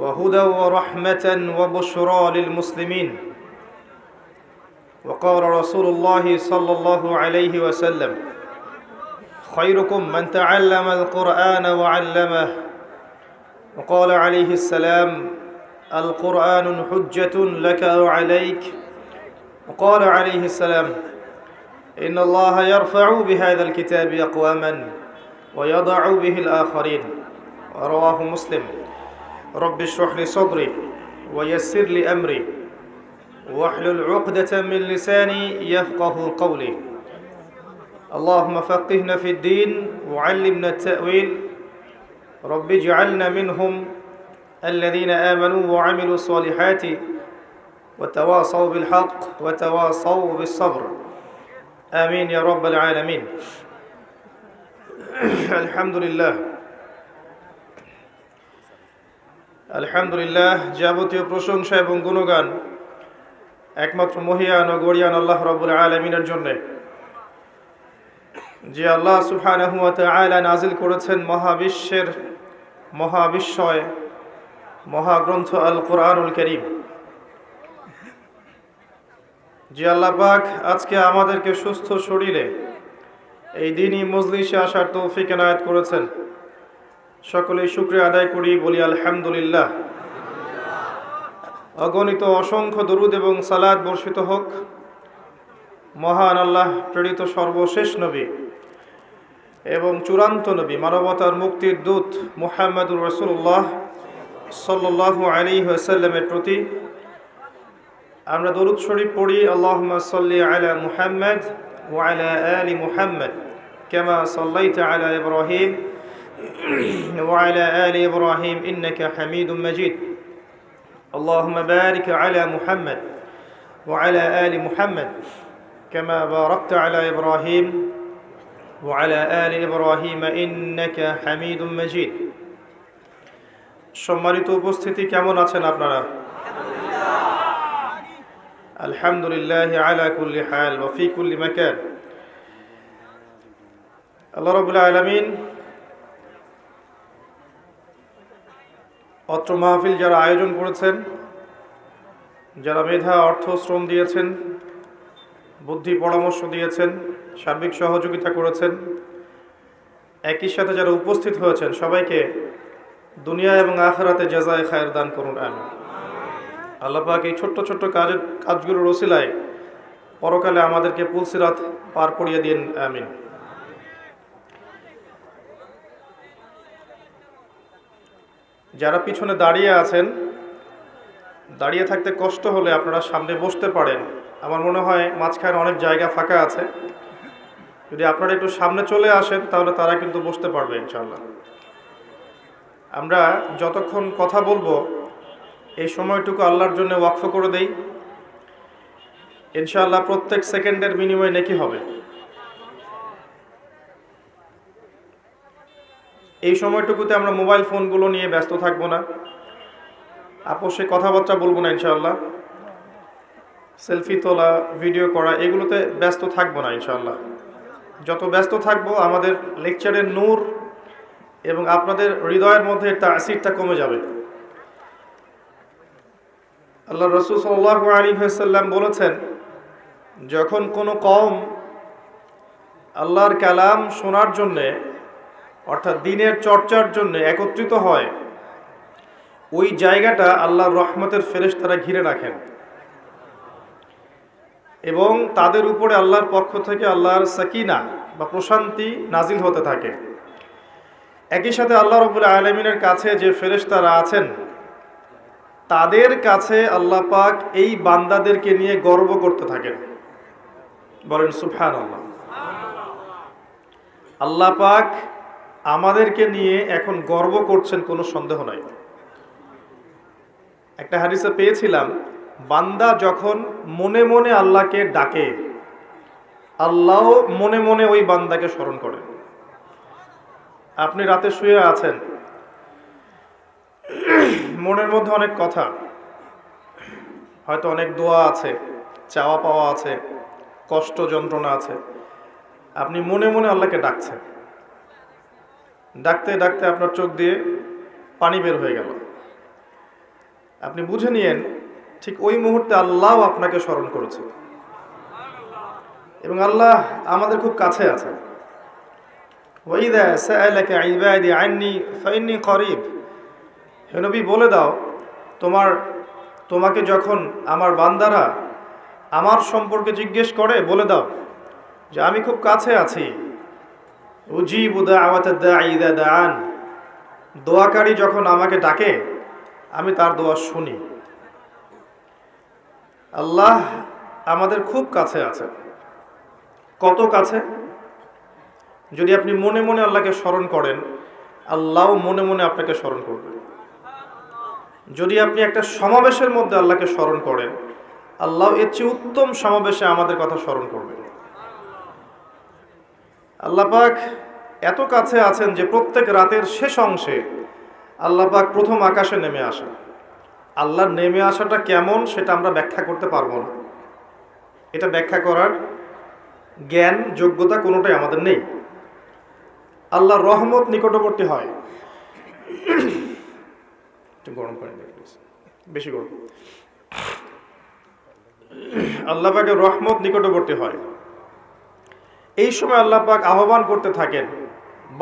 وهدى ورحمة وبشرى للمسلمين. وقال رسول الله صلى الله عليه وسلم: خيركم من تعلم القرآن وعلمه. وقال عليه السلام: القرآن حجة لك أو عليك. وقال عليه السلام: إن الله يرفع بهذا الكتاب أقواما ويضع به الآخرين. رواه مسلم. رب اشرح لي صدري ويسر لي أمري واحلل عقدة من لساني يفقه قولي. اللهم فقهنا في الدين وعلمنا التأويل. رب اجعلنا منهم الذين آمنوا وعملوا الصالحات وتواصوا بالحق وتواصوا بالصبر. آمين يا رب العالمين. আলহামদুলিল্লাহ, যাবতীয় প্রশংসা এবং গুণগান একমাত্র মহিয়ান ও গরিয়ান আল্লাহ রাব্বুল আলামিনের জন্য, যে আল্লাহ সুবহানাহু ওয়া তাআলা নাজিল করেছেন মহাবিশ্বের মহাবিশ্বয় মহাগ্রন্থ আল কোরআনুল কারীম। যে আল্লাহ পাক আজকে আমাদেরকে সুস্থ শরীরে এই দিনই মজলিসে আসার তৌফিক এনায়েত করেছেন। সকলেই শুকরিয়া আদায় করি, বলি আলহামদুলিল্লাহ। অগণিত অসংখ্য দরুদ এবং সালাত বর্ষিত হোক মহান আল্লাহ প্রেরিত সর্বশেষ নবী এবং চূড়ান্ত নবী, মানবতার মুক্তির দূত মুহাম্মদুর রাসূলুল্লাহ সাল্লাল্লাহু আলাইহি ওয়াসাল্লামের প্রতি। আমরা দরুদ শরীফ পড়ি, আল্লাহুম্মা সাল্লি আলা মুহাম্মদ ওয়া আলা আলি মুহাম্মদ কামা সাল্লাইতা আলা ইব্রাহিম وعلى آل إبراهيم إنك حميد مجيد. اللهم بارك على محمد وعلى آل محمد كما باركت على إبراهيم وعلى آل إبراهيم إنك حميد مجيد. সম্মানিত উপস্থিতি, কেমন আছেন আপনারা? আলহামদুলিল্লাহ আলা কুল্লি হাল ওয়া ফি কুল্লি মাকান। আল্লাহ রাব্বুল আলামিন অত্র মাহফিল যারা আয়োজন করেছেন, যারা মেধা অর্থ শ্রম দিয়েছেন, বুদ্ধি পরামর্শ দিয়েছেন, সার্বিক সহযোগিতা করেছেন, একই সাথে যারা উপস্থিত হয়েছেন, সবাইকে দুনিয়া এবং আখিরাতে জাযায়ে খায়ের দান করুন, আমিন। আল্লাহ পাক এই ছোট্ট ছোট্ট কাজগুলোর ওসিলায় পরকালে আমাদেরকে পুলসিরাত পার করিয়ে দিন, আমিন। যারা পিছনে দাঁড়িয়ে আছেন, দাঁড়িয়ে থাকতে কষ্ট হলে আপনারা সামনে বসতে পারেন। আমার মনে হয় মাঝখানে অনেক জায়গা ফাঁকা আছে। যদি আপনারা একটু সামনে চলে আসেন তাহলে তারা কিন্তু বসতে পারবে ইনশাআল্লাহ। আমরা যতক্ষণ কথা বলবো এই সময়টুকু আল্লাহর জন্য ওয়াকফ করে দেই। ইনশাআল্লাহ প্রত্যেক সেকেন্ডের বিনিময়ে নেকি হবে। এই সময়টুকুতে আমরা মোবাইল ফোনগুলো নিয়ে ব্যস্ত থাকবো না, আপোষে কথাবার্তা বলবো না ইনশাআল্লাহ। সেলফি তোলা, ভিডিও করা, এগুলোতে ব্যস্ত থাকবো না ইনশাআল্লাহ। যত ব্যস্ত থাকবো আমাদের লেকচারের নূর এবং আপনাদের হৃদয়ের মধ্যে তাসিরটা কমে যাবে। আল্লাহ রাসূল সাল্লাল্লাহু আলাইহি ওয়াসাল্লাম বলেছেন, যখন কোনো কওম আল্লাহর কালাম শোনার জন্যে অর্থাৎ দিনের চর্চার জন্য একত্রিত হয়, ওই জায়গাটা আল্লাহর রহমতের ফেরেশতারা ঘিরে রাখেন এবং তাদের উপরে আল্লাহর পক্ষ থেকে আল্লাহর সাকিনা বা প্রশান্তি নাজিল হতে থাকে। একই সাথে আল্লাহ রাব্বুল আলামিনের কাছে যে ফেরেশতারা আছেন, তাদের কাছে আল্লাহ পাক এই বান্দাদেরকে নিয়ে গর্ব করতে থাকেন। বলেন সুবহানাল্লাহ। আল্লাহ পাক আমাদেরকে নিয়ে এখন গর্ব করছেন, কোনো সন্দেহ নাই। একটা হাদিসে পেয়েছিলাম, বান্দা যখন মনে মনে আল্লাহকে ডাকে, আল্লাহ মনে মনে ওই বান্দাকে স্মরণ করেন। আপনি রাতে শুয়ে আছেন, মনের মধ্যে অনেক কথা, হয়তো অনেক দোয়া আছে, চাওয়া পাওয়া আছে, কষ্ট যন্ত্রণা আছে, আপনি মনে মনে আল্লাহকে ডাকছেন। ডাকতে ডাকতে আপনার চোখ দিয়ে পানি বের হয়ে গেল, আপনি বুঝে নিয়েন ঠিক ওই মুহূর্তে আল্লাহ আপনাকে স্মরণ করেছে, এবং আল্লাহ আমাদের খুব কাছে আছে। ওয়াইদা সাআলাকা ইবাদি আন্নী ফাইন্নী করিব, হে নবী বলে দাও, তোমাকে যখন আমার বান্দারা আমার সম্পর্কে জিজ্ঞেস করে বলে দাও যে আমি খুব কাছে আছি। উজিবু দাওয়াতাদ দাঈ ইযা দাআন, দোয়াকারী যখন আমাকে ডাকে আমি তার দোয়া শুনি। আল্লাহ আমাদের খুব কাছে আছে। কত কাছে? যদি আপনি মনে মনে আল্লাহকে স্মরণ করেন, আল্লাহও মনে মনে আপনাকে স্মরণ করবে। যদি আপনি একটা সমাবেশের মধ্যে আল্লাহকে স্মরণ করেন, আল্লাহ এর চেয়ে উত্তম সমাবেশে আমাদের কথা স্মরণ করবেন। আল্লাহ পাক এত কাছে আছেন যে প্রত্যেক রাতের শেষ অংশে আল্লাহ পাক প্রথম আকাশে নেমে আসেন। আল্লাহর নেমে আসাটা কেমন সেটা আমরা ব্যাখ্যা করতে পারবো না। এটা ব্যাখ্যা করার জ্ঞান যোগ্যতা কোনোটাই আমাদের নেই। আল্লাহর রহমত নিকটবর্তী হয়। গরম পানি বেশি গরম। আল্লাহ পাকের রহমত নিকটবর্তী হয়। এই সময় আল্লাহ পাক আহ্বান করতে থাকেন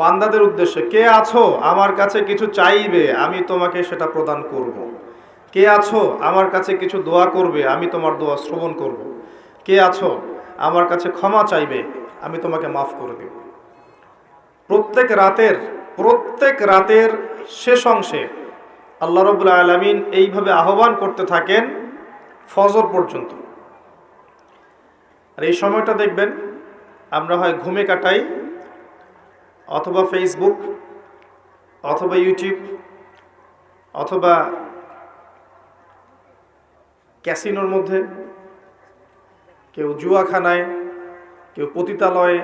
বান্দাদের উদ্দেশ্যে, কে আছো আমার কাছে কিছু চাইবে আমি তোমাকে সেটা প্রদান করব। কে আছো আমার কাছে কিছু দোয়া করবে আমি তোমার দোয়া শ্রবণ করব। কে আছো আমার কাছে ক্ষমা চাইবে আমি তোমাকে মাফ করে দেব। প্রত্যেক রাতের শেষ অংশে আল্লাহ রাব্বুল আলামিন এইভাবে আহ্বান করতে থাকেন ফজর পর্যন্ত। আর এই সময়টা দেখবেন আমরা হয় ঘুমে কাটাই, অথবা ফেসবুক, অথবা ইউটিউব, অথবা ক্যাসিনোর মধ্যে, কেউ জুয়াখানায়, কেউ পতিতালয়ে,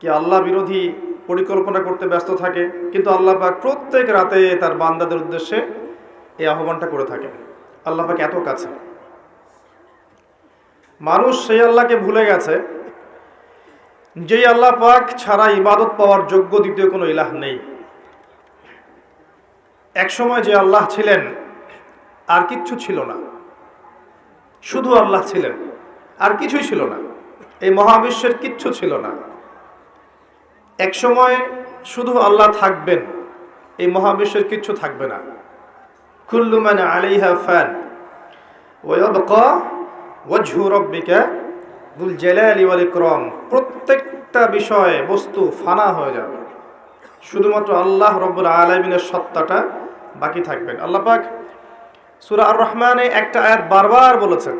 কেউ আল্লাহ বিরোধী পরিকল্পনা করতে ব্যস্ত থাকে। কিন্তু আল্লাহ পাক প্রত্যেক রাতে তার বান্দাদের উদ্দেশ্যে এই আহ্বানটা করে থাকেন। আল্লাহ পাক এত কাছে। মানুষ সেই আল্লাহকে ভুলে গেছে যেই আল্লাহ পাক ছাড়া ইবাদত পাওয়ার যোগ্য দ্বিতীয় কোনো ইলাহ নেই। একসময় যে আল্লাহ ছিলেন আর কিচ্ছু ছিল না, শুধু আল্লাহ ছিলেন, আর কিছুই ছিল না। এই মহাবিশ্বের কিচ্ছু ছিল না। একসময় শুধু আল্লাহ থাকবেন, এই মহাবিশ্বের কিচ্ছু থাকবে না। কুল্লু মান আলাইহা ফান ওয়া ইয়াবকা ওয়াজহু রাব্বিকা যুল জালালি ওয়াল ইকরাম। প্রত্যেকটা বিষয় বস্তু ফানা হয়ে যাবে, শুধুমাত্র আল্লাহ রাব্বুল আলামিনের সত্তাটা বাকি থাকবেন। আল্লাহ পাক সূরা আর রহমানে একটা আয়াত বারবার বলেছেন,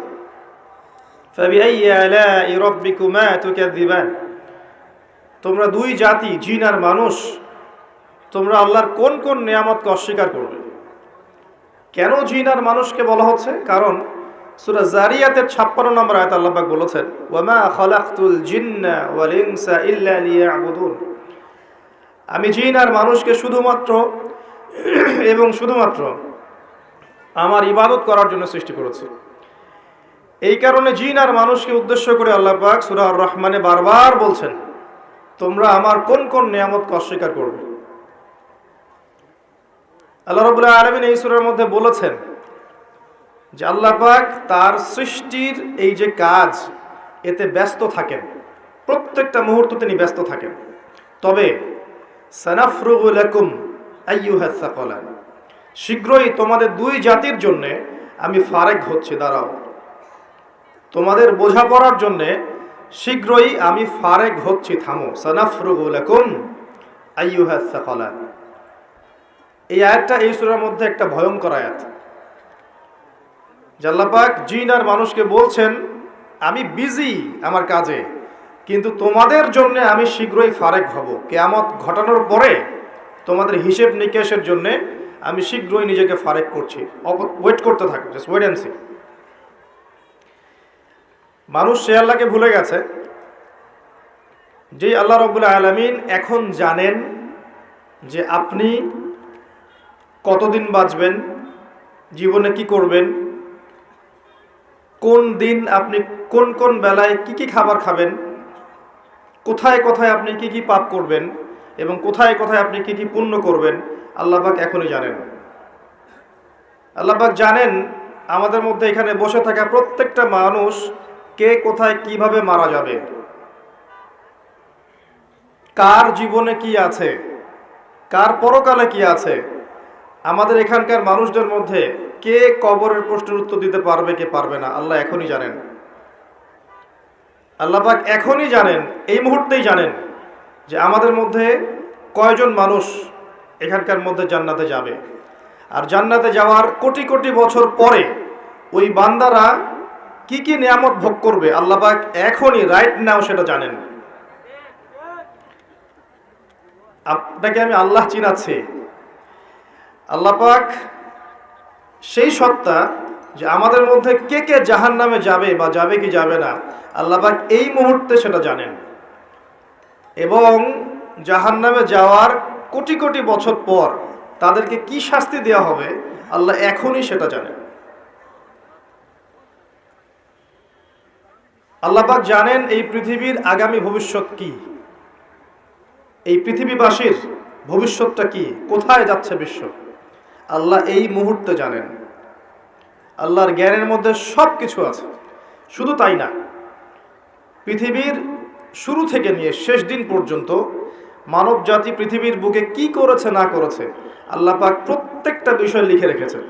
ফাবিআইয়ি আলাই রাব্বিকুমা তুকাযিবান। তোমরা দুই জাতি, জিন আর মানুষ, তোমরা আল্লাহর কোন কোন নিয়ামতকে অস্বীকার করবে। কেন জিন আর মানুষকে বলা হচ্ছে? কারণ সূরা জারিয়াতের 56 নম্বর আয়াতে আল্লাহ পাক বলেছেন, ওয়ামা খালাকতুল জিন্না ওয়াল ইনসা ইল্লা লিয়াবুদুন। আমি জিন আর মানুষকে শুধুমাত্র আমার ইবাদত করার জন্য সৃষ্টি করেছি। এই কারণে জিন আর মানুষকে উদ্দেশ্য করে আল্লাহ পাক সূরা আর রহমানে বারবার বলছেন, তোমরা আমার কোন কোন নিয়ামতকে অস্বীকার করবে। আল্লাহ রাব্বুল আলামিন এই সূরার মধ্যে বলেছেন যে আল্লাহ পাক তার সৃষ্টির এই যে কাজ, এতে ব্যস্ত থাকেন, প্রত্যেকটা মুহূর্ত তিনি ব্যস্ত থাকেন। তবে সানাফরুগু লাকুম আইয়ুহাস সাকালান, শীঘ্রই তোমাদের দুই জাতির জন্য আমি ফারেক হচ্ছি, দাঁড়াও। তোমাদের বোঝাপড়ার জন্য শীঘ্রই আমি ফারেক হচ্ছি, থামো। সানাফরুগু লাকুম আইয়ুহাস সাকালান। এই আয়াতটা এই সূরার মধ্যে একটা ভয়ঙ্কর আয়াত। আল্লাহ পাক জিন আর মানুষকে বলছেন, আমি বিজি আমার কাজে, কিন্তু তোমাদের জন্য আমি শীঘ্রই ফারেক হব। কিয়ামত ঘটানোর পরে তোমাদের হিসেব নিকেশের জন্য আমি শীঘ্রই নিজেকে ফারেক করছি, ওয়েট করতে থাকো, জাস্ট ওয়েট এন্ড সি। মানুষ সে আল্লাহকে ভুলে গেছে যে আল্লাহ রাব্বুল আলামিন এখন জানেন যে আপনি কতদিন বাঁচবেন, জীবনে কি করবেন, কোন দিন আপনি কোন কোন বেলায় কি কি খাবার খাবেন, কোথায় কোথায় আপনি কি কি পাপ করবেন এবং কোথায় কোথায় আপনি কি কি পুণ্য করবেন, আল্লাহ পাক এখনই জানেন। আল্লাহ পাক জানেন আমাদের মধ্যে এখানে বসে থাকা প্রত্যেকটা মানুষ কে কোথায় কিভাবে মারা যাবে, কার জীবনে কি আছে, কার পরকালে কি আছে। আমাদের এখানকার মানুষদের মধ্যে কে কবরের প্রশ্নের উত্তর দিতে পারবে, কে পারবে না, আল্লাহ এখনই জানেন। আল্লাহ পাক এখনই জানেন, এই মুহূর্তেই জানেন যে আমাদের মধ্যে কয়জন মানুষ এখানকার মধ্যে জান্নাতে যাবে। আর জান্নাতে যাওয়ার কোটি কোটি বছর পরে ওই বান্দারা কি কি নিয়ামত ভোগ করবে আল্লাহ পাক এখনই রাইট নাও সেটা জানেন। আপনাকে আমি আল্লাহ চিনাচ্ছি, আল্লাহ পাক সেই সত্তা যে আমাদের মধ্যে কে কে জাহান্নামে যাবে বা যাবে কি যাবে না, আল্লাহ পাক এই মুহূর্তে সেটা জানেন। এবং জাহান্নামে যাওয়ার কোটি কোটি বছর পর তাদেরকে কি শাস্তি দেওয়া হবে আল্লাহ এখনই সেটা জানেন। আল্লাহ পাক জানেন এই পৃথিবীর আগামী ভবিষ্যৎ কি, এই পৃথিবীবাসীর ভবিষ্যৎটা কি, কোথায় যাচ্ছে বিশ্ব, আল্লাহ এই মুহূর্তে জানেন। আল্লাহর জ্ঞানের মধ্যে সব কিছু আছে। শুধু তাই না, পৃথিবীর শুরু থেকে নিয়ে শেষ দিন পর্যন্ত মানব জাতি পৃথিবীর বুকে কি করেছে না করেছে আল্লাহ পাক প্রত্যেকটা বিষয় লিখে রেখেছেন।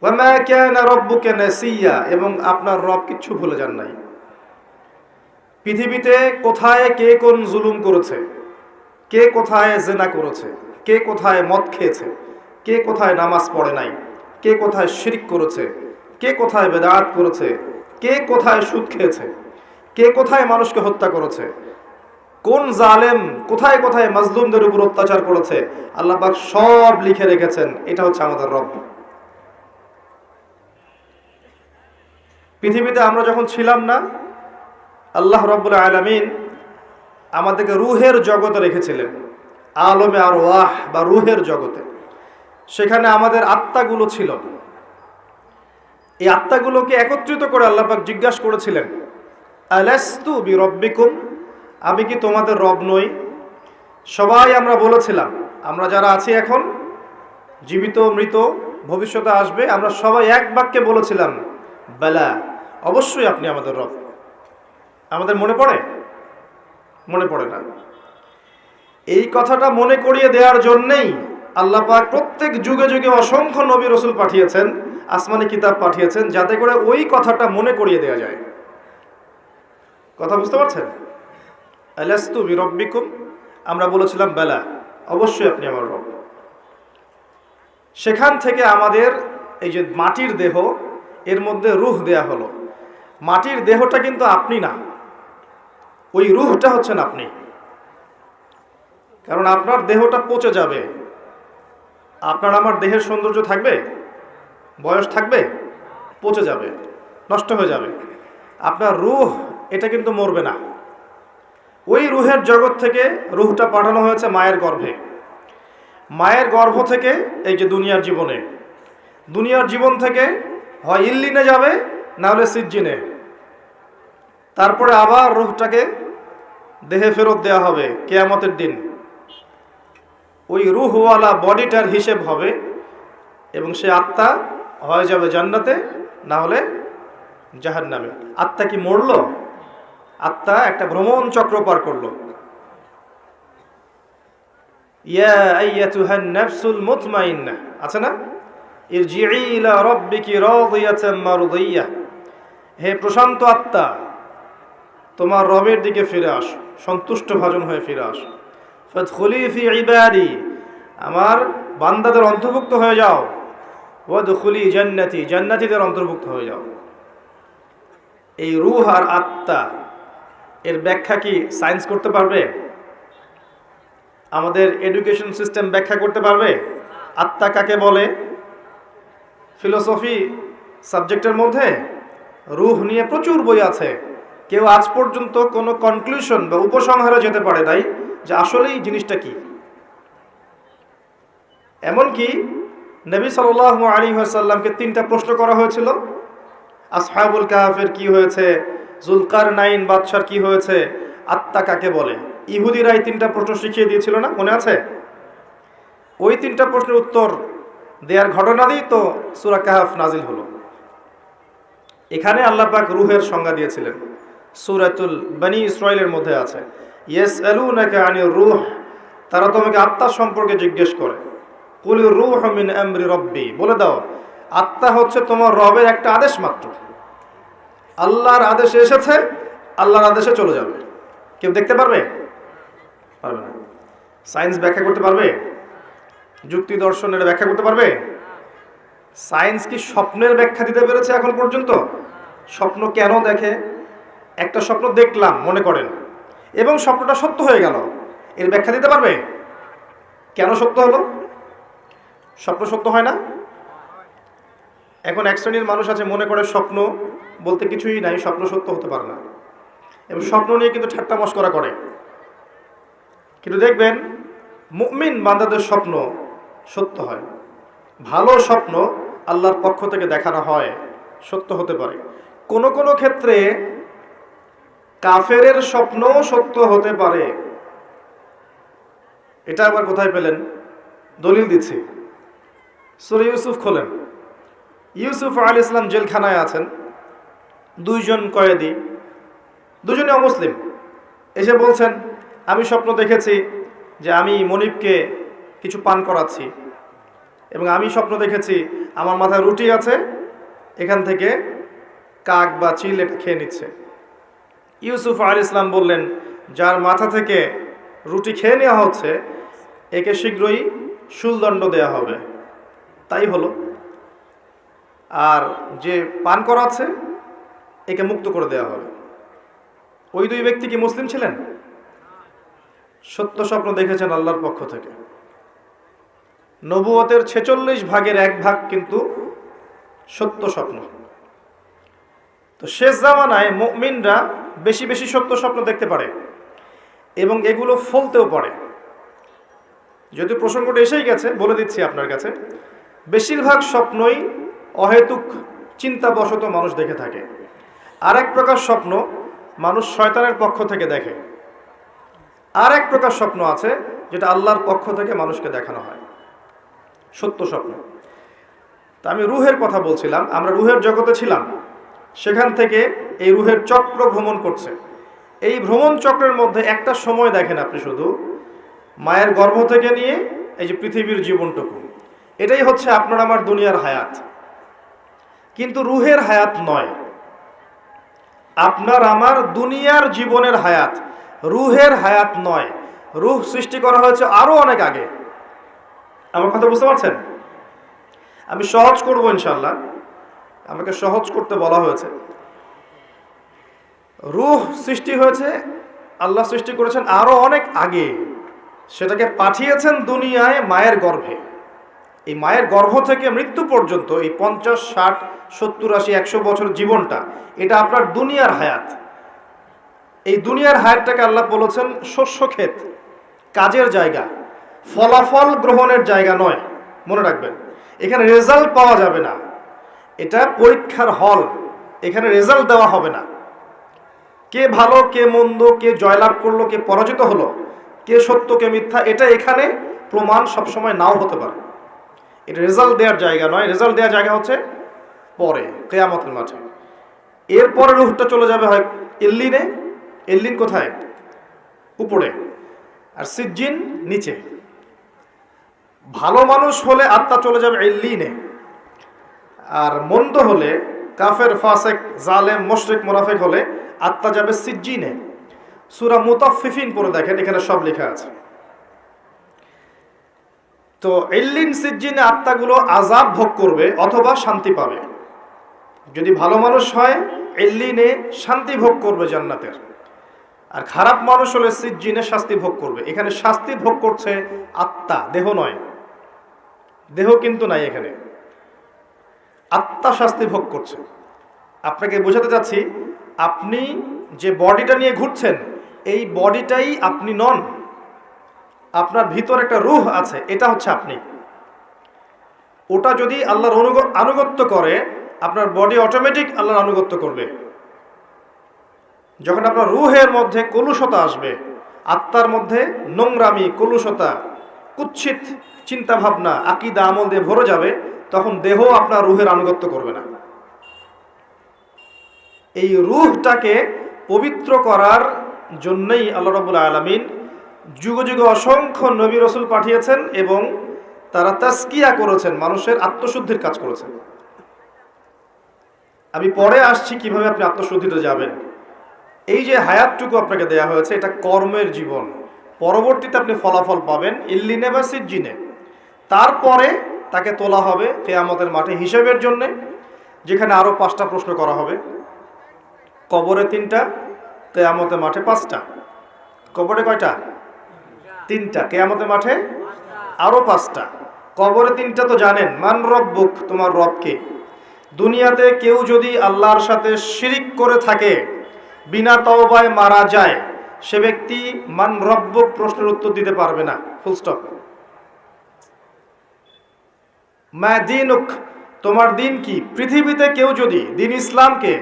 ওয়ামা কানা রাব্বুকা নাসিয়া, এবং আপনার রব কিচ্ছু ভুলে যান নাই। পৃথিবীতে কোথায় কে কোন জুলুম করেছে, কে কোথায় জেনা করেছে, কে কোথায় মদ খেয়েছে, কে কোথায় নামাজ পড়ে নাই, কে কোথায় শিরক করেছে, কে কোথায় বেদাত করেছে, কে কোথায় সুদ খেয়েছে, কে কোথায় মানুষকে হত্যা করেছে, কোন জালেম কোথায় কোথায় মাজলুমদের উপর অত্যাচার করেছে, আল্লাহ পাক সব লিখে রেখেছেন। এটা হচ্ছে আমাদের রব। পৃথিবীতে আমরা যখন ছিলাম না, আল্লাহ রাব্বুল আলামিন আমাদেরকে রুহের জগতে রেখেছিলেন, আলমে আরওয়াহ বা রুহের জগতে। সেখানে আমাদের আত্মাগুলো ছিল। এই আত্মাগুলোকে একত্রিত করে আল্লাহ পাক জিজ্ঞাসা করেছিলেন, আলাস্তু বিরব্বিকুম, আমি কি তোমাদের রব নই? সবাই আমরা বলেছিলাম, আমরা যারা আছি এখন, জীবিত মৃত ভবিষ্যতে আসবে, আমরা সবাই এক বাক্যে বলেছিলাম, বালা, অবশ্যই আপনি আমাদের রব। আমাদের মনে পড়ে? মনে পড়ে না। এই কথাটা মনে করিয়ে দেওয়ার জন্যেই আল্লাহ পাক প্রত্যেক যুগে যুগে অসংখ্য নবী রসুল পাঠিয়েছেন, আসমানি কিতাব পাঠিয়েছেন, যাতে করে ওই কথাটা মনে করিয়ে দেওয়া যায়। কথা বুঝতে পারছেন? আলাস্তু বিরব্বিকুম, আমরা বলেছিলাম বেলা, অবশ্যই আপনি আমার রব। সেখান থেকে আমাদের এই যে মাটির দেহ, এর মধ্যে রূহ দেয়া হলো। মাটির দেহটা কিন্তু আপনি না, ওই রূহটা হচ্ছেন আপনি। কারণ আপনার দেহটা পচে যাবে, আপনার আমার দেহের সৌন্দর্য থাকবে, বয়স থাকবে, পচে যাবে, নষ্ট হয়ে যাবে। আপনার রূহ এটা কিন্তু মরবে না। ওই রূহের জগৎ থেকে রূহটা পাঠানো হয়েছে মায়ের গর্ভে। মায়ের গর্ভ থেকে এই যে দুনিয়ার জীবনে, দুনিয়ার জীবন থেকে হয় ইল্লিনে যাবে, না হলে সিজ্জিনে। তারপরে আবার রূহটাকে দেহে ফেরত দেওয়া হবে কিয়ামতের দিন। ওই রূহওয়ালা বডিটার হিসেব হবে এবং সে আত্মা হয়ে যাবে জান্নাতে, না হলে জাহান্নামে। আত্মা কি মরল? আত্মা একটা ভ্রমণ চক্র পার করলো। ইয়া আইয়াতুহান নাফসুল মুতমাইন্নাহ, আছে না? ইরজিই ইলা রাব্বিকি রাদিয়াতাম মারদিয়াহ, হে প্রশান্ত আত্মা, তোমার রবের দিকে ফিরে আসো, সন্তুষ্ট ভাজন হয়ে ফিরে আসো। ফাদখুলি ফি ইবাদি, আমার বান্দাদের অন্তর্ভুক্ত হয়ে যাও। ওয়াদখুলি জান্নাতি, জান্নাতীদের অন্তর্ভুক্ত হয়ে যাও। এই রূহ আর আত্মা এর ব্যাখ্যা কি সায়েন্স করতে পারবে? আমাদের এডুকেশন সিস্টেম ব্যাখ্যা করতে পারবে আত্মা কাকে বলে? ফিলোসফি সাবজেক্টের মধ্যে রূহ নিয়ে প্রচুর বই আছে, কেউ আজ পর্যন্ত কোনো কনক্লুশন বা উপসংহারে যেতে পারে নাই যে আসলেই জিনিসটা কি। এমনকি নবী সাল্লাল্লাহু আলাইহি ওয়াসাল্লামকে 3টা প্রশ্ন করা হয়েছিল, আসহাবুল কাহাফের কি হয়েছে, জুলকারনাইন বাদশার কি হয়েছে, আত্মা কাকে বলে। ইহুদিরা এই 3টা প্রশ্ন শিখিয়ে দিয়েছিল না, মনে আছে? ওই 3টা প্রশ্নের উত্তর দেওয়ার ঘটনা দিই তো সূরা কাহফ নাজিল হলো। এখানে আল্লাহ পাক রূহের সংজ্ঞা দিয়েছিলেন, সূরাতুল বনী ইসরাঈলের মধ্যে আছে, ইয়াসআলুনাকা আনির রূহ, তারা তোমাকে আত্মা সম্পর্কে জিজ্ঞেস করে। কুলির রূহু মিন আমরি রাব্বি, বলে দাও আত্মা হচ্ছে তোমার রবের একটা আদেশ মাত্র। আল্লাহর আদেশে এসেছে, আল্লাহর আদেশে চলে যাবে। কেউ দেখতে পারবে? পারবে না। সায়েন্স ব্যাখ্যা করতে পারবে? যুক্তি দর্শন এটা ব্যাখ্যা করতে পারবে? সায়েন্স কি স্বপ্নের ব্যাখ্যা দিতে পেরেছে এখন পর্যন্ত? স্বপ্ন কেন দেখে? একটা স্বপ্ন দেখলাম মনে করেন, এবং স্বপ্নটা সত্য হয়ে গেল, এর ব্যাখ্যা দিতে পারবে? কেন সত্য হলো? স্বপ্ন সত্য হয় না। এখন এক শ্রেণীর মানুষ আছে মনে করে স্বপ্ন বলতে কিছুই নাই, স্বপ্ন সত্য হতে পারে না, এবং স্বপ্ন নিয়ে কিন্তু ঠাট্টা মশকরা করে। কিন্তু দেখবেন মুমিন বান্দাদের স্বপ্ন সত্য হয়। ভালো স্বপ্ন আল্লাহর পক্ষ থেকে দেখানো হয়, সত্য হতে পারে। কোন কোন ক্ষেত্রে কাফেরের স্বপ্নও সত্য হতে পারে। এটা আবার কোথায় পেলেন? দলিল দিচ্ছি, সূরা ইউসুফ খোলেন। ইউসুফ আলাইহিস সালাম জেলখানায় আছেন, দুইজন কয়েদি, দুজনে অমুসলিম, এসে বলছেন আমি স্বপ্ন দেখেছি যে আমি মনিবকে কিছু পান করাচ্ছি, এবং আমি স্বপ্ন দেখেছি আমার মাথায় রুটি আছে, এখান থেকে কাক বা চিল এটা খেয়ে নিচ্ছে। ইউসুফ আলাইহিস সালাম বললেন, যার মাথা থেকে রুটি খেয়ে নেওয়া হচ্ছে একে শীঘ্রই শুলদণ্ড দেওয়া হবে। তাই হলো। আর যে পান করাচ্ছে একে মুক্ত করে দেওয়া হবে। ওই দুই ব্যক্তি কি মুসলিম ছিলেন? সত্য স্বপ্ন দেখেছেন আল্লাহর পক্ষ থেকে। নবুয়তের 46 ভাগের 1 ভাগ কিন্তু সত্য স্বপ্ন। তো শেষ জামানায় মুমিনরা বেশি বেশি সত্য স্বপ্ন দেখতে পারে, এবং এগুলো ফলতেও পারে। যদি প্রসঙ্গটা এসেই গেছে বলে দিচ্ছি আপনার কাছে, বেশিরভাগ স্বপ্নই অহেতুক চিন্তাবশত মানুষ দেখে থাকে। আর এক প্রকার স্বপ্ন মানুষ শয়তানের পক্ষ থেকে দেখে। আর এক প্রকার স্বপ্ন আছে যেটা আল্লাহর পক্ষ থেকে মানুষকে দেখানো হয়, সত্য স্বপ্ন। তা আমি রুহের কথা বলছিলাম, আমরা রুহের জগতে ছিলাম, সেখান থেকে এই রুহের চক্র ভ্রমণ করছে। এই ভ্রমণ চক্রের মধ্যে একটা সময় দেখেন আপনি, শুধু মায়ের গর্ভ থেকে নিয়ে এই যে পৃথিবীর জীবনটুকু, এটাই হচ্ছে আপনার আমার দুনিয়ার হায়াত। কিন্তু রুহের হায়াত নয়, আপনার আমার দুনিয়ার জীবনের হায়াত, রুহের হায়াত নয়। রুহ সৃষ্টি করা হয়েছে আরো অনেক আগে। আমার কথা বুঝতে পারছেন? আমি সহজ করব ইনশাআল্লাহ, আমাকে সহজ করতে বলা হয়েছে। রুহ সৃষ্টি হয়েছে, আল্লাহ সৃষ্টি করেছেন আরো অনেক আগে, সেটাকে পাঠিয়েছেন দুনিয়ায় মায়ের গর্ভে। এই মায়ের গর্ভ থেকে মৃত্যু পর্যন্ত এই 50, 60, 70, 80, 100 বছর জীবনটা, এটা আপনার দুনিয়ার হায়াত। এই দুনিয়ার হায়াতটাকে আল্লাহ বলেছেন শস্য ক্ষেত, কাজের জায়গা, ফলাফল গ্রহণের জায়গা নয়। মনে রাখবেন, এখানে রেজাল্ট পাওয়া যাবে না, এটা পরীক্ষার হল। এখানে রেজাল্ট দেওয়া হবে না। কে ভালো কে মন্দ, কে জয়লাভ করলো কে পরাজিত হলো, কে সত্য কে মিথ্যা, এটা এখানে প্রমাণ সবসময় নাও হতে পারে। এটা রেজাল্ট দেওয়ার জায়গা নয়। রেজাল্ট দেওয়ার জায়গা হচ্ছে পরে, কিয়ামতের মাঠে। এরপরে রূহটা চলে যাবে হয় ইল্লিনে। ইল্লিন কোথায়? উপরে, আর সিজ্জিন নিচে। ভালো মানুষ হলে আত্মা চলে যাবে ইল্লিনে, আর মন্দ হলে, কাফের, ফাসেক, জালেম, মুশরিক, মুনাফিক হলে আত্মা যাবে সিজ্জিনে। সূরা মুতাফফিফিন পড়ে দেখেন, এখানে সব লেখা আছে। তো ইল্লিন সিজ্জিনে আত্মাগুলো আযাব ভোগ করবে অথবা শান্তি পাবে। যদি ভালো মানুষ হয় ইল্লিনে শান্তি ভোগ করবে জান্নাতের, আর খারাপ মানুষ হলে সিজ্জিনে শাস্তি ভোগ করবে। এখানে শাস্তি ভোগ করছে আত্মা, দেহ নয়। দেহ কিন্তু নাই এখানে, আত্মা শাস্তি ভোগ করছে। আপনাকে বোঝাতে চাচ্ছি, আপনি যে বডিটা নিয়ে ঘুরছেন এই বডিটাই আপনি নন। আপনার ভিতর একটা রূহ আছে, এটা হচ্ছে আপনি। ওটা যদি আল্লাহর আনুগত্য করে, আপনার বডি অটোমেটিক আল্লাহর আনুগত্য করবে। যখন আপনার রূহের মধ্যে কলুষতা আসবে, আত্মার মধ্যে নোংরামি, কলুষতা, কুৎসিত চিন্তা ভাবনা, আকীদা, আমল দিয়ে ভরে যাবে, তখন দেহ আপনার রুহের আনুগত্য করবে না। এই রুহটাকে পবিত্র করার জন্যই আল্লাহ রাব্বুল আলামিন যুগ যুগে অসংখ্য নবী রাসূল পাঠিয়েছেন এবং তারা তাসকিয়া করেছেন, মানুষের আত্মশুদ্ধির কাজ করেছেন। আমি পরে আসছি কিভাবে আপনি আত্মশুদ্ধিতে যাবেন। এই যে হায়াতটুকু আপনাকে দেয়া হয়েছে, এটা কর্মের জীবন, পরবর্তীতে আপনি ফলাফল পাবেন ইল্লিনে বা সিজ্জিনে। তারপরে তাকে তোলা হবে কিয়ামতের মাঠে হিসাবের জন্য, যেখানে আরো 5টা প্রশ্ন করা হবে। কবরে 3টা, কিয়ামতের মাঠে 5টা। কবরে কয়টা? 3টা। কিয়ামতের মাঠে আরো 5টা। কবরে 3টা তো জানেন, মান রব্বুক, তোমার রব কে। দুনিয়াতে কেউ যদি আল্লাহর সাথে শিরিক করে থাকে, বিনা তওবায় মারা যায়, সে ব্যক্তি মান রব্বুক প্রশ্নের উত্তর দিতে পারবে না, ফুল স্টপ। মা দীনুক, তোমার দিন কি। পৃথিবীতে কেউ যদি দিন ইসলামকে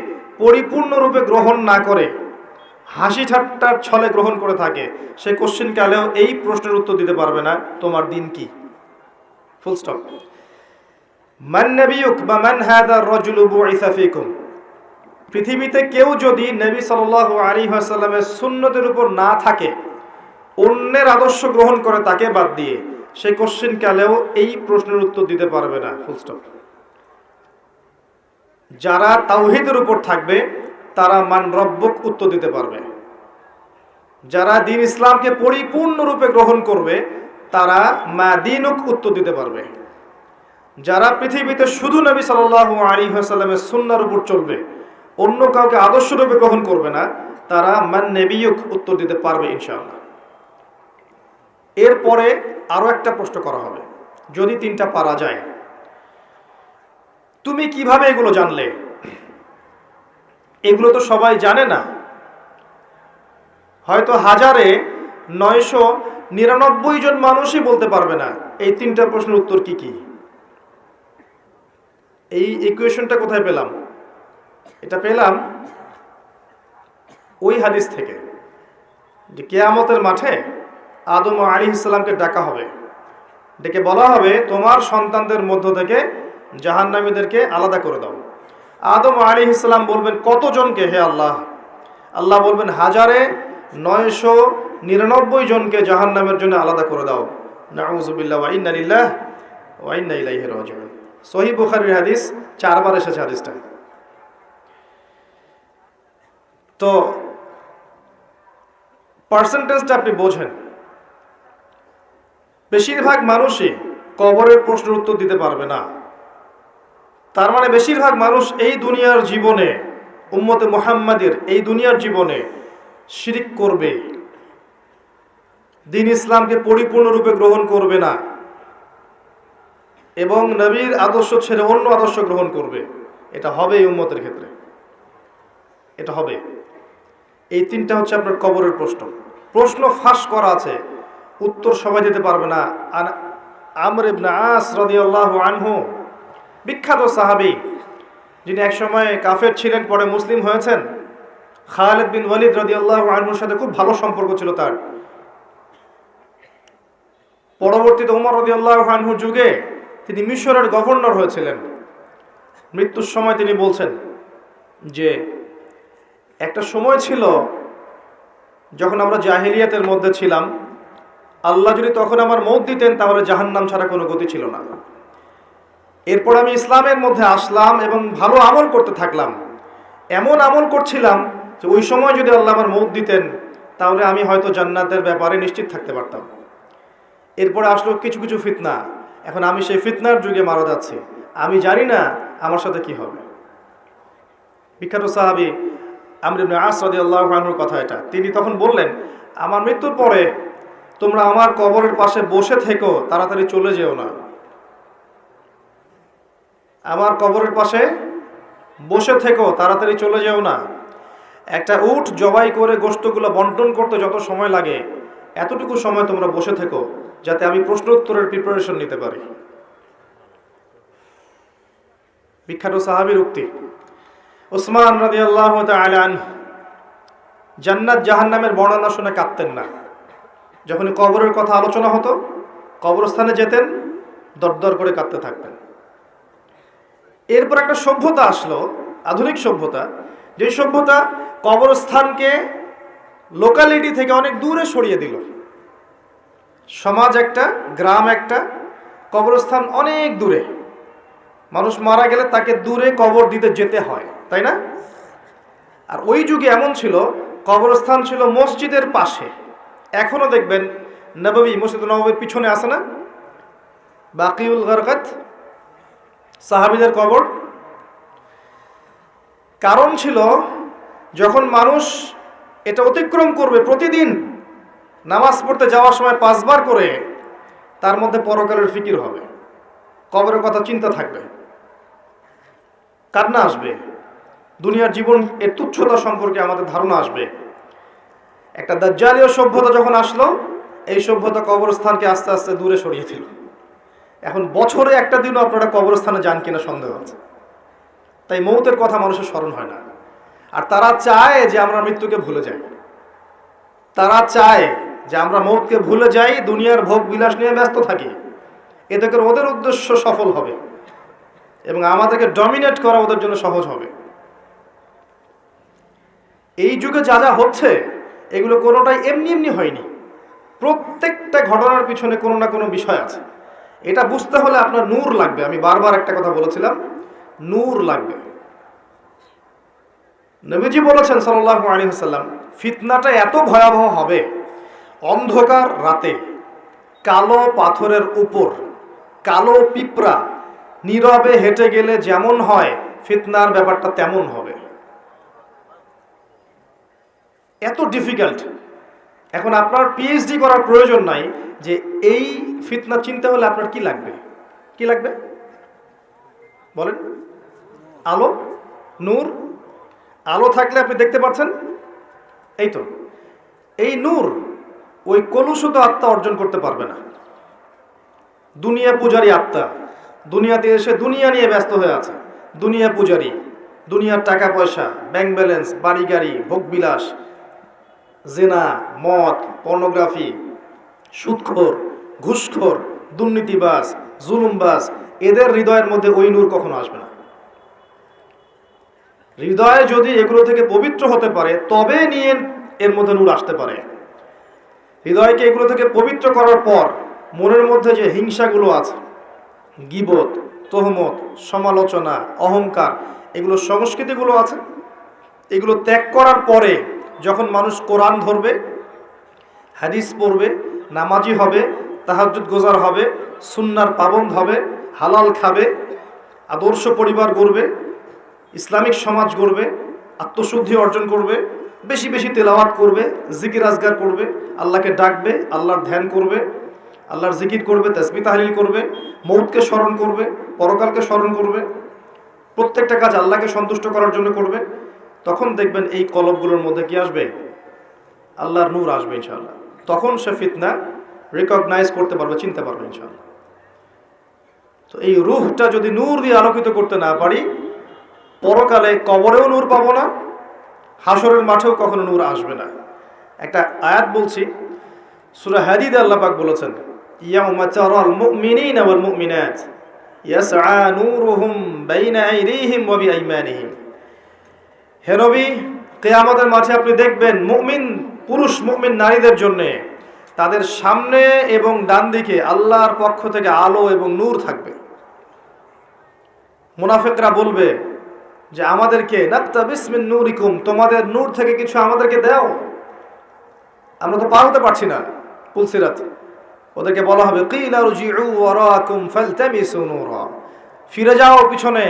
পরিপূর্ণরূপে গ্রহণ না করে, হাসি ঠাট্টার ছলে গ্রহণ করে থাকে, সে কোশ্চিন কালেও এই প্রশ্নের উত্তর দিতে পারবে না, তোমার দিন কি, ফুল স্টপ। মান নবিয়ুক বা মান হাদার রাজুলু বুইসা ফিকুম, পৃথিবীতে কেউ যদি নবী সাল্লাল্লাহু আলাইহি ওয়াসাল্লামের সুন্নতের উপর না থাকে, অন্যের আদর্শ গ্রহণ করে তাকে বাদ দিয়ে, সে কোশ্চিন কালেও এই প্রশ্নের উত্তর দিতে পারবে না, ফুল স্টপ। যারা তাওহীদের উপর থাকবে তারা মান রব্বুক উত্তর দিতে পারবে। যারা দ্বীন ইসলামকে পরিপূর্ণরূপে গ্রহণ করবে তারা মা দীনুক উত্তর দিতে পারবে। যারা পৃথিবীতে শুধু নবী সাল্লাল্লাহু আলাইহি ওয়াসাল্লামের সুন্নাহর উপর চলবে, অন্য কাউকে আদর্শরূপে গ্রহণ করবে না, তারা মান নবিয়ুক উত্তর দিতে পারবে ইনশাআল্লাহ। এরপরে আরো একটা প্রশ্ন করা হবে, যদি 3টা পারা যায়। তুমি কিভাবে এগুলো জানলে? এগুলো তো সবাই জানে না। হয়তো 999 জন মানুষই বলতে পারবে না এই 3টা প্রশ্নের উত্তর কি কি। এই ইকুয়েশনটা কোথায় পেলাম? এটা পেলাম ওই হাদিস থেকে যে কিয়ামতের মাঠে আদম আলাইহিস সালামকে ডাকা হবে, ডেকে বলা হবে তোমার সন্তানদের মধ্য থেকে জাহান্নামীদেরকে আলাদা করে দাও। আদম আলাইহিস সালাম বলবেন কতজনকে হে আল্লাহ? আল্লাহ বলবেন 1999 জনকে জাহান্নামের জন্য আলাদা করে দাও। নাউযুবিল্লাহ ওয়া ইন্না লিল্লাহি ওয়া ইন্না ইলাইহি রাজিউন। সহিহ বুখারীর হাদিস, 4 বার এসেছে হাদিসটা। তো পার্সেন্টেজটা আপনি বোঝেন। বেশিরভাগ মানুষই কবরের প্রশ্নের উত্তর দিতে পারবে না। তার মানে বেশিরভাগ মানুষ এই দুনিয়ার জীবনে, উম্মতে মুহাম্মাদের এই দুনিয়ার জীবনে শিরিক করবে, দ্বীন ইসলামকে পরিপূর্ণরূপে গ্রহণ করবে না এবং নবীর আদর্শ ছেড়ে অন্য আদর্শ গ্রহণ করবে। এটা হবে এই উম্মতের ক্ষেত্রে, এটা হবে। এই 3টা হচ্ছে আপনার কবরের প্রশ্ন। প্রশ্ন ফাঁস করা আছে, উত্তর সবাই দিতে পারবে না। আমর ইবনে আস রাদিয়াল্লাহু আনহু, বিখ্যাত সাহাবী, যিনি একসময় কাফের ছিলেন, পরে মুসলিম হয়েছেন। খালিদ বিন ওয়ালিদ রাদিয়াল্লাহু আনহুর সাথে খুব ভালো সম্পর্ক ছিল তার। পরবর্তীতে ওমর রাদিয়াল্লাহু আনহুর যুগে তিনি মিশরের গভর্নর হয়েছিলেন। মৃত্যুর সময় তিনি বলছেন যে একটা সময় ছিল যখন আমরা জাহিলিয়াতের মধ্যে ছিলাম, আল্লাহ যদি তখন আমার মওত দিতেন তাহলে জাহান্নাম ছাড়া কোনো গতি ছিল না। এরপর আমি ইসলামের মধ্যে আসলাম এবং ভালো আমল করতে থাকলাম। এমন আমল করছিলাম যে ওই সময় যদি আল্লাহ আমার মওত দিতেন তাহলে আমি হয়তো জান্নাতের ব্যাপারে নিশ্চিত থাকতে পারতাম। এরপরে আসলো কিছু কিছু ফিতনা, এখন আমি সেই ফিতনার যুগে মারা যাচ্ছি, আমি জানি না আমার সাথে কি হবে। বিখ্যাত সাহাবী আমর ইবনে আস রাদিয়াল্লাহু আনহুর কথা এটা। তিনি তখন বললেন, আমার মৃত্যুর পরে তোমরা আমার কবরের পাশে বসে থেকো, তাড়াতাড়ি চলে যেও না। আমার কবরের পাশে বসে থেকো, তাড়াতাড়ি চলে যেও না। একটা উট জবাই করে গোশতগুলো বন্টন করতে যত সময় লাগে, এতটুকু সময় তোমরা বসে থেকো, যাতে আমি প্রশ্ন উত্তরের প্রিপারেশন নিতে পারি। বিখ্যাত সাহাবীর উক্তি। উসমান রাদিয়াল্লাহু তাআলা আনহু জান্নাত জাহান্নামের বর্ণনা শুনে কাঁদতেন না। যখন কবরের কথা আলোচনা হতো কবরস্থানে যেতেন, দরদর করে কাঁদতে থাকতেন। এরপর একটা সভ্যতা আসলো, আধুনিক সভ্যতা, যে সভ্যতা কবরস্থানকে লোকালিটি থেকে অনেক দূরে সরিয়ে দিল। সমাজ একটা, গ্রাম একটা, কবরস্থান অনেক দূরে। মানুষ মারা গেলে তাকে দূরে কবর দিতে যেতে হয়, তাই না? আর ওই যুগে এমন ছিল, কবরস্থান ছিল মসজিদের পাশে। এখনো দেখবেন নববী, মসজিদ নববীর পিছনে আছে না বাকিউল গারকাত, সাহাবীদের কবর। কারণ ছিল, যখন মানুষ এটা অতিক্রম করবে প্রতিদিন নামাজ পড়তে যাওয়ার সময় 5 বার করে, তার মধ্যে পরকালের ফিকির হবে, কবরের কথা চিন্তা থাকবে, কান্না আসবে, দুনিয়ার জীবন এর তুচ্ছতা সম্পর্কে আমাদের ধারণা আসবে। একটা দাজ্জালীয় সভ্যতা যখন আসলো, এই সভ্যতা কবরস্থানকে আস্তে আস্তে দূরে সরিয়ে দিল। এখন বছরে একটা দিনও আপনারা কবরস্থানে যান কিনা সন্দেহ আছে। তাই মৌতের কথা মানুষের স্মরণ হয় না। আর তারা চায় যে আমরা মৃত্যুকে ভুলে যাই, তারা চায় যে আমরা মৌতকে ভুলে যাই, দুনিয়ার ভোগ বিলাস নিয়ে ব্যস্ত থাকি। এতে করে ওদের উদ্দেশ্য সফল হবে এবং আমাদেরকে ডমিনেট করা ওদের জন্য সহজ হবে। এই যুগে যা যা হচ্ছে, এগুলো কোনোটাই এমনি এমনি হয়নি। প্রত্যেকটা ঘটনার পিছনে কোনো না কোনো বিষয় আছে। এটা বুঝতে হলে আপনার নূর লাগবে। আমি বারবার একটা কথা বলেছিলাম, নূর লাগবে। নবীজি বলেছেন সাল্লাল্লাহু আলাইহি ওয়াসাল্লাম, ফিতনাটা এত ভয়াবহ হবে, অন্ধকার রাতে কালো পাথরের উপর কালো পিঁপড়া নীরবে হেঁটে গেলে যেমন হয়, ফিতনার ব্যাপারটা তেমন হবে। এত ডিফিকাল্ট। এখন আপনার পিএইচডি করার প্রয়োজন নাই যে এই ফিতনা চিনতে হলে আপনার কি লাগবে। কি লাগবে বলেন? আলো, নূর। আলো থাকলে আপনি দেখতে পাচ্ছেন, এই তো। এই নূর ওই কলুষিত আত্মা অর্জন করতে পারবে না। দুনিয়া পূজারী আত্মা দুনিয়াতে এসে দুনিয়া নিয়ে ব্যস্ত হয়ে আছে, দুনিয়া পূজারী, দুনিয়ার টাকা পয়সা, ব্যাংক ব্যালেন্স, বাড়ি গাড়ি, ভোগবিলাস, জেনা, মদ, পর্নোগ্রাফি, সুদখোর, ঘুষখোর, দুর্নীতিবাজ, জুলুমবাজ, এদের হৃদয়ের মধ্যে ওই নূর কখনো আসবে না। হৃদয়ে যদি এগুলো থেকে পবিত্র হতে পারে, তবে নিয়ে এর মধ্যে নূর আসতে পারে। হৃদয়কে এগুলো থেকে পবিত্র করার পর মনের মধ্যে যে হিংসাগুলো আছে, গীবত, তোহমত, সমালোচনা, অহংকার, এগুলো সংস্কৃতিগুলো আছে, এগুলো ত্যাগ করার পরে যখন মানুষ কোরআন ধরবে, হাদিস পড়বে, নামাজি হবে, তাহাজ্জুদ গোজার হবে, সুন্নার পাবন্দ হবে, হালাল খাবে, আদর্শ পরিবার গড়বে, ইসলামিক সমাজ গড়বে, আত্মশুদ্ধি অর্জন করবে, বেশি বেশি তেলাওয়াত করবে, জিকির আজগার করবে, আল্লাহকে ডাকবে, আল্লাহর ধ্যান করবে, আল্লাহর জিকির করবে, তাসবিহ তাহলিল করবে, মৌতকে স্মরণ করবে, পরকালকে স্মরণ করবে, প্রত্যেকটা কাজ আল্লাহকে সন্তুষ্ট করার জন্য করবে, তখন দেখবেন এই কলবগুলোর মধ্যে কি আসবে? আল্লাহর নূর আসবে ইনশাআল্লাহ। তখন সে ফিতনা রিকগনাইজ করতে পারবে, চিনতে পারবে ইনশাআল্লাহ। তো এই রূহটা যদি নূর দিয়ে আলোকিত করতে না পারি, পরকালে কবরেও নূর পাবো না, হাসরের মাঠেও কখনো নূর আসবে না। একটা আয়াত বলছি, সূরা হাদীদে আল্লাহ পাক বলেছেন, ইয়াউমা তারাল মুমিনিনা ওয়াল মুমিনাত ইয়াসআ নূরুহুম বাইনা আইদিহিম ওয়া বিআইমানিহিম। হে নবী, কিয়ামতের মাঠে আপনি দেখবেন মুমিন পুরুষ, মুমিন নারীদের জন্য তাদের সামনে এবং ডান দিকে আল্লাহর পক্ষ থেকে আলো এবং নূর থাকবে। মুনাফিকরা বলবে যে আমাদেরকে নাকতাবিস মিন নূরিকুম, তোমাদের নূর থেকে কিছু আমাদেরকে দাও, আমরা তো পার হতে পারছি না পুলসিরাত। ওদেরকে বলা হবে কিলা রুজিউ ওয়ারাকুম ফালতামিসু নূরা, ফিরে যাও, পিছনে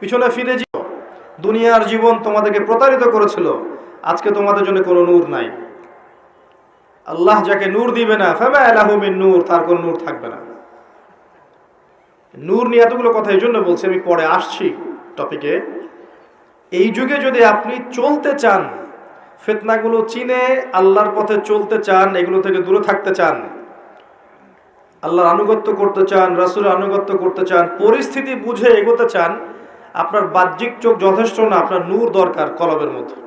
পিছনে ফিরে যাও। দুনিয়ার জীবন তোমাদেরকে প্রতারিত করেছিল, আজকে তোমাদের জন্য কোনো নূর নাই। আল্লাহ যাকে নূর দিবে না, ফামা লাহু মিন নূর, তার কোনো নূর থাকবে না। নূর নিয়ে এতগুলো কথা এই জন্য বলছি, আমি পরে আসছি টপিকে। এই যুগে যদি আপনি চলতে চান, ফিতনাগুলো চিনে আল্লাহর পথে চলতে চান, এগুলো থেকে দূরে থাকতে চান, আল্লাহর আনুগত্য করতে চান, রাসূলের আনুগত্য করতে চান, পরিস্থিতি বুঝে এগোতে চান, আপনার বাহ্যিক চোখ যথেষ্ট না, আপনার নূর দরকার কলবের মধ্যে।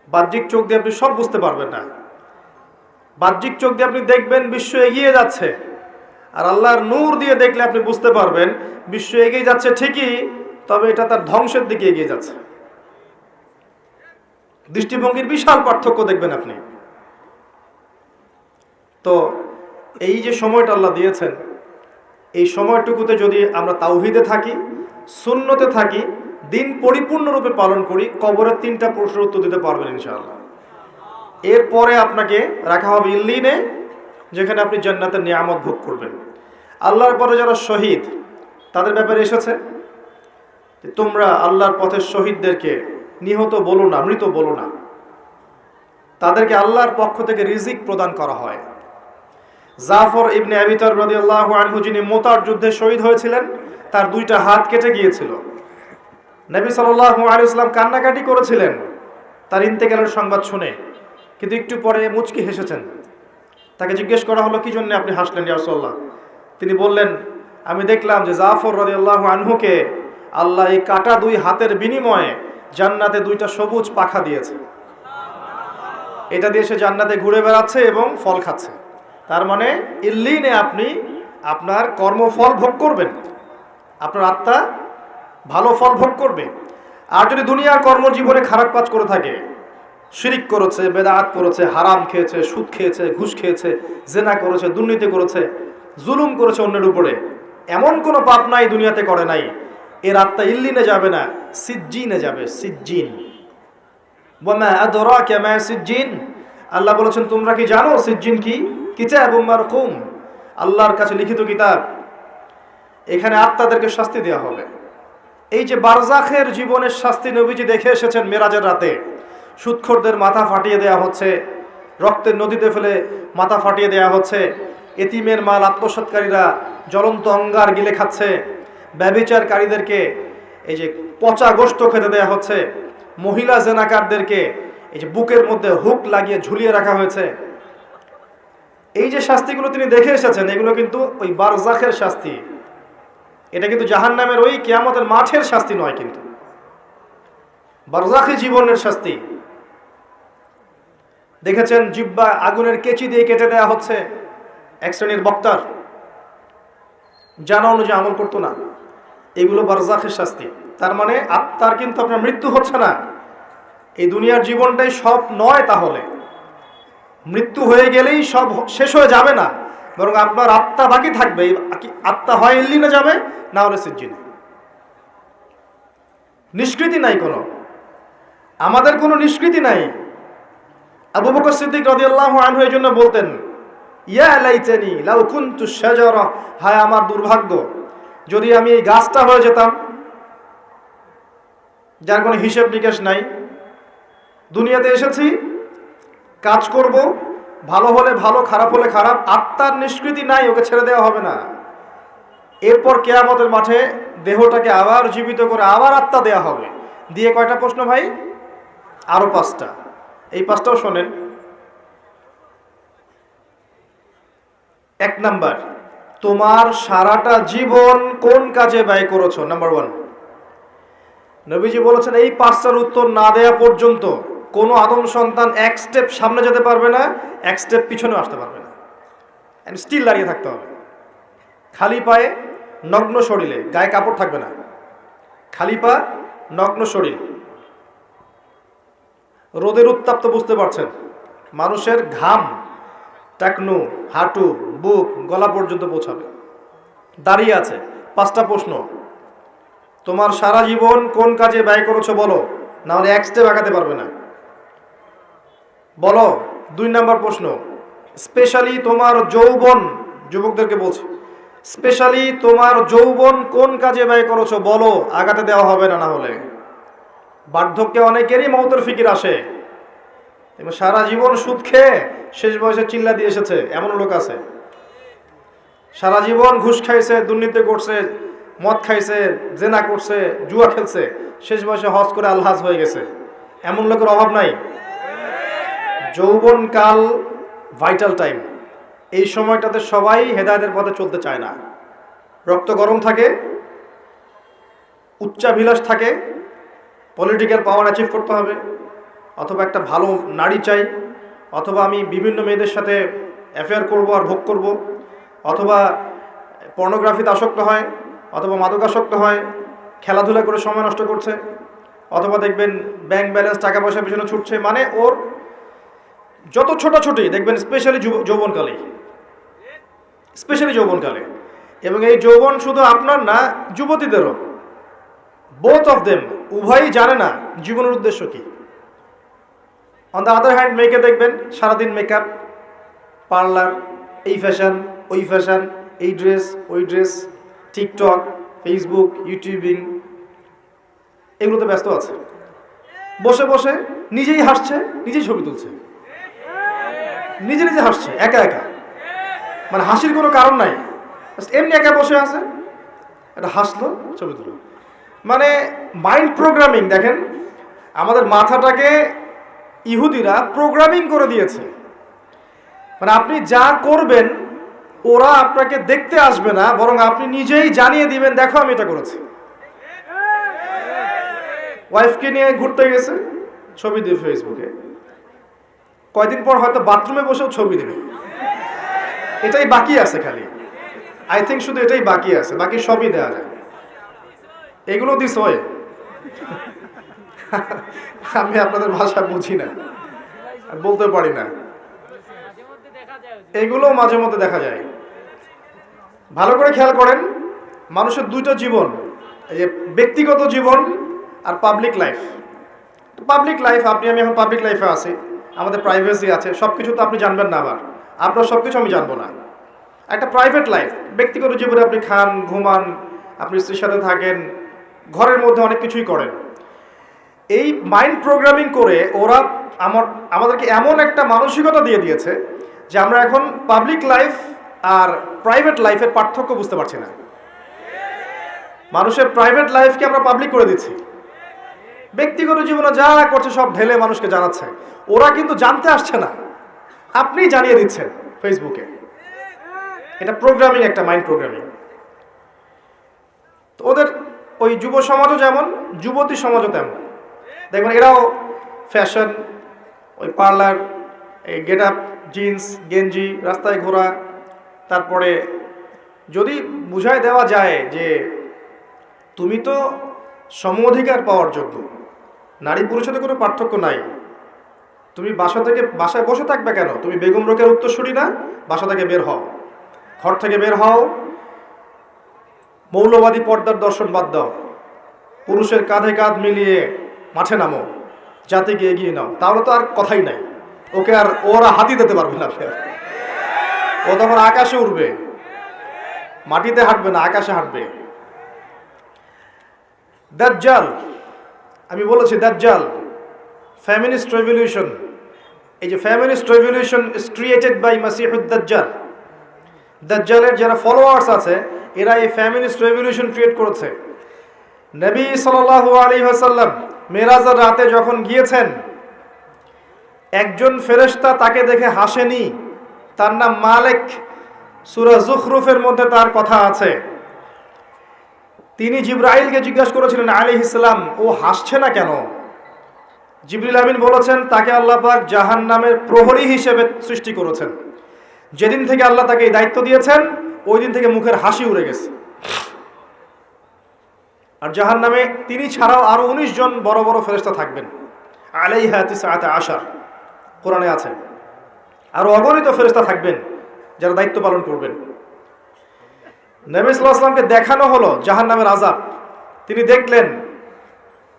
বাহ্যিক চোখ দিয়ে আপনি সব বুঝতে পারবেন না। বাহ্যিক চোখ দিয়ে আপনি দেখবেন বিশ্ব এগিয়ে যাচ্ছে, আর আল্লাহর নূর দিয়ে দেখলে আপনি বুঝতে পারবেন বিশ্ব এগিয়ে যাচ্ছে ঠিকই, তবে এটা তার ধ্বংসের দিকে এগিয়ে যাচ্ছে। দৃষ্টিভঙ্গির বিশাল পার্থক্য দেখবেন আপনি। তো এই যে সময়টা আল্লাহ দিয়েছেন, এই সময়টুকুতে যদি আমরা তাওহীদে থাকি, সুন্নতে থাকি, দিন পরিপূর্ণরূপে পালন করি, কবরের 3টা প্রশ্নের উত্তর দিতে পারবেন ইনশাআল্লাহ। এরপরে আপনাকে রাখা হবে ইল্লিনে, যেখানে আপনি জান্নাতের নিয়ামত ভোগ করবেন। আল্লাহর পরে যারা শহীদ, তাদের ব্যাপারে এসেছে যে তোমরা আল্লাহর পথের শহীদদেরকে নিহত বলো না, মৃত বলো না। তাদেরকে আল্লাহর পক্ষ থেকে রিজিক প্রদান করা হয়। জাফর ইবনে আবি তালিব রাদিয়াল্লাহু আনহু, যিনি মুতার যুদ্ধে শহীদ হয়েছিলেন, তার 2টা হাত কেটে গিয়েছিল। নবী সাল্লাল্লাহু আলাইহি ওয়াসাল্লাম কান্নাকাটি করেছিলেন তার ইন্তেকালের সংবাদ শুনে, কিন্তু একটু পরে মুচকি হেসেছেন। তাকে জিজ্ঞেস করা হলো, কি জন্য আপনি হাসলেন ইয়া রাসূলুল্লাহ? তিনি বললেন, আমি দেখলাম যে জাফর রাদিয়াল্লাহু আনহুকে আল্লাহ এই কাটা 2 হাতের বিনিময়ে জান্নাতে 2টা সবুজ পাখা দিয়েছে। এটা দিয়ে সে জান্নাতে ঘুরে বেড়াচ্ছে এবং ফল খাচ্ছে। তার মানে ইল্লিনে আপনি আপনার কর্মফল ভোগ করবেন, আপনার আত্মা ভালো ফল ভোগ করবে। আর যদি দুনিয়ার কর্মজীবনে খারাপ কাজ করে থাকে, শিরিক করেছে, বেদাত করেছে, হারাম খেয়েছে, সুদ খেয়েছে, ঘুষ খেয়েছে, জেনা করেছে, দুর্নীতি করেছে, জুলুম করেছে অন্যের উপরে, এমন কোনো পাপ নাই দুনিয়াতে করে নাই, এর আত্মা ইল্লিনে যাবে না, সিজ্জিনে যাবে। সিজ্জিন, ওয়ামা আদরাকা মা সিজ্জিন। আল্লাহ বলেছেন, তোমরা কি জানো সিজ্জিন কি? কিতাবুম মারকুম, আল্লাহর কাছে লিখিত কিতাব। এখানে আত্মাদেরকে শাস্তি দেওয়া হবে। এই যে বারজাখের জীবনের শাস্তি নবীজি দেখে এসেছেন মেরাজের রাতে। সুদখোরদের মাথা ফাটিয়ে দেওয়া হচ্ছে, রক্তের নদীতে ফেলে মাথা ফাটিয়ে দেওয়া হচ্ছে, এতিমের মাল আত্মসাৎকারীরা জ্বলন্ত অঙ্গার গিলে খাচ্ছে, ব্যভিচারকারীদেরকে এই যে পচা গোশত খেতে দেওয়া হচ্ছে, মহিলা জেনাকারদেরকে এই যে বুকের মধ্যে হুক লাগিয়ে ঝুলিয়ে রাখা হয়েছে। এই যে শাস্তিগুলো তিনি দেখে এসেছেন, এগুলো কিন্তু ওই বারজাখের শাস্তি। এটা কিন্তু জাহান্নামের ওই কিয়ামতের মাঠের শাস্তি নয়, কিন্তু বারজাখী জীবনের শাস্তি। দেখেছেন জিহ্বা আগুনের কেচি দিয়ে কেটে দেওয়া হচ্ছে এক শ্রেণীর বক্তার, জানা অনুযায়ী আমল করতো না। এগুলো বারজাখের শাস্তি। তার মানে আত্মার কিন্তু আপনার মৃত্যু হচ্ছে না। এই দুনিয়ার জীবনটাই সব নয়, তাহলে মৃত্যু হয়ে গেলেই সব শেষ হয়ে যাবে না, বরং আপনার আত্মা বাকি থাকবে। আত্মা হয় ইল্লিনে যাবে, না হলে সিজ্জিনে। নিষ্কৃতি নাই কোনো, আমাদের কোনো নিষ্কৃতি নাই। আবু বকর সিদ্দিক রাদিয়াল্লাহু আনহু এই জন্য বলতেন, ইয়া লাইতানি লাউ কুনতু শাজারা, হায় আমার দুর্ভাগ্য যদি আমি এই গাছটা হয়ে যেতাম, যার কোনো হিসেব নিকেশ নাই। দুনিয়াতে এসেছি, কাজ করব, ভালো হলে ভালো, খারাপ হলে খারাপ। আত্মার নিষ্কৃতি নাই, ওকে ছেড়ে দেওয়া হবে না। এরপর কিয়ামতের মাঠে দেহটাকে আবার জীবিত করে আবার আত্মা দেয়া হবে। দিয়ে কয়টা প্রশ্ন ভাই? আরো 5টা। এই 5টাও শোনেন। 1 নাম্বার, তোমার সারাটা জীবন কোন কাজে ব্যয় করেছো? নাম্বার 1। নবীজি বলেছেন, এই 5টার উত্তর না দেয়া পর্যন্ত কোনো আদম সন্তান 1 স্টেপ সামনে যেতে পারবে না, 1 স্টেপ পিছনে আসতে পারবে না। স্টিল দাঁড়িয়ে থাকতে হবে, খালি পায়ে, নগ্ন শরীরে, গায়ে কাপড় থাকবে না, খালি পা, নগ্ন শরীর। রোদের উত্তাপ তো বুঝতে পারছেন, মানুষের ঘাম টাকনু, হাঁটু, বুক, গলা পর্যন্ত পৌঁছাবে। দাঁড়িয়ে আছে। 5টা প্রশ্ন, তোমার সারা জীবন কোন কাজে ব্যয় করেছো বলো, না হলে 1 স্টেপ আগাতে পারবে না। বলো। 2 নাম্বার প্রশ্ন, স্পেশালি তোমার যৌবন, যুবকদেরকে বলছি, স্পেশালি তোমার যৌবন কোন কাজে ব্যয় করেছো বলো, আগাতে দেওয়া হবে না। না হলে বার্ধক্যে অনেকেরই মওতের ফিকির আসে, এবং সারা জীবন সুদ খেয়ে শেষ বয়সে চিল্লা দিয়ে এসেছে, এমন লোক আছে। সারা জীবন ঘুষ খাইছে, দুর্নীতি করছে, মদ খাইছে, জেনা করছে, জুয়া খেলছে, শেষ বয়সে হজ করে আলহাজ হয়ে গেছে, এমন লোকের অভাব নাই। যৌবনকাল ভাইটাল টাইম। এই সময়টাতে সবাই হেদায়েতের পথে চলতে চায় না। রক্ত গরম থাকে, উচ্চাভিলাষ থাকে, পলিটিক্যাল পাওয়ার অ্যাচিভ করতে হবে, অথবা একটা ভালো নারী চাই, অথবা আমি বিভিন্ন মেয়েদের সাথে অ্যাফেয়ার করব আর ভোগ করব, অথবা পর্নোগ্রাফিতে আসক্ত হয়, অথবা মাদকাসক্ত হয়, খেলাধুলা করে সময় নষ্ট করছে, অথবা দেখবেন ব্যাংক ব্যালেন্স টাকা পয়সার পিছনে ছুটছে। মানে ওর যত ছোটাছুটি দেখবেন স্পেশালি যৌবনকালে। এবং এই যৌবন শুধু আপনার না, যুবতীদেরও, বোথ অফ দেম, উভয়ই জানে না জীবনের উদ্দেশ্য কি। অন দ্য আদার হ্যান্ড মেয়েকে দেখবেন সারাদিন মেকআপ, পার্লার, এই ফ্যাশন, ওই ফ্যাশন, এই ড্রেস, ওই ড্রেস, টিকটক, ফেসবুক, ইউটিউবিং, এগুলোতে ব্যস্ত আছে। বসে বসে নিজেই হাসছে, নিজেই ছবি তুলছে, নিজে নিজে হাসছে একা একা। মানে হাসির কোনো কারণ নাই, এমনি একা বসে আছে, এটা হাসলো, ছবি তুলল। মানে মাইন্ড প্রোগ্রামিং। দেখেন, আমাদের মাথাটাকে ইহুদিরা প্রোগ্রামিং করে দিয়েছে। মানে আপনি যা করবেন ওরা আপনাকে দেখতে আসবে না, বরং আপনি নিজেই জানিয়ে দিবেন, দেখো আমি এটা করেছি। ওয়াইফকে নিয়ে ঘুরতে গেছে, ছবি দিয়ে ফেসবুকে, কয়দিন পর হয়তো বাথরুমে বসেও ছবি দেবে। এটাই বাকি আছে খালি, আই থিঙ্ক শুধু এটাই বাকি আছে, বাকি সবই দেওয়া যায়। এগুলো দিস হয়, আমি আপনাদের ভাষা বুঝি না, বলতে পারি না। এগুলো মাঝে মধ্যে দেখা যায়। ভালো করে খেয়াল করেন, মানুষের দুইটা জীবন, এই যে ব্যক্তিগত জীবন আর পাবলিক লাইফ। পাবলিক লাইফ, আপনি আমি এখন পাবলিক লাইফে আছি, আমাদের প্রাইভেসি আছে, সব কিছু তো আপনি জানবেন না, আবার আপনার সব কিছু আমি জানবো না। একটা প্রাইভেট লাইফ, ব্যক্তিগত জীবনে আপনি খান, ঘুমান, আপনি স্ত্রীর সাথে থাকেন, ঘরের মধ্যে অনেক কিছুই করেন। এই মাইন্ড প্রোগ্রামিং করে ওরা আমাদেরকে এমন একটা মানসিকতা দিয়ে দিয়েছে যে আমরা এখন পাবলিক লাইফ আর প্রাইভেট লাইফের পার্থক্য বুঝতে পারছি না। মানুষের প্রাইভেট লাইফকে আমরা পাবলিক করে দিচ্ছি, ব্যক্তিগত জীবনে যা করছে সব ঢেলে মানুষকে জানাচ্ছে। ওরা কিন্তু জানতে আসছে না, আপনি জানিয়ে দিচ্ছেন ফেসবুকে। এটা প্রোগ্রামিং, একটা মাইন্ড প্রোগ্রামিং। তো ওদের ওই যুব সমাজও যেমন, যুবতী সমাজও তেমন। দেখবেন এরাও ফ্যাশন, ওই পার্লার, এই গেট আপ, জিন্স গেঞ্জি, রাস্তায় ঘোরা। তারপরে যদি বুঝায় দেওয়া যায় যে তুমি তো সম অধিকার পাওয়ার যোগ্য, নারী পুরুষের কোনো পার্থক্য নাই, তুমি বাসায় বসে থাকবে কেন? তুমি বেগম রোকেয়ার উত্তরসূরি না? বাসা থেকে বের হও, ঘর থেকে বের হও, মৌলবাদী পর্দার দর্শন বাদ দাও, পুরুষের কাঁধে কাঁধ মিলিয়ে মাঠে নামো, জাতিকে এগিয়ে নাও। তাহলে তো আর কথাই নাই, ওকে আর ওরা হাতি দিতে পারবে না। ও তখন আকাশে উড়বে, মাটিতে হাঁটবে না, আকাশে হাঁটবে। দাজ্জাল, আমি বলেছি দাজ্জাল, ফেমিনিস্ট রেভলিউশন। এই যে feminist revolution is created by মাসিহুদ দাজ্জাল। দাজ্জালের যারা ফলোয়ার্স আছে এরা এই ফেমিনিস্ট রেভলিউশন ক্রিয়েট করেছে। নবী সাল্লাল্লাহু আলাইহি ওয়াসাল্লাম মেরাজের রাতে যখন গিয়েছেন, একজন ফেরেশতা তাকে দেখে হাসেনি, তার নাম মালিক। সূরা যুখরুফের মধ্যে তার কথা আছে। তিনি জিবরাইলকে জিজ্ঞাসা করেছিলেন আলাইহিস সালাম, ও হাসছে না কেন? জিবরিল আমিন বলেছেন, তাকে আল্লাহ পাক জাহান্নামের প্রহরী হিসেবে সৃষ্টি করেছেন। যেদিন থেকে আল্লাহ তাকে এই দায়িত্ব দিয়েছেন ওই দিন থেকে মুখের হাসি উড়ে গেছে। আর জাহান্নামে তিনি ছাড়াও আরো 19 জন বড় বড় ফেরেশতা থাকবেন, আলাইহা তিসআতা আশার, কোরআনে আছে। আরো অগণিত ফেরেশতা থাকবেন যারা দায়িত্ব পালন করবেন। নবী সাল্লাল্লাহু আলাইহি ওয়াসাল্লামকে দেখানো হলো জাহান্নামের আযাব, তিনি দেখলেন,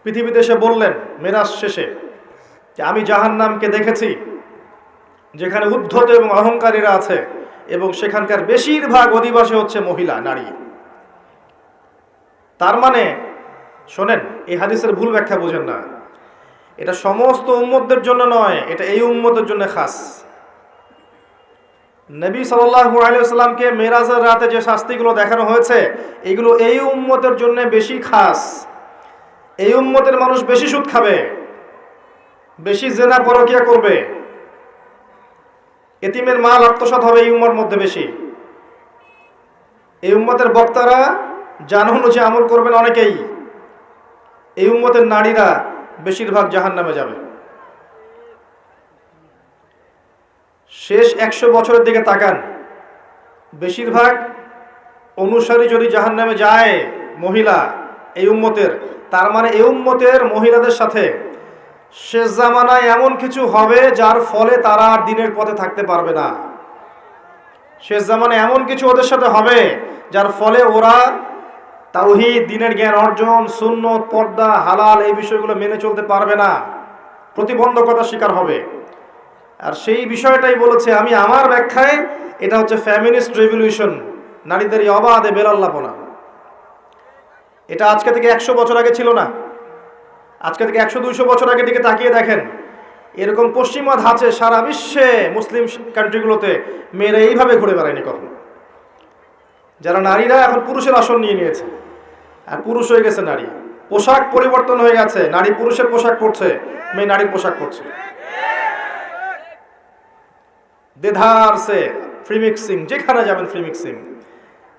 পৃথিবীতে এসে বললেন মেরাজ শেষে যে আমি জাহান্নামকে দেখেছি, যেখানে উদ্ধত এবং অহংকারীরা আছে এবং সেখানকার বেশিরভাগ অধিবাসী হচ্ছে মহিলা, নারী। তার মানে শোনেন, এই হাদিসের ভুল ব্যাখ্যা বুঝেন না, এটা সমস্ত উম্মতদের জন্য নয়, এটা এই উম্মতের জন্য খাস। নবী সাল্লাল্লাহু আলাইহি ওয়াসাল্লামকে মেরাজের রাতে যে শাস্তিগুলো দেখানো হয়েছে এগুলো এই উম্মতের জন্য বেশি খাস। এই উম্মতের মানুষ বেশি সুদ খাবে, বেশি জেনা পরকিয়া করবে, এতিমের মাল আত্মসাৎ হবে এই উম্মার মধ্যে বেশি। এই উম্মতের বক্তারা জানা অনুযায়ী আমল করবেন অনেকেই। এই উম্মতের নারীরা বেশিরভাগ জাহান্নামে যাবে। শেষ 100 বছরের দিকে তাকান, বেশিরভাগ অনুসারী যদি জাহান্নামে যায় মহিলা এই উম্মতের, তার মানে এই উম্মতের মহিলাদের সাথে শেষ জামানায় এমন কিছু হবে যার ফলে তারা আর দিনের পথে থাকতে পারবে না। শেষ জামানায় এমন কিছু ওদের সাথে হবে যার ফলে ওরা তাওহীদ, দ্বীনের জ্ঞান অর্জন, সুন্নত, পর্দা, হালাল এই বিষয়গুলো মেনে চলতে পারবে না, প্রতিবন্ধকতার শিকার হবে। আর সেই বিষয়টাই বলেছে আমি আমার ব্যাখ্যায়, এটা হচ্ছে ফ্যামিনিস্ট রেভলিউশন, নারীদের এই অবাধে বেলাল্লাপনা। এটা আজকে থেকে 100 বছর আগে ছিল না। আজকে থেকে 100-200 বছর আগের দিকে তাকিয়ে দেখেন, এরকম পশ্চিমা ধাঁচে সারা বিশ্বে মুসলিম কান্ট্রিগুলোতে মেয়েরা এইভাবে ঘুরে বেড়ায়নি কখনো। যারা নারীরা এখন পুরুষের আসন নিয়ে নিয়েছে, আর পুরুষ হয়ে গেছে নারী। পোশাক পরিবর্তন হয়ে গেছে, নারী পুরুষের পোশাক পরছে, মেয়ে নারীর পোশাক পরছে। দেধার সে ফ্রি মিক্সিং, যেখানে যাবেন ফ্রি মিক্সিং,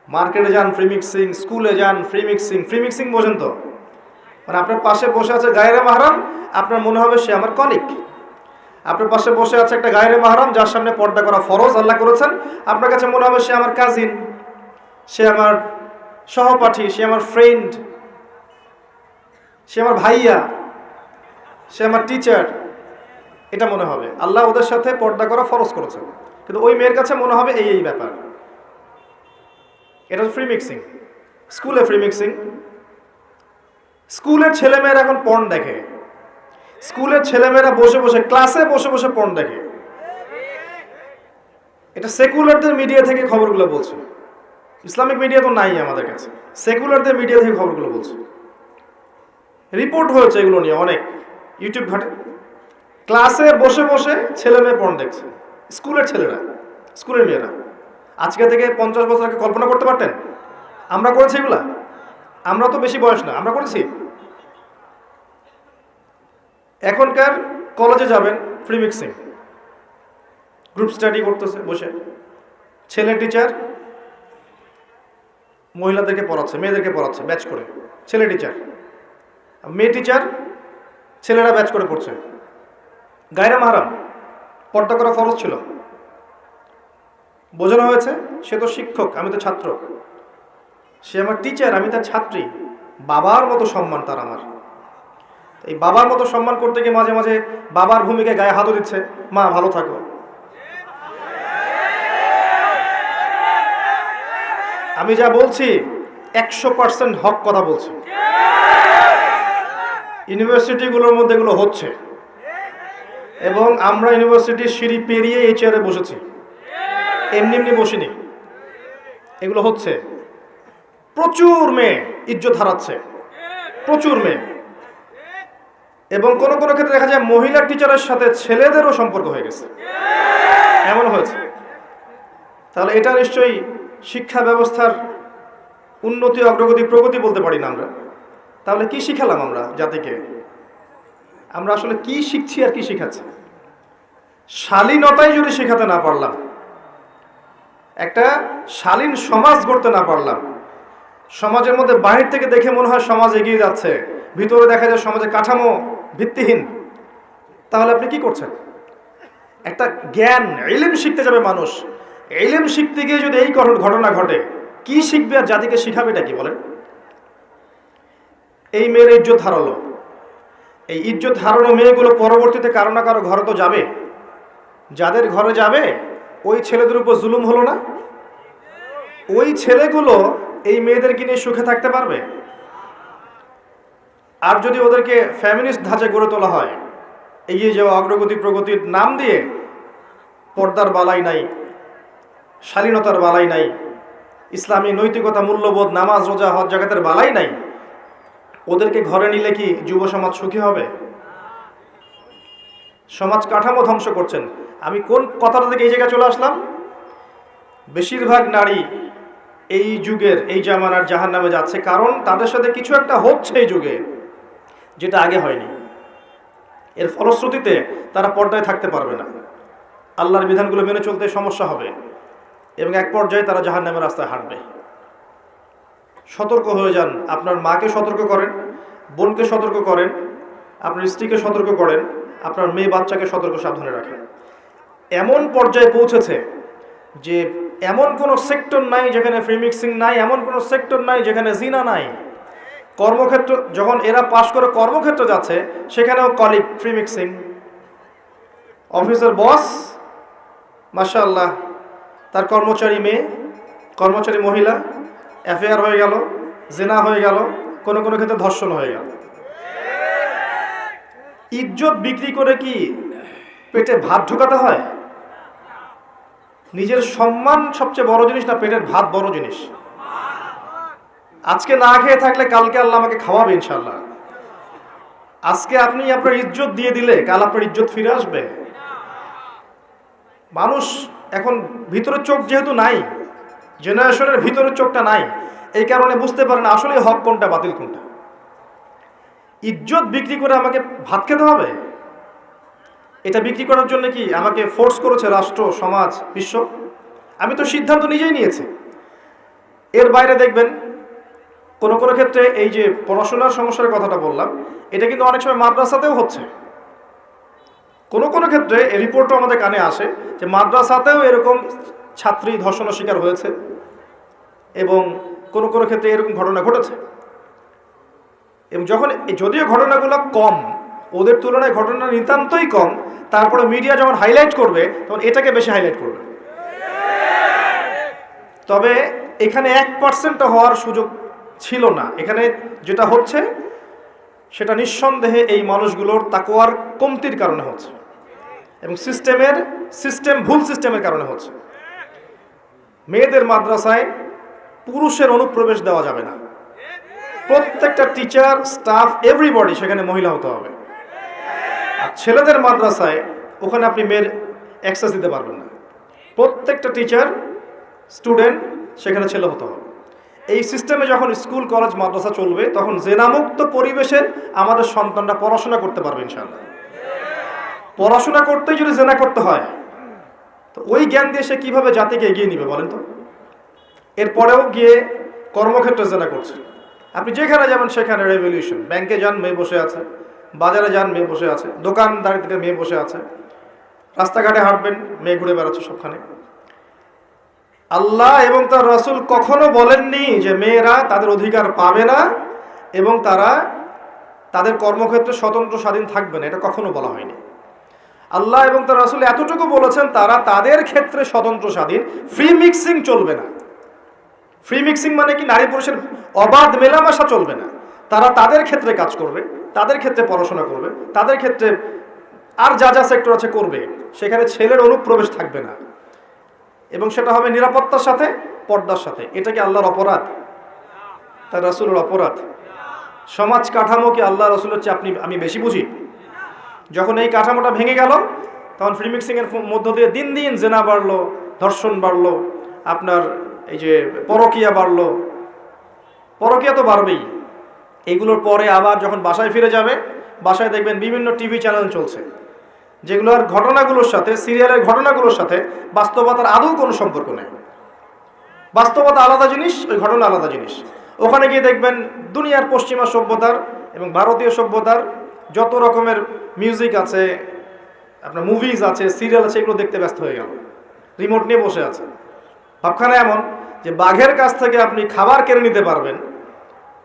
মার্কেটে যান ফ্রি মিক্সিং, স্কুলে যান ফ্রি মিক্সিং। ফ্রি মিক্সিং বোঝেন তো? মানে আপনার পাশে বসে আছে গায়রে মাহরাম, আপনার মনে হবে সে আমার কলিগ। আপনার পাশে বসে আছে একটা গায়রে মাহরাম যার সামনে পর্দা করা ফরজ আল্লাহ করেছেন, আপনার কাছে মনে হবে সে আমার কাজিন, সে আমার সহপাঠী, সে আমার ফ্রেন্ড, সে আমার ভাইয়া, সে আমার টিচার। এটা মনে হবে। আল্লাহ ওদের সাথে পর্দা করা ফরজ করেছেন, কিন্তু ওই মেয়ের কাছে মনে হবে এই ব্যাপার। এটা ফ্রি মিক্সিং। স্কুলে ফ্রি মিক্সিং। স্কুলের ছেলেমেয়েরা এখন পর্ন দেখে। স্কুলের ছেলেমেয়েরা বসে বসে, ক্লাসে বসে বসে পর্ন দেখে। এটা সেকুলারদের মিডিয়া থেকে খবরগুলো বলছে, ইসলামিক মিডিয়া তো নাই আমাদের কাছে। সেকুলারদের মিডিয়া থেকে খবরগুলো বলছে, রিপোর্ট হয়েছে এগুলো নিয়ে অনেক, ইউটিউব ঘাটে। ক্লাসে বসে বসে ছেলে মেয়ে পর্ন দেখছে, স্কুলের ছেলেরা, স্কুলের মেয়েরা। আজকে থেকে 50 বছর আগে কল্পনা করতে পারতেন? আমরা করেছি এগুলা? আমরা তো বেশি বয়স না, আমরা করেছি। এখনকার কলেজে যাবেন ফ্রি মিক্সিং, গ্রুপ স্টাডি করতেছে বসে, ছেলে টিচার মহিলাদেরকে পড়াচ্ছে, মেয়েদেরকে পড়াচ্ছে ব্যাচ করে। ছেলে টিচার, মেয়ে টিচার, ছেলেরা ব্যাচ করে পড়ছে। গায়রে মাহরাম, পর্দা করা ফরজ ছিল। বোঝানো হয়েছে সে তো শিক্ষক, আমি তো ছাত্র, সে আমার টিচার, আমি তার ছাত্রী। বাবার মতো সম্মান তার আমার। এই বাবার মতো সম্মান করতে গিয়ে মাঝে মাঝে বাবার ভূমিকায় গায়ে হাতও দিচ্ছে। মা ভালো থাকো। আমি যা বলছি 100% হক কথা বলছি। ইউনিভার্সিটিগুলোর মধ্যে এগুলো হচ্ছে, এবং আমরা ইউনিভার্সিটির সিঁড়ি পেরিয়ে এই চেয়ারে বসেছি, এমনি এমনি বসিনি। এগুলো হচ্ছে। প্রচুর মেয়ে ইজ্জত হারাচ্ছে, প্রচুর মেয়ে। এবং কোনো কোনো ক্ষেত্রে দেখা যায় মহিলা টিচারের সাথে ছেলেদেরও সম্পর্ক হয়ে গেছে, এমন হয়েছে। তাহলে এটা নিশ্চয়ই শিক্ষা ব্যবস্থার উন্নতি, অগ্রগতি, প্রগতি বলতে পারি না আমরা। তাহলে কি শিখালাম আমরা জাতিকে? আমরা আসলে কি শিখছি আর কি শিখাচ্ছি? শালীনতাই যদি শেখাতে না পারলাম, একটা শালীন সমাজ গড়তে না পারলাম, সমাজের মধ্যে বাহির থেকে দেখে মনে হয় সমাজ এগিয়ে যাচ্ছে, ভিতরে দেখা যায় সমাজের কাঠামো ভিত্তিহীন, তাহলে আপনি কি করছেন? একটা জ্ঞান, ইলম শিখতে যাবে মানুষ, ইলম শিখতে গিয়ে যদি এই ঘটনা ঘটে, কি শিখবে আর জাতিকে শিখাবে এটা কি বলেন? এই মেয়ের ইজ্জত হারালো। এই ইজ্জত হারানো মেয়েগুলো পরবর্তীতে কারো না কারো ঘরে তো যাবে। যাদের ঘরে যাবে ওই ছেলেদের উপর জুলুম হলো না? ওই ছেলেগুলো এই মেয়েদেরকে নিয়ে সুখে থাকতে পারবে? আর যদি ওদেরকে ফ্যামিনিস্ট ধাঁচে গড়ে তোলা হয়, এগিয়ে যাওয়া, অগ্রগতি, প্রগতির নাম দিয়ে, পর্দার বালাই নাই, শালীনতার বালাই নাই, ইসলামী নৈতিকতা, মূল্যবোধ, নামাজ, রোজা, হজ জাকাতের বালাই নাই, ওদেরকে ঘরে নিলে কি যুব সমাজ সুখী হবে? সমাজ কাঠামো ধ্বংস করছেন। আমি কোন কথাটা থেকে এই জায়গায় চলে আসলাম? বেশিরভাগ নারী এই যুগের, এই জামানার জাহান্নামে যাচ্ছে, কারণ তাদের সাথে কিছু একটা হচ্ছে এই যুগে যেটা আগে হয়নি। এর ফলশ্রুতিতে তারা পর্দায় থাকতে পারবে না, আল্লাহর বিধানগুলো মেনে চলতে সমস্যা হবে, এবং এক পর্যায়ে তারা জাহান্নামের রাস্তায় হাঁটবে। সতর্ক হয়ে যান। আপনার মাকে সতর্ক করেন, বোনকে সতর্ক করেন, আপনার স্ত্রীকে সতর্ক করেন, আপনার মেয়ে বাচ্চাকে সতর্ক সাবধানে রাখেন। এমন পর্যায়ে পৌঁছেছে যে এমন কোনো সেক্টর নাই যেখানে ফ্রি মিক্সিং নাই, এমন কোনো সেক্টর নাই যেখানে জিনা নাই। কর্মক্ষেত্র যখন এরা পাশ করে কর্মক্ষেত্রে যাচ্ছে, সেখানেও কলিগ ফ্রি মিক্সিং। অফিসের বস মাশাআল্লাহ, তার কর্মচারী মেয়ে, কর্মচারী মহিলা, অ্যাফেয়ার হয়ে গেল, জিনা হয়ে গেল, কোনো কোনো ক্ষেত্রে ধর্ষণ হয়ে গেল। ইজ্জত বিক্রি করে কি পেটে ভাত ঢুকাতে হয়? নিজের সম্মান সবচেয়ে বড় জিনিস না পেটের ভাত বড় জিনিস? আজকে না খেয়ে থাকলে কালকে আল্লাহ আমাকে খাওয়াবে ইনশাআল্লাহ। আজকে আপনি আপনার ইজ্জত দিয়ে দিলে কাল আপনার ইজ্জত ফিরে আসবে। মানুষ এখন ভিতরের চোখ যেহেতু নাই, জেনারেশনের ভিতরের চোখটা নাই, এই কারণে বুঝতে পারে না আসলে হক কোনটা বাতিল কোনটা। ইজ্জত বিক্রি করে আমাকে ভাত খেতে হবে, এটা বিক্রি করার জন্য কি আমাকে ফোর্স করেছে রাষ্ট্র, সমাজ, বিশ্ব? আমি তো সিদ্ধান্ত নিজেই নিয়েছি। এর বাইরে দেখবেন কোনো কোনো ক্ষেত্রে এই যে পড়াশোনার সমস্যার কথাটা বললাম, এটা কিন্তু অনেক সময় মাদ্রাসাতেও হচ্ছে। কোনো কোনো ক্ষেত্রে এই রিপোর্টও আমাদের কানে আসে যে মাদ্রাসাতেও এরকম ছাত্রী ধর্ষণের শিকার হয়েছে এবং কোনো কোনো ক্ষেত্রে এরকম ঘটনা ঘটেছে। এবং যখন যদিও ঘটনাগুলো কম, ওদের তুলনায় ঘটনা নিতান্তই কম, তারপরে মিডিয়া যখন হাইলাইট করবে তখন এটাকে বেশি হাইলাইট করবে। তবে এখানে 1% হওয়ার সুযোগ ছিল না। এখানে যেটা হচ্ছে সেটা নিঃসন্দেহে এই মানুষগুলোর তাকওয়ার কমতির কারণে হচ্ছে এবং ভুল সিস্টেমের কারণে হচ্ছে। মেয়েদের মাদ্রাসায় পুরুষের অনুপ্রবেশ দেওয়া যাবে না। প্রত্যেকটা টিচার, স্টাফ, এভরিবডি সেখানে মহিলা হতে হবে। আর ছেলেদের মাদ্রাসায় ওখানে আপনি মেয়ের অ্যাক্সেস দিতে পারবেন না। প্রত্যেকটা টিচার, স্টুডেন্ট সেখানে ছেলে হতে হবে। এই সিস্টেমে যখন স্কুল, কলেজ, মাদ্রাসা চলবে তখন জেনামুক্ত পরিবেশে আমাদের সন্তানরা পড়াশোনা করতে পারবে ইনশাআল্লাহ। পড়াশোনা করতেই যদি জেনা করতে হয় তো ওই জ্ঞান দিয়ে সে কীভাবে জাতিকে এগিয়ে নিবে বলেন তো? এরপরেও গিয়ে কর্মক্ষেত্রে জেনা করছে। আপনি যেখানে যাবেন সেখানে রেভলিউশন। ব্যাংকে যান, মেয়ে বসে আছে, বাজারে যান, মেয়ে বসে আছে, দোকানদারিতে মেয়ে বসে আছে, রাস্তাঘাটে হাঁটবেন, মেয়ে ঘুরে বেড়াচ্ছে সবখানে। আল্লাহ এবং তার রাসূল কখনো বলেননি যে মেয়েরা তাদের অধিকার পাবে না এবং তারা তাদের কর্মক্ষেত্রে স্বতন্ত্র স্বাধীন থাকবে না, এটা কখনো বলা হয়নি। আল্লাহ এবং তার রাসূল এতটুকু বলেছেন তারা তাদের ক্ষেত্রে স্বতন্ত্র স্বাধীন, ফ্রি মিক্সিং চলবে না। ফ্রি মিক্সিং মানে কি নারী পুরুষের অবাধ মেলামেশা চলবে না। তারা তাদের ক্ষেত্রে কাজ করবে, তাদের ক্ষেত্রে পড়াশোনা করবে, তাদের ক্ষেত্রে আর যা যা সেক্টর আছে করবে, সেখানে ছেলের অনুপ্রবেশ থাকবে না এবং সেটা হবে নিরাপত্তার সাথে, পর্দার সাথে। এটা কি আল্লাহর অপরাধ? তার রাসূলের অপরাধ? সমাজ কাঠামো কি আল্লাহ রাসূলের চেয়ে আমি বেশি বুঝি? যখন এই কাঠামোটা ভেঙে গেল তখন ফ্রি মিক্সিংয়ের মধ্য দিয়ে দিন দিন জেনা বাড়লো, ধর্ষণ বাড়লো, আপনার এই যে পরকীয়া বাড়লো। পরকীয়া তো বাড়বেই। এইগুলোর পরে আবার যখন বাসায় ফিরে যাবে, বাসায় দেখবেন বিভিন্ন টিভি চ্যানেল চলছে যেগুলোর ঘটনাগুলোর সাথে, সিরিয়ালের ঘটনাগুলোর সাথে বাস্তবতার আদৌ কোনো সম্পর্ক নেই। বাস্তবতা আলাদা জিনিস, ওই ঘটনা আলাদা জিনিস। ওখানে গিয়ে দেখবেন দুনিয়ার পশ্চিমা সভ্যতার এবং ভারতীয় সভ্যতার যত রকমের মিউজিক আছে, আপনার মুভিজ আছে, সিরিয়াল আছে, এগুলো দেখতে ব্যস্ত হয়ে গেল, রিমোট নিয়ে বসে আছে। ভাবখানা এমন যে বাঘের কাছ থেকে আপনি খাবার কেড়ে নিতে পারবেন,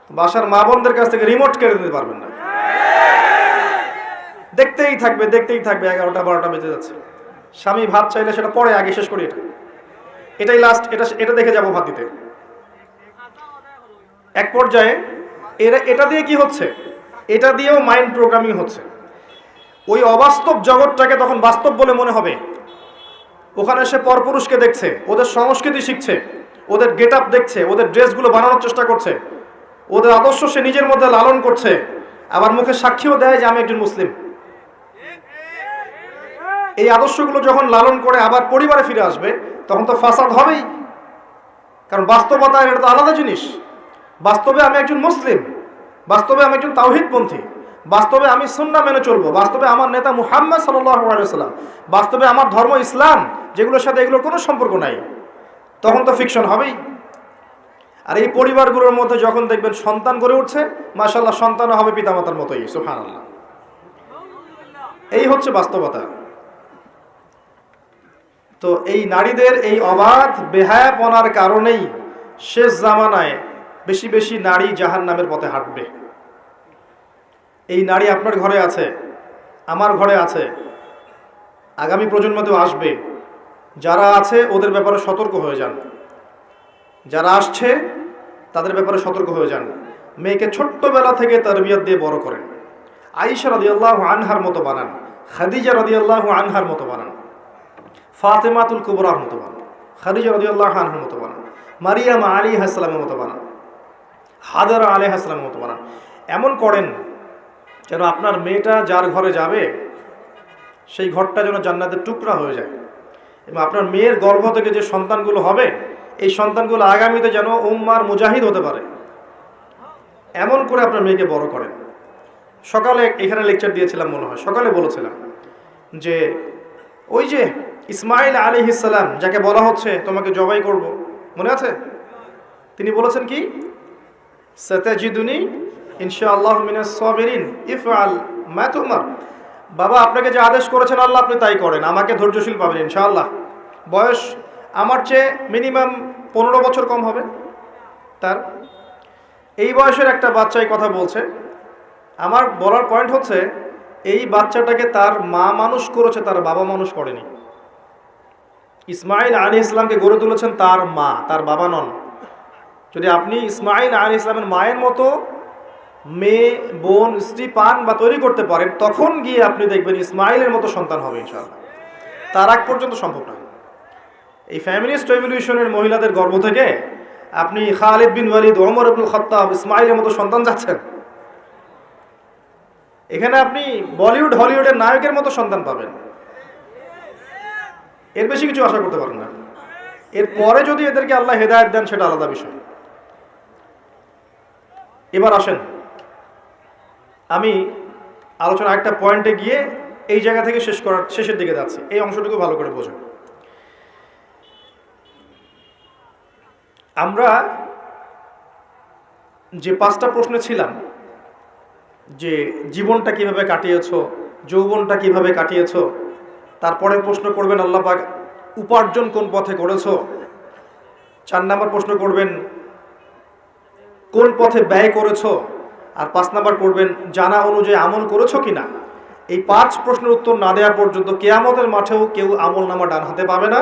বাসার মা বোনদের কাছ থেকে রিমোট কেড়ে নিতে পারবেন না। দেখতেই থাকবে 11টা 12টা বেজে যাচ্ছে। স্বামী ভাত চাইলে সেটা পরে, আগে শেষ করি, এটাই লাস্ট, এটা দেখে যাবো ভাত দিতে। এক পর্যায়ে এটা দিয়ে কি হচ্ছে, এটা দিয়েও মাইন্ড প্রোগ্রামিং হচ্ছে। ওই অবাস্তব জগৎটাকে তখন বাস্তব বলে মনে হবে। ওখানে সে পরপুরুষকে দেখছে, ওদের সংস্কৃতি শিখছে, ওদের গেট আপ দেখছে, ওদের ড্রেসগুলো বানানোর চেষ্টা করছে, ওদের আদর্শ সে নিজের মধ্যে লালন করছে, আবার মুখে সাক্ষীও দেয় যে আমি একজন মুসলিম। এই আদর্শগুলো যখন লালন করে আবার পরিবারে ফিরে আসবে তখন তো ফাসাদ হবেই, কারণ বাস্তবতা এটা তো আলাদা জিনিস। বাস্তবে আমি একজন মুসলিম, বাস্তবে আমি একজন তাওহীদপন্থী, বাস্তবে আমি সুন্নাহ মেনে চলবো, বাস্তবে আমার নেতা মুহাম্মদ সাল্লাল্লাহু আলাইহি ওয়াসাল্লাম, বাস্তবে আমার ধর্ম ইসলাম, যেগুলোর সাথে এগুলোর কোনো সম্পর্ক নাই, তখন তো ফিকশন হবেই। আর এই পরিবারগুলোর মধ্যে যখন দেখবেন সন্তান গড়ে উঠছে, মাশাআল্লাহ সন্তানও হবে পিতামাতার মতোই, সুবহানাল্লাহ। এই হচ্ছে বাস্তবতা। তো এই নারীদের এই অবাধ বেহায়াপনার কারণেই শেষ জামানায় বেশি বেশি নারী জাহান্নামের পথে হাঁটবে। এই নারী আপনার ঘরে আছে, আমার ঘরে আছে, আগামী প্রজন্মতেও আসবে। যারা আছে ওদের ব্যাপারে সতর্ক হয়ে যান, যারা আসছে তাদের ব্যাপারে সতর্ক হয়ে যান। মেয়েকে ছোট্টবেলা থেকে তারবিয়ত দিয়ে বড় করেন। আয়েশা রাদিয়াল্লাহু আনহার মতো বানান, খাদিজা রাদিয়াল্লাহু আনহার মতো বানান, ফাতেমাতুল কুবরার মতো বানান, খাদিজা রাদিয়াল্লাহু আনহার মতো বানান, মারিয়াম আলাইহিস সালামের মতো বানান, হাজারা আলাইহিস সালামের মতো বানান। এমন করেন যেন আপনার মেয়েটা যার ঘরে যাবে সেই ঘরটা যেন জান্নাতের টুকরা হয়ে যায়, এবং আপনার মেয়ের গর্ভ থেকে যে সন্তানগুলো হবে এই সন্তানগুলো আগামীতে যেন উম্মার মুজাহিদ হতে পারে, এমন করে আপনার মেয়েকে বড় করেন। সকালে এখানে লেকচার দিয়েছিলাম, মনে হয় সকালে বলেছিলাম যে ওই যে ইসমাইল আলাইহিস সালাম যাকে বলা হচ্ছে তোমাকে জবাই করব, মনে আছে? তিনি বলেছেন কি, সাতাজিদুনি ইনশাআল্লাহু মিনাস সাবিরিন ইফআল মা তুমার। বাবা আপনাকে যে আদেশ করেছেন আল্লাহ আপনি তাই করেন, আমাকে ধৈর্যশীল পাবেন ইনশাআল্লাহ। বয়স আমার চেয়ে মিনিমাম 15 বছর কম হবে তার। এই বয়সের একটা বাচ্চাই কথা বলছে। আমার বলার পয়েন্ট হচ্ছে এই বাচ্চাটাকে তার মা মানুষ করেছে, তার বাবা মানুষ করেনি। ইসমাইল আলাইহিস সালামকে গড়ে তুলেছেন তার মা, তার বাবা নন। যদি আপনি ইসমাইল আলাইহিস সালামের মায়ের মতো মেয়ে, বোন, স্ত্রী পান বা তৈরি করতে পারেন, তখন গিয়ে আপনি দেখবেন ইসমাইলের মতো সন্তান হবে ইনশাআল্লাহ। তার আগ পর্যন্ত সম্ভব না। এই ফ্যামিলিস্ট রেভলিউশনের মহিলাদের গর্ভ থেকে আপনি খালিদ বিন ওয়ালিদ, ওমর ইবনুল খাত্তাব, ইসমাইলের মতো সন্তান যাচ্ছেন। এখানে আপনি বলিউড হলিউডের নায়কের মতো সন্তান পাবেন, এর বেশি কিছু আশা করতে পারেন না। এরপরে যদি এদেরকে আল্লাহ হেদায়েত দেন সেটা আলাদা বিষয়। এবার আসেন, আমি আলোচনা একটা পয়েন্টে গিয়ে এই জায়গা থেকে শেষের দিকে যাচ্ছি, এই অংশটুকু ভালো করে বোঝেন। আমরা যে 5টা প্রশ্নে ছিলাম, যে জীবনটা কিভাবে কাটিয়েছো, যৌবনটা কিভাবে কাটিয়েছো, তারপরে প্রশ্ন করবেন আল্লাহ পাক উপার্জন কোন পথে করেছো, 4 নম্বর প্রশ্ন করবেন কোন পথে ব্যয় করেছো, আর 5 নম্বর করবেন জানা অনুযায়ী আমল করেছো কিনা। এই 5 প্রশ্নের উত্তর না দেওয়া পর্যন্ত কিয়ামতের মাঠেও কেউ আমল নামা ডান হাতে পাবে না,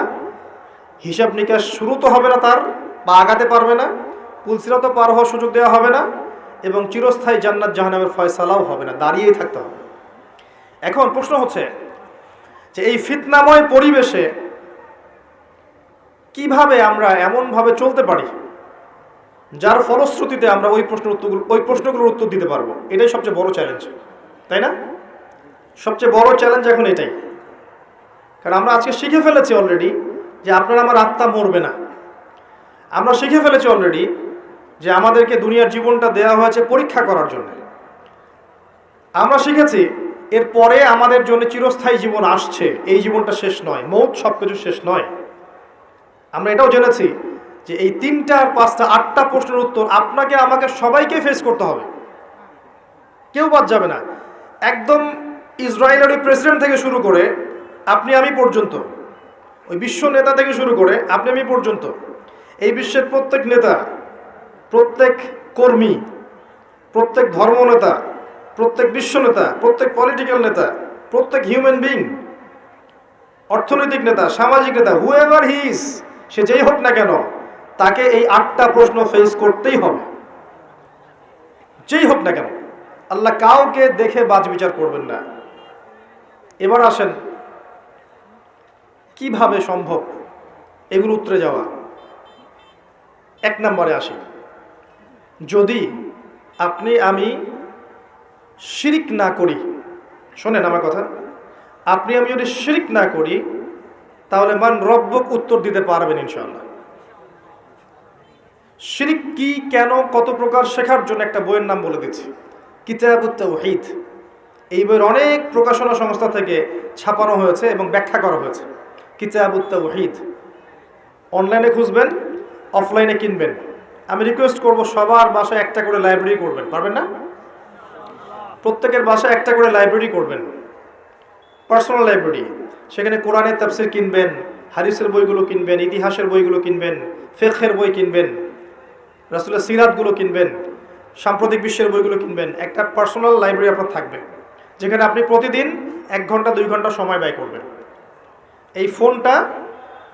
হিসাব নিকাশ শুরু তো হবে না তার, বা আগাতে পারবে না, পুলসিরাতও পার হওয়ার সুযোগ দেওয়া হবে না, এবং চিরস্থায়ী জান্নাত জাহান্নামের ফয়সালাও হবে না, দাঁড়িয়েই থাকতে হবে। এখন প্রশ্ন হচ্ছে যে এই ফিতনাময় পরিবেশে কিভাবে আমরা এমনভাবে চলতে পারি যার ফলশ্রুতিতে আমরা ওই প্রশ্নগুলোর উত্তর দিতে পারবো। এটাই সবচেয়ে বড় চ্যালেঞ্জ, তাই না? সবচেয়ে বড় চ্যালেঞ্জ এখন এটাই। কারণ আমরা আজকে শিখে ফেলেছি অলরেডি যে আপনার আমার আত্মা মরবে না। আমরা শিখে ফেলেছি অলরেডি যে আমাদেরকে দুনিয়ার জীবনটা দেওয়া হয়েছে পরীক্ষা করার জন্য। আমরা শিখেছি এরপরে আমাদের জন্য চিরস্থায়ী জীবন আসছে, এই জীবনটা শেষ নয়, মৌত সব কিছু শেষ নয়। আমরা এটাও জেনেছি যে এই 3টা আর 5টা 8টা প্রশ্নের উত্তর আপনাকে আমাকে সবাইকে ফেস করতে হবে, কেউ বাদ যাবে না। একদম ইসরায়েলের ওই প্রেসিডেন্ট থেকে শুরু করে আপনি আমি পর্যন্ত, ওই বিশ্ব নেতা থেকে শুরু করে আপনি আমি পর্যন্ত, এই বিশ্বের প্রত্যেক নেতা, প্রত্যেক কর্মী, প্রত্যেক ধর্মনেতা, প্রত্যেক বিশ্ব নেতা, প্রত্যেক পলিটিক্যাল নেতা, প্রত্যেক হিউম্যান বিং, অর্থনৈতিক নেতা, সামাজিক নেতা, হুএভার হি ইজ, সে যেই হোক না কেন, তাকে এই 8টা প্রশ্ন ফেস করতেই হবে, যেই হোক না কেন। আল্লাহ কাউকে দেখে বাজ বিচার করবেন না। এবার আসেন কিভাবে সম্ভব এগুলো উত্তরে যাওয়া। 1 নম্বরে আসি, যদি আপনি আমি শিরিক না করি, শোনেন আমার কথা, আপনি আমি যদি শিরিক না করি তাহলে মান রব্বক উত্তর দিতে পারবেন ইনশাআল্লাহ। শিরিক কি, কেন, কত প্রকার শেখার জন্য একটা বইয়ের নাম বলে দিচ্ছি, কিতাবুত তাওহীদ। এই বইয়ের অনেক প্রকাশনা সংস্থা থেকে ছাপানো হয়েছে এবং ব্যাখ্যা করা হয়েছে। কিতাবুত তাওহীদ অনলাইনে খুঁজবেন, অফলাইনে কিনবেন। আমি রিকোয়েস্ট করব সবার বাসায় একটা করে লাইব্রেরি করবেন, পারবেন না? প্রত্যেকের বাসায় একটা করে লাইব্রেরি করবেন, পার্সোনাল লাইব্রেরি। সেখানে কোরআনের তাফসীর কিনবেন, হাদিসের বইগুলো কিনবেন, ইতিহাসের বইগুলো কিনবেন, ফিকহের বই কিনবেন, রাসূলের সিরাতগুলো কিনবেন, সাম্প্রতিক বিশ্বের বইগুলো কিনবেন। একটা পার্সোনাল লাইব্রেরি আপনার থাকবে, যেখানে আপনি প্রতিদিন 1 ঘন্টা 2 ঘন্টা সময় ব্যয় করবেন। এই ফোনটা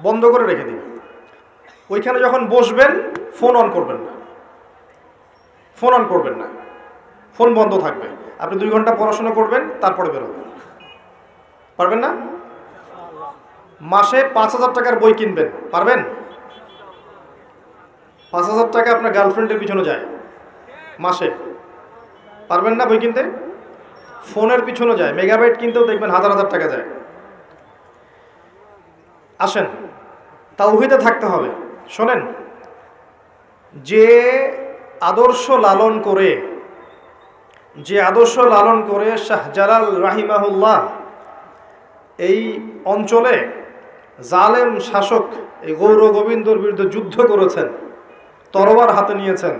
বন্ধ করে রেখে দিন। ওইখানে যখন বসবেন ফোন অন করবেন না, ফোন অন করবেন না, ফোন বন্ধ থাকবে। আপনি 2 ঘন্টা পড়াশোনা করবেন, তারপরে বেরোবেন। পারবেন না? মাসে 5,000 টাকার বই কিনবেন, পারবেন? 5,000 টাকা আপনার গার্লফ্রেন্ডের পিছনে যায় মাসে, পারবেন না বই কিনতে? ফোনের পিছনে যায়, মেগাবাইট কিনতেও দেখবেন হাজার হাজার টাকা যায়। আসেন, তাওহীদে থাকতে হবে। শোনেন, যে আদর্শ লালন করে শাহজালাল রাহিমাহুল্লাহ এই অঞ্চলে জালেম শাসক এই গৌর গোবিন্দর বিরুদ্ধে যুদ্ধ করেছেন, তরবার হাতে নিয়েছেন,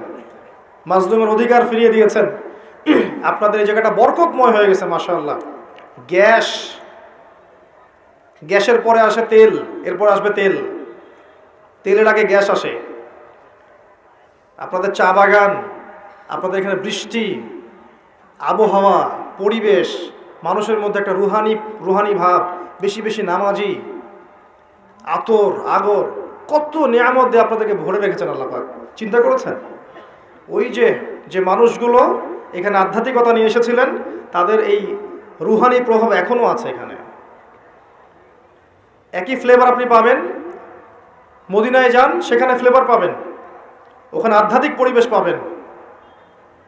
মাজলুমের অধিকার ফিরিয়ে দিয়েছেন। আপনাদের এই জায়গাটা বরকতময় হয়ে গেছে মাশাআল্লাহ। গ্যাসের পরে আসে তেল, এরপর আসবে তেল, তেলের আগে গ্যাস আসে। আপনাদের চা বাগান, আপনাদের এখানে বৃষ্টি, আবহাওয়া, পরিবেশ, মানুষের মধ্যে একটা রুহানি ভাব, বেশি বেশি নামাজি, আতর আগর, কত নিয়ামত দিয়ে আপনাদেরকে ভরে রেখেছেন আল্লাহ পাক। চিন্তা করেছেন? ওই যে মানুষগুলো এখানে আধ্যাত্মিকতা নিয়ে এসেছিলেন, তাদের এই রুহানি প্রভাব এখনো আছে এখানে। একই ফ্লেভার আপনি পাবেন, মদিনায় যান সেখানে ফ্লেভার পাবেন, ওখানে আধ্যাত্মিক পরিবেশ পাবেন।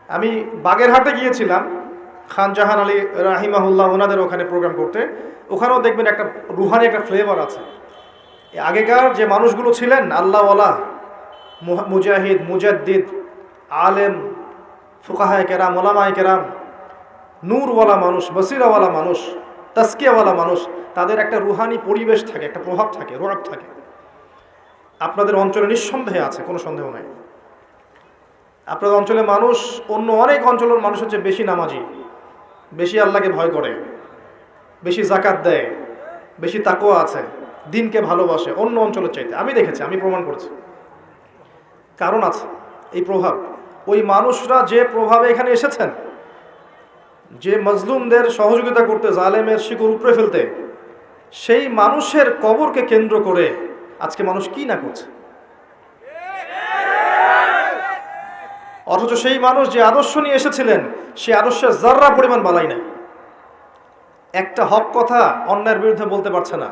আমি বাগেরহাটে গিয়েছিলাম খান জাহান আলী রাহিমাহুল্লাহ ওনাদের ওখানে প্রোগ্রাম করতে, ওখানেও দেখবেন একটা রুহানি একটা ফ্লেভার আছে। আগেকার যে মানুষগুলো ছিলেন আল্লাহওয়ালা, মুজাহিদ, মুজাদ্দিদ, আলেম, ফুকাহায়ে কেরাম, ওলামায়ে কেরাম, নূরওয়ালা মানুষ, বসিরাওয়ালা মানুষ, তাসকিয়াওয়ালা মানুষ, তাদের একটা রুহানি পরিবেশ থাকে, একটা প্রভাব থাকে, রুআব থাকে। আপনাদের অঞ্চলে নিঃসন্দেহে আছে, কোনো সন্দেহ নাই। আপনাদের অঞ্চলে মানুষ অন্য অনেক অঞ্চলের মানুষ হচ্ছে বেশি নামাজি, বেশি আল্লাহকে ভয় করে, বেশি যাকাত দেয়, বেশি তাকওয়া আছে, দিনকে ভালোবাসে অন্য অঞ্চলের চাইতে। আমি দেখেছি, আমি প্রমাণ করেছি। কারণ আছে এই প্রভাব। ওই মানুষরা যে প্রভাবে এখানে এসেছেন, যে মজলুমদের সহযোগিতা করতে, জালেমের শিকড় উপড়ে ফেলতে, সেই মানুষের কবরকে কেন্দ্র করে আজকে মানুষ কি না করছে। অথচ সেই মানুষ যে আদর্শ নিয়ে এসেছিলেন, সেই আদর্শের যাররা পরিমাণ বালাই নাই। একটা হক কথা অন্যায়ের বিরুদ্ধে বলতে পারছে না।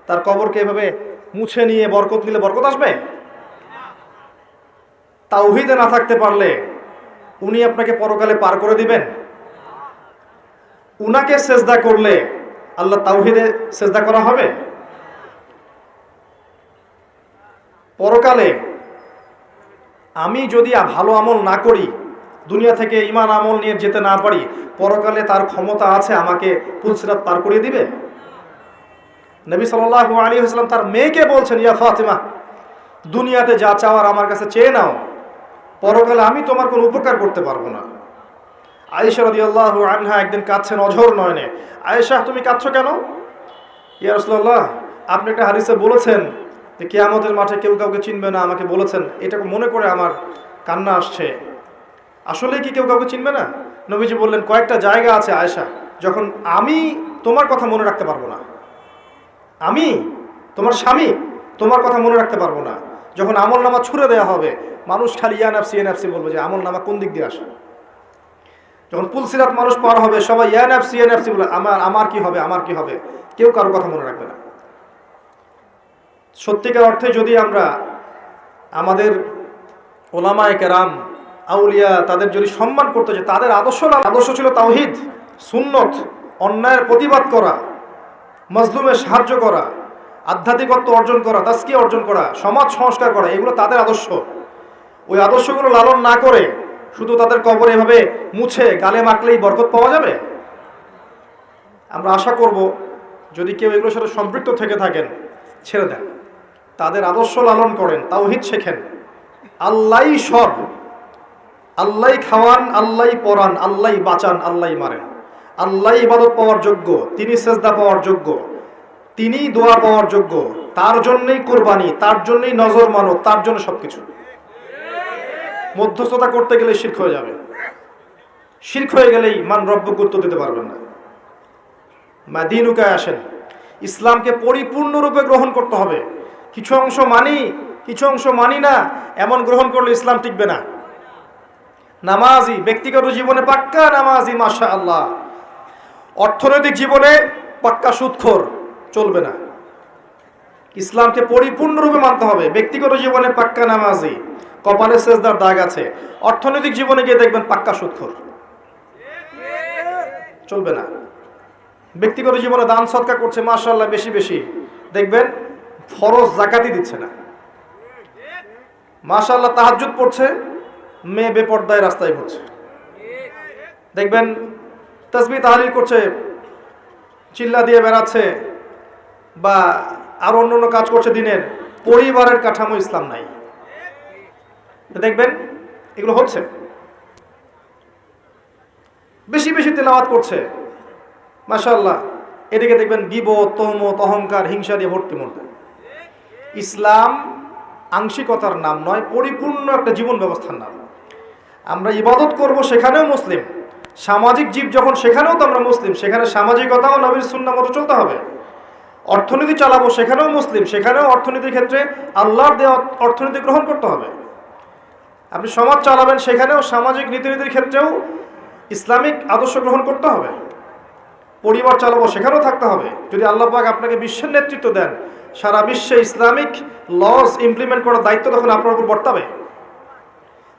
তার কবরকে এভাবে মুছে নিয়ে বরকত নিলে বরকত আসবে? তাওহীদে না থাকতে পারলে উনি আপনাকে পরকালে পার করে দিবেন? উনাকে সেজদা করলে আল্লাহ তাওহীদে সেজদা করা হবে? পরকালে আমি যদি ভালো আমল না করি, দুনিয়া থেকে ঈমান আমল নিয়ে যেতে না পারি, পরকালে তার ক্ষমতা আছে আমাকে পুলসিরাত পার করিয়ে দিবে? নবী সাল্লাল্লাহু আলাইহি ওয়াসাল্লাম তার মেয়েকে বলছেন, ইয়া ফাতিমা, দুনিয়াতে যা চাওয়ার আমার কাছে চেয়ে নাও, পরকালে আমি তোমার কোনো উপকার করতে পারবো না। আয়েশা রাদিয়াল্লাহু আনহা একদিন কাঁদছেন অঝোর নয়নে। আয়েশা, তুমি কাঁদছো কেন? ইয়া রাসূলুল্লাহ, আপনি একটা হাদিসে বলেছেন যে কিয়ামতের মাঠে কেউ কাউকে চিনবে না, আমাকে বলেছেন, এটাকে মনে করে আমার কান্না আসছে। আসলে কি কেউ কাউকে চিনবে না? নবীজি বললেন, কয়েকটা জায়গা আছে আয়েশা, যখন আমি তোমার কথা মনে রাখতে পারবো না, আমি তোমার স্বামী তোমার কথা মনে রাখতে পারবো না। যখন আমল নামা ছুড়ে দেওয়া হবে, মানুষ খালি ইয়া নাফসি ইয়া নাফসি বলবে, যে আমল নামা কোন দিক দিয়ে আসে। যখন পুলসিরাত মানুষ পার হবে, সবাই ইয়া নাফসি বলে, আমার কি হবে, আমার কি হবে, কেউ কারো কথা মনে রাখবে না। সত্যিকার অর্থে যদি আমরা আমাদের ওলামায়ে কেরাম, আউলিয়া, তাদের যদি সম্মান করতে, যে তাদের আদর্শ ছিল তাওহীদ, সুন্নত, অন্যায়ের প্রতিবাদ করা, মজলুমের সাহায্য করা, আধ্যাত্মিকত্ব অর্জন করা, তাসকিয়া অর্জন করা, সমাজ সংস্কার করা, এগুলো তাদের আদর্শ। ওই আদর্শগুলো লালন না করে শুধু তাদের কবরে এভাবে মুছে গালে মাখলেই বরকত পাওয়া যাবে? আমরা আশা করব যদি কেউ এগুলোর সাথে সম্পৃক্ত থেকে থাকেন, ছেড়ে দেন, তাদের আদর্শ লালন করেন, তাওহীদ শেখেন। আল্লাহই সব, আল্লাহই খাওয়ান, আল্লাহই পরান, আল্লাহই বাঁচান, আল্লাহই মারেন। আল্লাহই ইবাদত পাওয়ার যোগ্য, তিনি সেজদা পাওয়ার যোগ্য, তিনি দোয়া পাওয়ার যোগ্য। তার জন্যই কোরবানি, তার জন্যই নজর মানো, তার জন্য সবকিছু। মধ্যস্থতা করতে গেলে শিরক হয়ে যাবে। শিরক হয়ে গেলেই মান রব্বকে উত্তর দিতে পারবেন না। মাদিনুকায় আসেন, ইসলামকে পরিপূর্ণরূপে গ্রহণ করতে হবে। কিছু অংশ মানি, কিছু অংশ মানি না, এমন গ্রহণ করলে ইসলাম টিকবে না। নামাজি, ব্যক্তিগত জীবনে পাক্কা নামাজি, মাশাআল্লাহ। অর্থনৈতিক জীবনে পাক্কা সুদখোর, চলবে না। ইসলামকে পরিপূর্ণরূপে মানতে হবে। ব্যক্তিগত জীবনে পাক্কা নামাজি, কপালে সেজদার দাগ আছে, অর্থনৈতিক জীবনে গিয়ে দেখবেন পাক্কা সুদখোর, চলবে না। ব্যক্তিগত জীবনে দান সদকা করছে মাশাআল্লাহ বেশি বেশি, দেখবেন ফরজ যাকাতই দিচ্ছে না। মাশাআল্লাহ তাহাজ্জুদ পড়ছে, মেয়ে বেপর্দায় রাস্তায় ঘুরছে। দেখবেন তাসবিহ তাহলিল করছে, চিল্লা দিয়ে বেড়াচ্ছে, বা আর অন্য কাজ করছে দিনের, পরিবারের কাঠামো ইসলাম নাই। দেখবেন এগুলো হচ্ছে। বেশি বেশি তেলাওয়াত করছে মাশাআল্লাহ, এদিকে দেখবেন গীবত, তহমত, অহংকার, হিংসা দিয়ে ভর্তি মধ্যে। ইসলাম আংশিকতার নাম নয়, পরিপূর্ণ একটা জীবন ব্যবস্থার নাম। আমরা ইবাদত করব, সেখানেও মুসলিম। সামাজিক জীব যখন, সেখানেও তো আমরা মুসলিম। সেখানে সামাজিকতাও নবীর সুন্নাহ মতো চলতে হবে। অর্থনীতি চালাবো, সেখানেও মুসলিম। সেখানেও অর্থনীতির ক্ষেত্রে আল্লাহর দেওয়া অর্থনীতি গ্রহণ করতে হবে। আপনি সমাজ চালাবেন, সেখানেও সামাজিক নীতিনীতির ক্ষেত্রেও ইসলামিক আদর্শ গ্রহণ করতে হবে। পরিবার চালাবো, সেখানেও থাকতে হবে। যদি আল্লাহ পাক আপনাকে বিশ্বের নেতৃত্ব দেন, সারা বিশ্বে ইসলামিক লজ ইমপ্লিমেন্ট করার দায়িত্ব তখন আপনার উপর বর্তাবে।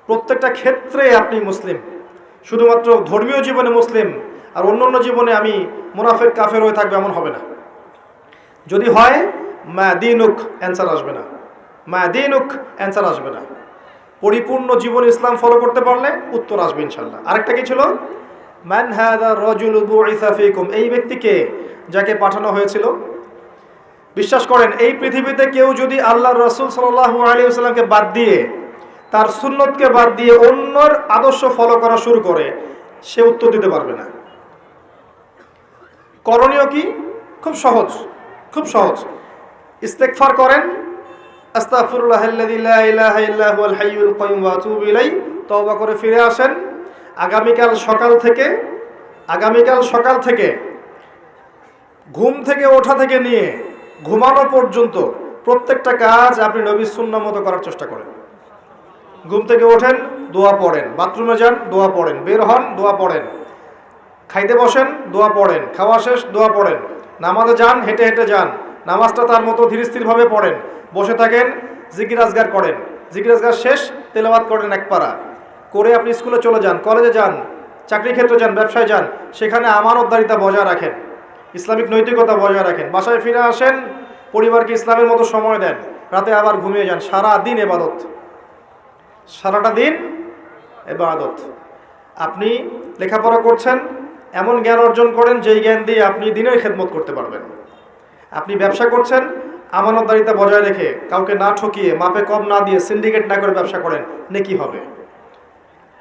প্রত্যেকটা ক্ষেত্রে আপনি মুসলিম। শুধুমাত্র ধর্মীয় জীবনে মুসলিম আর অন্য জীবনে আমি মুনাফিক কাফের হয়ে থাকবে, এমন হবে না। যদি হয় মা দিনুক, অ্যান্সার আসবে না। মা দিনুক, অ্যান্সার আসবে না। পরিপূর্ণ জীবন ইসলাম ফলো করতে পারলে উত্তর আসবে ইনশাল্লাহ। আরেকটা কি ছিল? মান হাযা রাজুল বুইসা ফীকুম, এই ব্যক্তিকে যাকে পাঠানো হয়েছিল। বিশ্বাস করেন, এই পৃথিবীতে কেউ যদি আল্লাহর রাসূল সাল্লাল্লাহু আলাইহি ওয়াসাল্লামকে বাদ দিয়ে, তার সুন্নতকে বাদ দিয়ে অন্যর আদর্শ ফলো করা শুরু করে, সে উত্তর দিতে পারবে না। করণীয় কি? খুব সহজ, খুব সহজ। ইস্তেগফার করেন, আস্তাগফিরুল্লাহাল্লাযী লা ইলাহা ইল্লা হুয়াল হাইয়ুল কাইয়্যুম ওয়া আতুবু ইলাইহি, তওবা করে ফিরে আসেন। আগামীকাল সকাল থেকে ঘুম থেকে ওঠা থেকে নিয়ে ঘুমানো পর্যন্ত প্রত্যেকটা কাজ আপনি নবীর সুন্নাহ মতো করার চেষ্টা করেন। ঘুম থেকে ওঠেন, দোয়া পড়েন। বাথরুমে যান, দোয়া পড়েন। বের হন, দোয়া পড়েন। খাইতে বসেন, দোয়া পড়েন। খাওয়া শেষ, দোয়া পড়েন। নামাজে যান, হেঁটে হেঁটে যান, নামাজটা তার মতো ধীর স্থিরভাবে পড়েন। বসে থাকেন, জিকির আজগার করেন। জিকির আজগার শেষ, তেলাওয়াত করেন এক পারা করে। আপনি স্কুলে চলে যান, কলেজে যান, চাকরি ক্ষেত্রে যান, ব্যবসায় যান, সেখানে আমানতদারিতা বজায় রাখেন, ইসলামিক নৈতিকতা বজায় রাখেন। বাসায় ফিরে আসেন, পরিবারকে ইসলামের মতো সময় দেন, রাতে আবার ঘুমিয়ে যান। সারা দিন ইবাদত, সারাটা দিন ইবাদত। আপনি লেখাপড়া করছেন, এমন জ্ঞান অর্জন করেন যেই জ্ঞান দিয়ে আপনি দিনের খেদমত করতে পারবেন। আপনি ব্যবসা করছেন, আমানতদারিতা বজায় রেখে, কাউকে না ঠকিয়ে, মাপে কম না দিয়ে, সিন্ডিকেট না করে ব্যবসা করেন, নেকি হবে।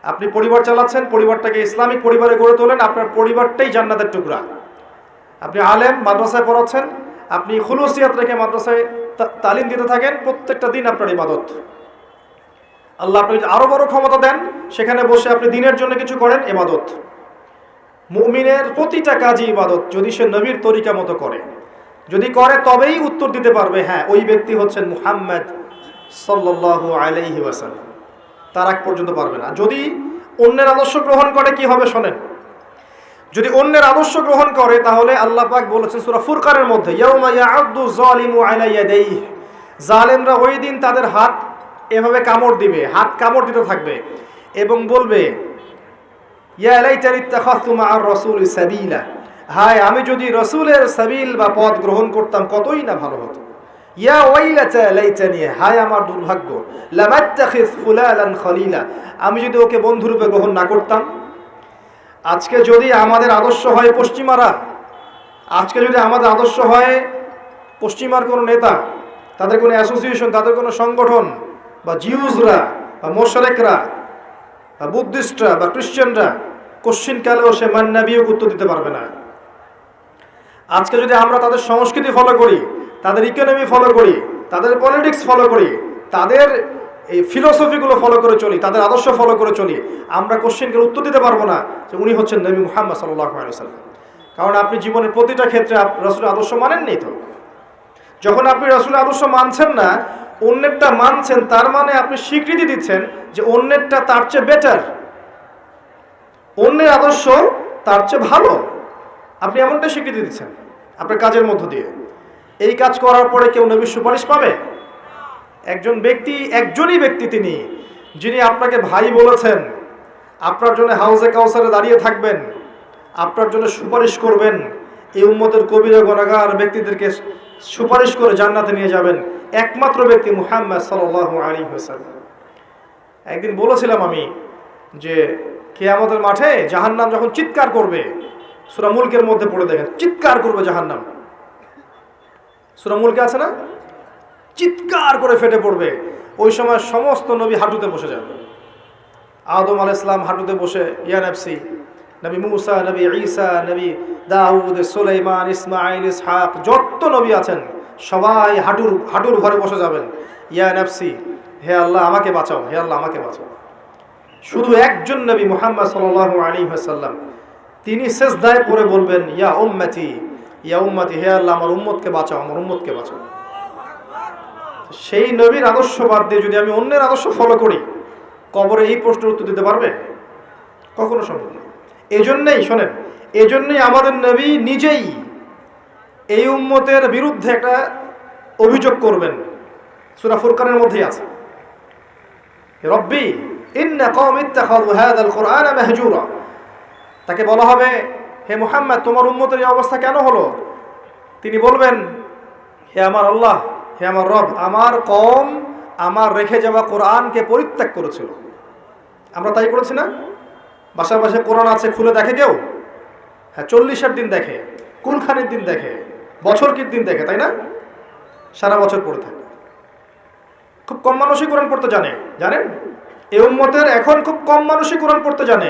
আপনি পরিবার চালাচ্ছেন, পরিবারটাকে ইসলামিক পরিবারে গড়ে তোলেন, আপনার পরিবারটাই জান্নাতের টুকরা। আপনি আলেম, মাদ্রাসায় পড়াচ্ছেন, আপনি খুলুসিয়াত রেখে মাদ্রাসায় তালিম দিতে থাকেন, প্রত্যেকটা দিন আপনার ইবাদত। আল্লাহ আপনি আরো বড় ক্ষমতা দেন, সেখানে বসে আপনি দিনের জন্য কিছু করেন, ইবাদত। মুমিনের প্রতিটা কাজই ইবাদত, যদি সে নবীর তরিকা মতো করে। যদি করে তবেই উত্তর দিতে পারবে, হ্যাঁ ওই ব্যক্তি হচ্ছেন মুহাম্মদ সাল্লাল্লাহু আলাইহি ওয়াসাল্লাম। তার আগ পর্যন্ত পারবে না। যদি অন্যের আদর্শ গ্রহণ করে কি হবে শোনেন। যদি অন্যের আদর্শ গ্রহণ করে, তাহলে আল্লাহ পাক বলেছেন সূরা ফুরকানের মধ্যে, ইয়াউমা ইয়া'আদু যালিমু আলা ইয়াদাইহি, জালেমরা ওই দিন তাদের হাত এভাবে কামড় দিবে, হাত কামড় দিতে থাকবে এবং বলবে, ইয়া লাইতানি ইত্তাখাযতু মা'আর রাসূলি সাবিলা, হায় আমি যদি রাসূলের সাবিল বা পথ গ্রহণ করতাম কতই না ভালো হতো। ইয়া ওয়াইলাতা লাইতানি, হায় আমার দুর্ভাগ্য, লামাত্তাখিয ফুলালান খলিলা, আমি যদি ওকে বন্ধুরূপে গ্রহণ না করতাম। আজকে যদি আমাদের আদর্শ হয় পশ্চিমারা, আজকে যদি আমাদের আদর্শ হয় পশ্চিমার কোনো নেতা, তাদের কোনো অ্যাসোসিয়েশন, তাদের কোনো সংগঠন, বা জিউজরা বা মোশরেকরা বা বুদ্ধিস্টরা বা খ্রিস্টানরা, কোশ্চিন কালেও সে মান্নাবিও উত্তর দিতে পারবে না। আজকে যদি আমরা তাদের সংস্কৃতি ফলো করি, তাদের ইকোনমি ফলো করি, তাদের পলিটিক্স ফলো করি, তাদের এই ফিলোসফিগুলো ফলো করে চলি, তাদের আদর্শ ফলো করে চলি, আমরা কোশ্চেনকে উত্তর দিতে পারবো না যে উনি হচ্ছেন নবী মুহাম্মদ সাল্লাল্লাহু আলাইহি ওয়াসাল্লাম। কারণ আপনি জীবনের প্রতিটা ক্ষেত্রে রাসূলের আদর্শ মানেননি। তো যখন আপনি রাসূলের আদর্শ মানছেন না, অন্যেরটা মানছেন, তার মানে আপনি স্বীকৃতি দিচ্ছেন যে অন্যেরটা তার চেয়ে বেটার, অন্যের আদর্শ তার চেয়ে ভালো। আপনি এমনটা স্বীকৃতি দিচ্ছেন আপনার কাজের মধ্য দিয়ে। এই কাজ করার পরে কেউ নবীর সুপারিশ পাবে? একজনই ব্যক্তি তিনি, যিনি আপনাকে ভাই বলেছেন, আপনার জন্য হাউজে কাউসারে দাঁড়িয়ে থাকবেন, আপনার জন্য সুপারিশ করবেন, এই উম্মতের কবিরা গুনাহগার ব্যক্তিদেরকে সুপারিশ করে জান্নাতে নিয়ে যাবেন, একমাত্র ব্যক্তি মুহাম্মদ সাল্লাল্লাহু আলাইহি ওয়াসাল্লাম। একদিন বলেছিলাম আমি যে কিয়ামতের মাঠে জাহান্নাম যখন চিৎকার করবে, সূরা মুলকের মধ্যে পড়ে দেখেন, চিৎকার করবে জাহান্নাম। সূরা মুলকে আছে না? চিৎকার করে ফেটে পড়বে। ওই সময় সমস্ত নবী হাঁটুতে বসে যাবে। আদম আলাইহিস সালাম হাঁটুতে বসে ইয়া নফসি, নবী মুসা, নবী ঈসা, নবী দাউদ, সুলাইমান, ইসমাঈল, ইসহাক, যত নবী আছেন সবাই হাঁটুর ঘরে বসে যাবেন। ইয়া নফসি, হে আল্লাহ আমাকে বাঁচাও, হে আল্লাহ আমাকে বাঁচাও। শুধু একজন নবী মুহাম্মদ সাল্লাল্লাহু আলাইহি ওয়াসাল্লাম, তিনি সিজদায় পড়ে বলবেন ইয়া উম্মতি, ইয়া উম্মতি, হে আল্লাহ আমার উম্মতকে বাঁচাও, আমার উম্মতকে বাঁচাও। সেই নবীর আদর্শ বাদ দিয়ে যদি আমি অন্যের আদর্শ ফলো করি, কবরে এই প্রশ্নের উত্তর দিতে পারবে? কখনো সম্ভব না। এজন্যই শোনেন, এজন্যই আমাদের নবী নিজেই এই উম্মতের বিরুদ্ধে একটা অভিযোগ করবেন। সূরা ফুরকানের মধ্যেই আছে, রব্বি ইন্না কওমি ইত্তাখাযু হাযাল কুরআনা মাহজুরা। তাকে বলা হবে, হে মুহাম্মদ তোমার উম্মতের এই অবস্থা কেন হলো? তিনি বলবেন, হে আমার আল্লাহ, হে আমার রব, আমার কওম আমার রেখে যাওয়া কোরআনকে পরিত্যাগ করেছিল। আমরা তাই করেছি না? বাসায় বাসায় কোরআন আছে, খুলে দেখে কেউ? হ্যাঁ, 40-এর দিন দেখে, কুলখানির দিন দেখে, বছর কির দিন দেখে, তাই না? সারা বছর পড়ে থাকে। খুব কম মানুষই কোরআন পড়তে জানে, জানেন? এই উম্মতের এখন খুব কম মানুষই কোরআন পড়তে জানে।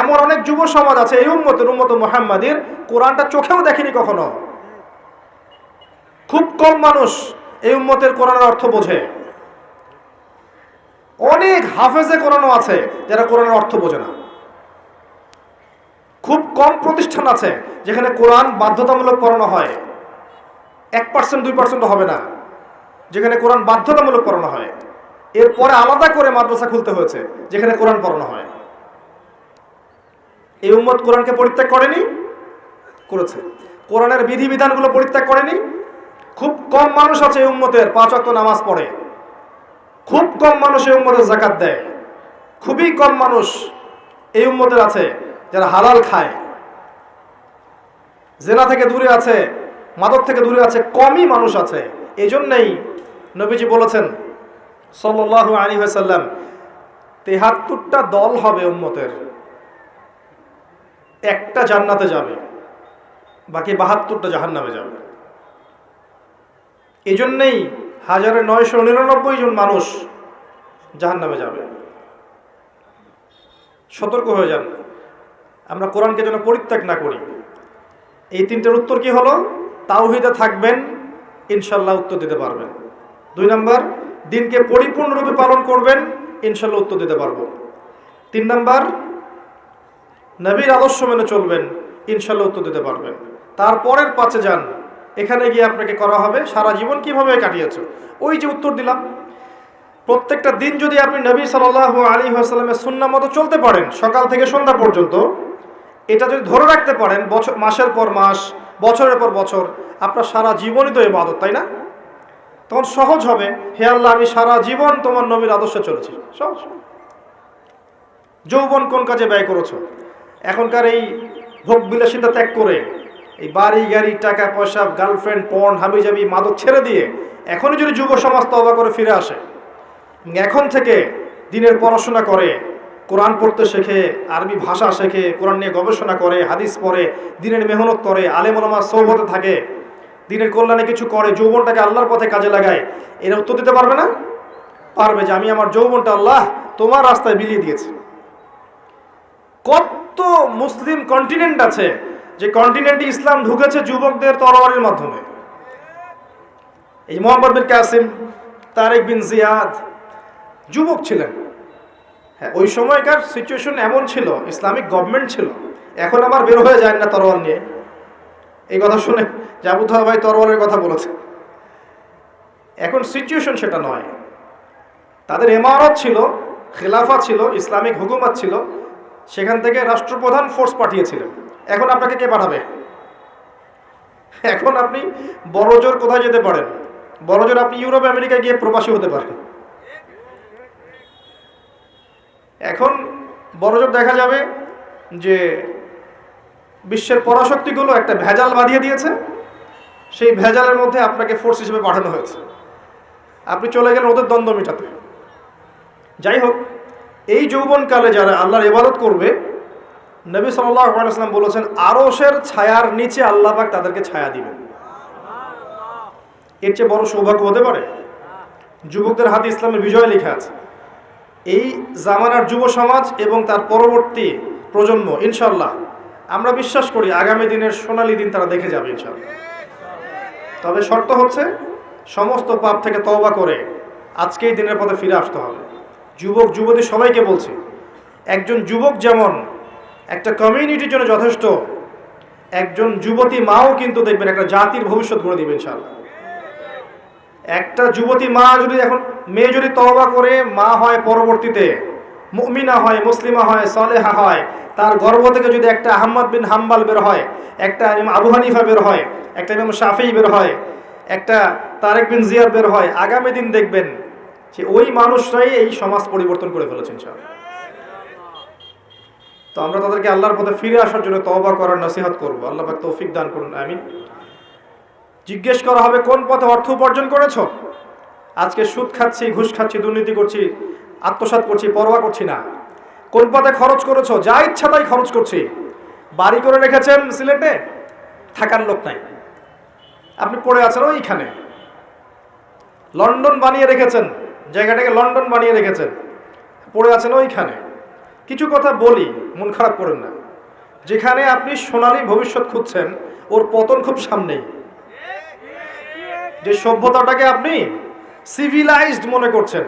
এমন অনেক যুব সমাজ আছে এই উম্মত মুহাম্মাদের, কোরআনটা চোখেও দেখেনি কখনো। খুব কম মানুষ এই উম্মতের কোরআনের অর্থ বোঝে। অনেক হাফেজে কোরআনও আছে যারা কোরআনের অর্থ বোঝে না। খুব কম প্রতিষ্ঠান আছে যেখানে কোরআন বাধ্যতামূলক পড়ানো হয়, 1% 2% হবে না, যেখানে কোরআন বাধ্যতামূলক পড়ানো হয়। এরপরে আলাদা করে মাদ্রাসা খুলতে হয়েছে যেখানে কোরআন পড়ানো হয়। এই উম্মত কোরআনকে পরিত্যাগ করেনি? করেছে। কোরআনের বিধিবিধানগুলো পরিত্যাগ করেনি? খুব কম মানুষ আছে এই উম্মতের 5 ওয়াক্ত নামাজ পড়ে, খুব কম মানুষ এই উম্মতের যাকাত দেয়, খুবই কম মানুষ এই উম্মতের আছে যারা হালাল খায়, জেনা থেকে দূরে আছে, মাদক থেকে দূরে আছে, কমই মানুষ আছে। এই জন্যই নবীজি বলেছেন সাল্লাল্লাহু আলাইহি ওয়াসাল্লাম, 73টা দল হবে উম্মতের, একটা জান্নাতে যাবে, বাকি 72টা জাহান্নামে যাবে। এই জন্যই 1999 জন মানুষ জাহান্নামে যাবে। সতর্ক হয়ে যান, আমরা কোরআনকে যেন পরিত্যাগ না করি। এই 3টার উত্তর কি হলো? তাওহীদে থাকবেন, ইনশাল্লাহ উত্তর দিতে পারবেন। 2 নাম্বার, দিনকে পরিপূর্ণরূপে পালন করবেন, ইনশাল্লাহ উত্তর দিতে পারবো। 3 নাম্বার, নবীর আদর্শ মেনে চলবেন, ইনশাল্লাহ উত্তর দিতে পারবেন। তারপরের 5-এ যান, এখানে গিয়ে আপনাকে করা হবে সারা জীবন কিভাবে কাটিয়েছো, ওই যে উত্তর দিলাম। প্রত্যেকটা দিন যদি আপনি নবী সাল্লাল্লাহু আলাইহি ওয়াসাল্লামের সুন্নাহ মতো চলতে পারেন, সকাল থেকে সন্ধ্যা পর্যন্ত, এটা যদি ধরে রাখতে পারেন মাসের পর মাস, বছরের পর বছর, আপনার সারা জীবনই তো ইবাদত, তাই না? তখন সহজ হবে, হে আল্লাহ আমি সারা জীবন তোমার নবীর আদর্শে চলেছি। সহজ। যৌবন কোন কাজে ব্যয় করেছো? এখনকার এই ভোগ বিলাসিতা ত্যাগ করে, এই বাড়ি গাড়ি, টাকা পয়সা, গার্লফ্রেন্ড, পর্ন, হাবিজাবি, মাদক ছেড়ে দিয়ে এখনই যদি যুব সমাজ তওবা করে ফিরে আসে, এখন থেকে দিনের পড়াশোনা করে, কোরআন পড়তে শেখে, আরবি ভাষা শেখে, কোরআন নিয়ে গবেষণা করে, হাদিস পড়ে, দিনের মেহনত করে, আলেম ওলামার সোহবতে থাকে, দিনের কল্যাণে কিছু করে, যৌবনটাকে আল্লাহর পথে কাজে লাগায়, এরা উত্তর দিতে পারবে না? পারবে, যে আমি আমার যৌবনটা আল্লাহ তোমার রাস্তায় বিলিয়ে দিয়েছি। কত মুসলিম কন্টিনেন্ট আছে যে কন্টিনেন্টে ইসলাম ঢুকেছে যুবকদের তরবারির মাধ্যমে। এই মোহাম্মদ বিন কাসিম, তারেক বিন জিয়াদ যুবক ছিলেন। হ্যাঁ, ওই সময়কার সিচুয়েশন এমন ছিল, ইসলামিক গভর্নমেন্ট ছিল। এখন আবার বের হয়ে যায় না তরোয়াল নিয়ে, এই কথা শুনে যে আবু তাহের ভাই তরোয়ালের কথা বলেছে। এখন সিচুয়েশন সেটা নয়। তাদের ইমারত ছিল, খেলাফা ছিল, ইসলামিক হুকুমত ছিল, সেখান থেকে রাষ্ট্রপ্রধান ফোর্স পাঠিয়েছিলেন। এখন আপনাকে কে পাঠাবে? এখন আপনি বড়জোর কোথায় যেতে পারেন? বড়জোর আপনি ইউরোপ আমেরিকায় গিয়ে প্রবাসী হতে পারেন। এখন বড়জোর দেখা যাবে যে বিশ্বের পরাশক্তিগুলো একটা ভেজাল বাঁধিয়ে দিয়েছে, সেই ভেজালের মধ্যে আপনাকে ফোর্স হিসেবে পাঠানো হয়েছে, আপনি চলে গেলেন ওদের দ্বন্দ্ব মেটাতে। যাই হোক, এই যৌবনকালে যারা আল্লাহর ইবাদত করবে, নবী সাল্লাল্লাহু আলাইহি ওয়াসাল্লাম বলেছেন আরশের ছায়ার নিচে আল্লাহ পাক তাদেরকে ছায়া দিবেন। এর চেয়ে বড় সৌভাগ্য হতে পারে? যুবকদের হাতে ইসলামের বিজয় লেখা আছে। এই জামানার যুব সমাজ এবং তার পরবর্তী প্রজন্ম ইনশাআল্লাহ আমরা বিশ্বাস করি আগামী দিনের সোনালী দিন তারা দেখে যাবে ইনশাআল্লাহ। তবে শর্ত হচ্ছে সমস্ত পাপ থেকে তওবা করে আজকেই দিনের পথে ফিরে আসতে হবে। যুবক যুবতী সবাইকে বলছি, একজন যুবক যেমন একটা কমিউনিটির জন্য যথেষ্ট, একজন যুবতী মাও কিন্তু দেখবেন একটা জাতির ভবিষ্যৎ গড়ে দিবে ইনশাআল্লাহ। একটা যুবতী মা যদি, এখন মেয়ে যদি তওবা করে মা হয়, পরবর্তীতে মুমিনা হয়, মুসলিমা হয়, সালেহা হয়, তার গর্ভ থেকে যদি একটা আহমদ বিন হাম্বাল বের হয়, একটা ইমাম আবু হানিফা বের হয়, একটা ইমাম শাফিঈ বের হয়, একটা তারেক বিন জিয়াদ বের হয়, আগামী দিন দেখবেন যে ওই মানুষরাই এই সমাজ পরিবর্তন করে ফেলেছে ইনশাআল্লাহ। তো আমরা তাদেরকে আল্লাহর পথে ফিরে আসার জন্য তওবা করার নসিহত করব। আল্লাহ পাক তৌফিক দান করুন, আমিন। জিজ্ঞেস করা হবে কোন পথে অর্থ উপার্জন করেছো? আজকে সুদ খাচ্ছি, ঘুষ খাচ্ছি, দুর্নীতি করছি, আত্মসাৎ করছি, পরোয়া করছি না। কোন পথে খরচ করেছো? যা ইচ্ছা তাই খরচ করছি। বাড়ি করে রেখেছেন সিলেটে, থাকার লোক নাই, আপনি পড়ে আছেন ওইখানে। লন্ডন বানিয়ে রেখেছেন, জায়গাটাকে লন্ডন বানিয়ে রেখেছেন, পড়ে আছেন ওইখানে। কিছু কথা বলি, মন খারাপ করেন না। যেখানে আপনি সোনালী ভবিষ্যৎ খুঁজছেন, ওর পতন খুব সামনেই। যে সভ্যতাটাকে আপনি সিভিলাইজড মনে করছেন,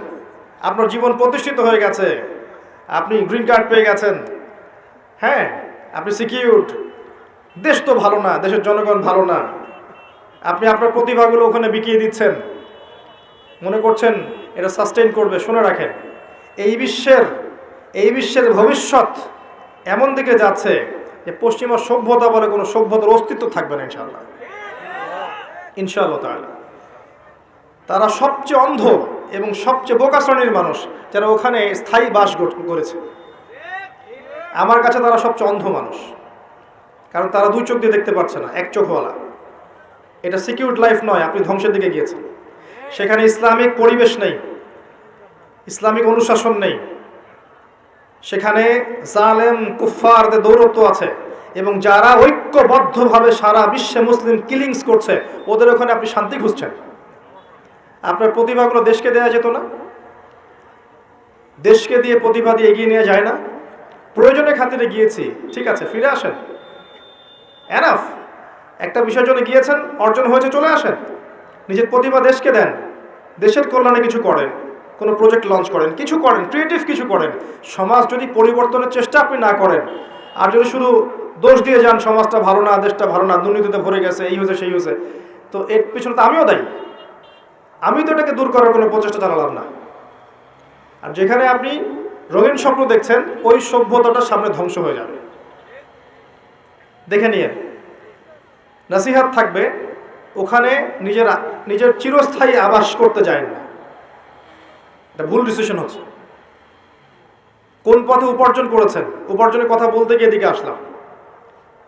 আপনার জীবন প্রতিষ্ঠিত হয়ে গেছে, আপনি গ্রিন কার্ড পেয়ে গেছেন, হ্যাঁ আপনি সিকিউরড, দেশ তো ভালো না, দেশের জনগণ ভালো না, আপনি আপনার প্রতিভাগুলো ওখানে বিকিয়ে দিচ্ছেন, মনে করছেন এটা সাস্টেইন করবে। শুনে রাখেন, এই বিশ্বের ভবিষ্যৎ এমন দিকে যাচ্ছে যে পশ্চিমা সভ্যতা বলে কোনো সভ্যতার অস্তিত্ব থাকবে না ইনশাআল্লাহ, ইনশাআল্লাহ তাআলা। তারা সবচেয়ে অন্ধ এবং সবচেয়ে বোকা শ্রেণীর মানুষ যারা ওখানে স্থায়ী বাস করেছে। আমার কাছে তারা সবচেয়ে অন্ধ মানুষ, কারণ তারা দুই চোখ দিয়ে দেখতে পাচ্ছে না, এক চোখওয়ালা। এটা সিকিউরড লাইফ নয়, আপনি ধ্বংসের দিকে গিয়েছেন। সেখানে ইসলামিক পরিবেশ নেই, ইসলামিক অনুশাসন নেই, সেখানে জালেম কুফফারদের দৌরত্ব আছে, এবং যারা ঐক্যবদ্ধভাবে সারা বিশ্বে মুসলিম কিলিংস করছে, ওদের ওখানে আপনি শান্তি খুঁজছেন। আপনার প্রতিভাগুলো দেশকে দেওয়া যেত না? দেশকে দিয়ে প্রতিভা দিয়ে এগিয়ে নেওয়া যায় না? প্রয়োজনের খাতিরে গিয়েছি, ঠিক আছে, ফিরে আসেন, এনাফ। একটা বিষয়ের জন্য গিয়েছেন, অর্জন হয়েছে, চলে আসেন। নিজের প্রতিভা দেশকে দেন, দেশের কল্যাণে কিছু করেন, কোনো প্রজেক্ট লঞ্চ করেন, কিছু করেন, ক্রিয়েটিভ কিছু করেন। সমাজ যদি পরিবর্তনের চেষ্টা আপনি না করেন, আর যদি শুধু দোষ দিয়ে যান, সমাজটা ভালো না, দেশটা ভালো না, দুর্নীতিতে ভরে গেছে, এই হয়েছে সেই হয়েছে, তো এর পিছনে তো আমিও দায়ী। আমি তো এটাকে দূর করার কোনো প্রচেষ্টা চালালাম না। আর যেখানে আপনি রঙিন স্বপ্ন দেখছেন, ওই সভ্যতাটার সামনে ধ্বংস হয়ে যাবে। দেখে নিয়ে নসিহত থাকবে, ওখানে নিজের চিরস্থায়ী আবাস করতে যায় না, এটা ভুল ডিসিশন হচ্ছে। কোন পথে উপার্জন করেছেন? উপার্জনের কথা বলতে গিয়ে এদিকে আসলাম।